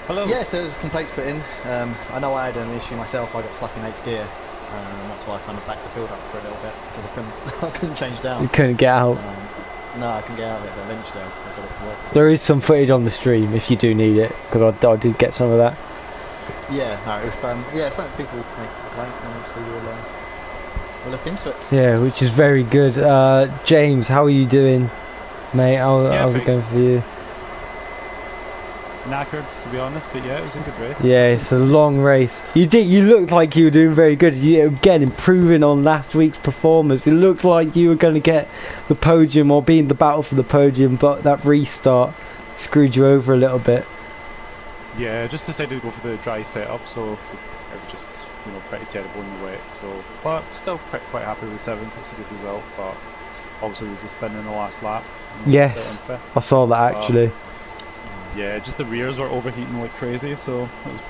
Hello. Yeah, there's complaints put in. I know I had an issue myself. I got stuck in 8th gear. That's why I kind of backed the field up for a little bit, because I couldn't change down.
You couldn't get out.
No, I couldn't get out of it, but eventually I got it to work.
There is some footage on the stream if you do need it, because I did get some of that.
Yeah, no, if some people make a complaint, then obviously we'll look into it.
Yeah, which is very good. James, how are you doing, mate? How's it going for you?
Knackered, to be honest, but yeah, it was a good race.
Yeah, it's a long race. You looked like you were doing very good. You again improving on last week's performance. It looked like you were going to get the podium or be in the battle for the podium, but that restart screwed you over a little bit.
Yeah, just decided to go for the dry setup, so it was just pretty terrible in the wet. So, but still quite happy with 7th. It's a good result, but obviously there was a spin in the last lap.
Yes, I saw that actually.
Yeah, just the rears were overheating like crazy, so it was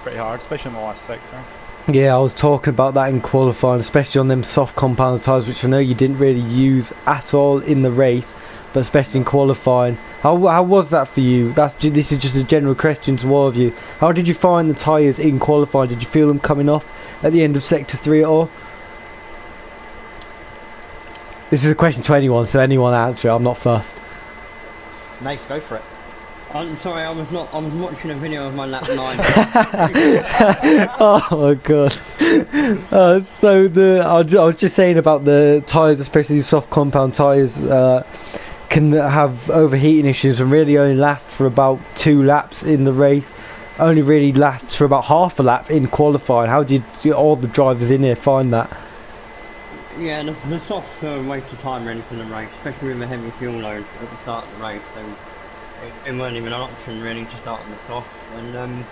pretty hard, especially in the last sector.
Yeah, I was talking about that in qualifying, especially on them soft compound tyres, which I know you didn't really use at all in the race, but especially in qualifying. How was that for you? This is just a general question to all of you. How did you find the tyres in qualifying? Did you feel them coming off at the end of sector 3 at all? This is a question to anyone, so anyone answer it. I'm not fussed.
Nath, go for it.
I'm sorry, I was watching a video of my lap 9.
Oh my god. I was just saying about the tyres, especially soft compound tyres, can have overheating issues and really only last for about 2 laps in the race. Only really lasts for about half a lap in qualifying. How did all the drivers in here find that?
Yeah, the soft waste of time really for the race, especially with a heavy fuel load at the start of the race. So it wasn't even an option really to start on the soft. And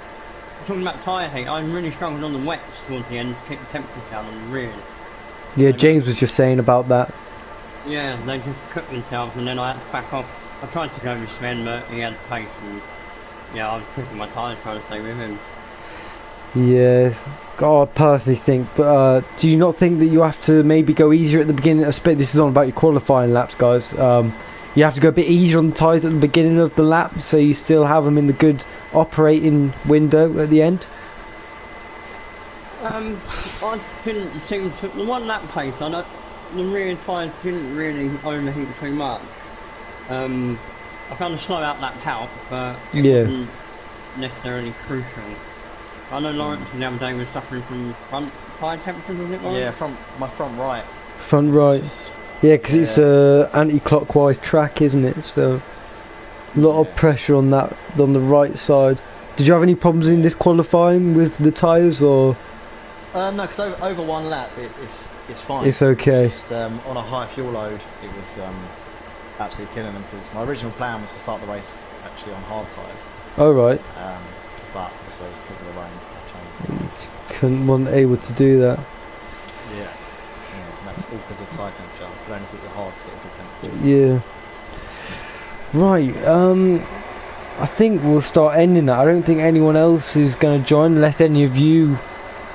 talking about tyre heat, I really struggled on the wets towards the end to keep the temperature down on the rear.
Yeah, James was just saying about that.
Yeah, they just cooked themselves, and then I had to back off. I tried to go with Sven, but he had pace, and yeah, I was pushing my tyres trying to stay with him.
Yes. God, I personally think, but do you not think that you have to maybe go easier at the beginning? This is on about your qualifying laps, guys. You have to go a bit easier on the tyres at the beginning of the lap, so you still have them in the good operating window at the end.
I didn't seem to. The one lap pace, I know the rear tyres didn't really overheat too much. I found the slow out lap out, but it wasn't necessarily crucial. I know Lawrence the other day was suffering from front tyre temperatures, was it, Lawrence?
Yeah, my front right.
Front right. Yeah, because it's a anti-clockwise track, isn't it? So a lot of pressure on that, on the right side. Did you have any problems in this qualifying with the tyres, or?
No, because over one lap it's fine.
It's okay.
It's just on a high fuel load, it was absolutely killing them. Because my original plan was to start the race actually on hard tyres.
Oh right.
But obviously because of the rain, I
Wasn't able to do that.
Yeah, and that's all because of tyre temperature. I could only keep the hard at a good temperature.
Yeah. Right. I think we'll start ending that. I don't think anyone else is going to join unless any of you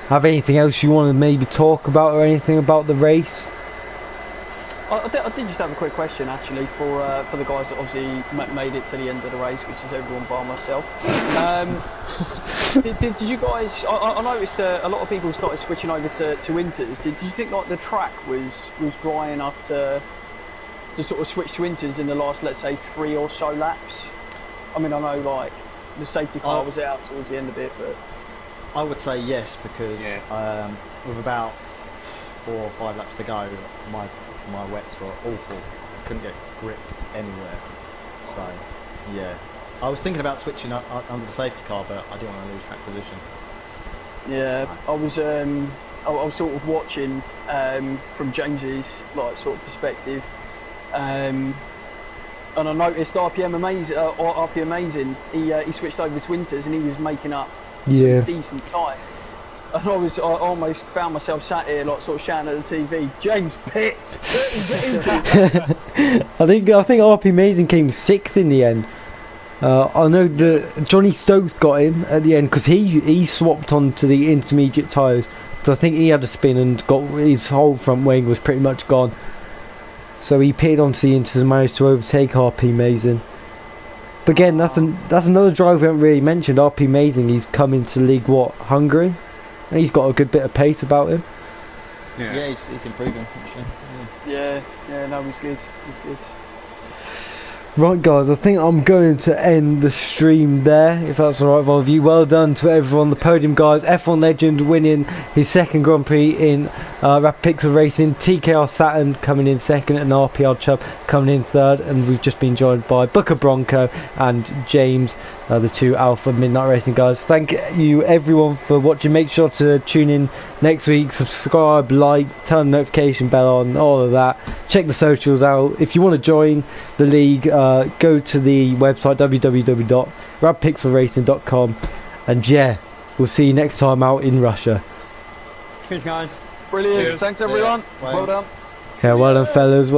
have anything else you want to maybe talk about or anything about the race.
I did just have a quick question actually for the guys that obviously made it to the end of the race, which is everyone bar myself. Did you guys? I noticed a lot of people started switching over to inters. Did you think like the track was dry enough to sort of switch to inters in the last, let's say, 3 or so laps? I mean, I know like the safety car was out towards the end of it, but
I would say yes, because with about 4 or 5 laps to go, my wets were awful. I couldn't get grip anywhere. So, yeah. I was thinking about switching up under the safety car, but I didn't want to lose track position.
Yeah, so. I was sort of watching from James's like sort of perspective, and I noticed RPM Amazing. He switched over to Winters and he was making up some decent time. And I almost found myself sat here like sort of shouting at the TV, James Pitt.
I think RP Amazing came 6th in the end. I know that Johnny Stokes got him at the end because he swapped onto the intermediate tyres. So I think he had a spin and got his whole front wing was pretty much gone. So he pitted onto the inters and managed to overtake RP Amazing. But again, that's another driver we haven't really mentioned. RP Amazing, he's come into League Hungary. And he's got a good bit of pace about him.
Yeah, he's improving actually.
Yeah, no, he's good.
Right guys, I think I'm going to end the stream there, if that's alright with all of you. Well done to everyone, the podium guys. F1 Legend winning his 2nd Grand Prix in Rapid Pixel Racing. TKR Saturn coming in 2nd and RPR Chubb coming in 3rd. And we've just been joined by Booker Bronco and James, the 2 Alpha Midnight Racing guys. Thank you everyone for watching. Make sure to tune in next week, subscribe, like, turn the notification bell on, all of that. Check the socials out. If you want to join the league, go to the website www.rapidpixelracing.com, and yeah, we'll see you next time out in Russia.
Cheers guys.
Brilliant.
Cheers.
Thanks everyone. Well done.
Yeah, well done fellas,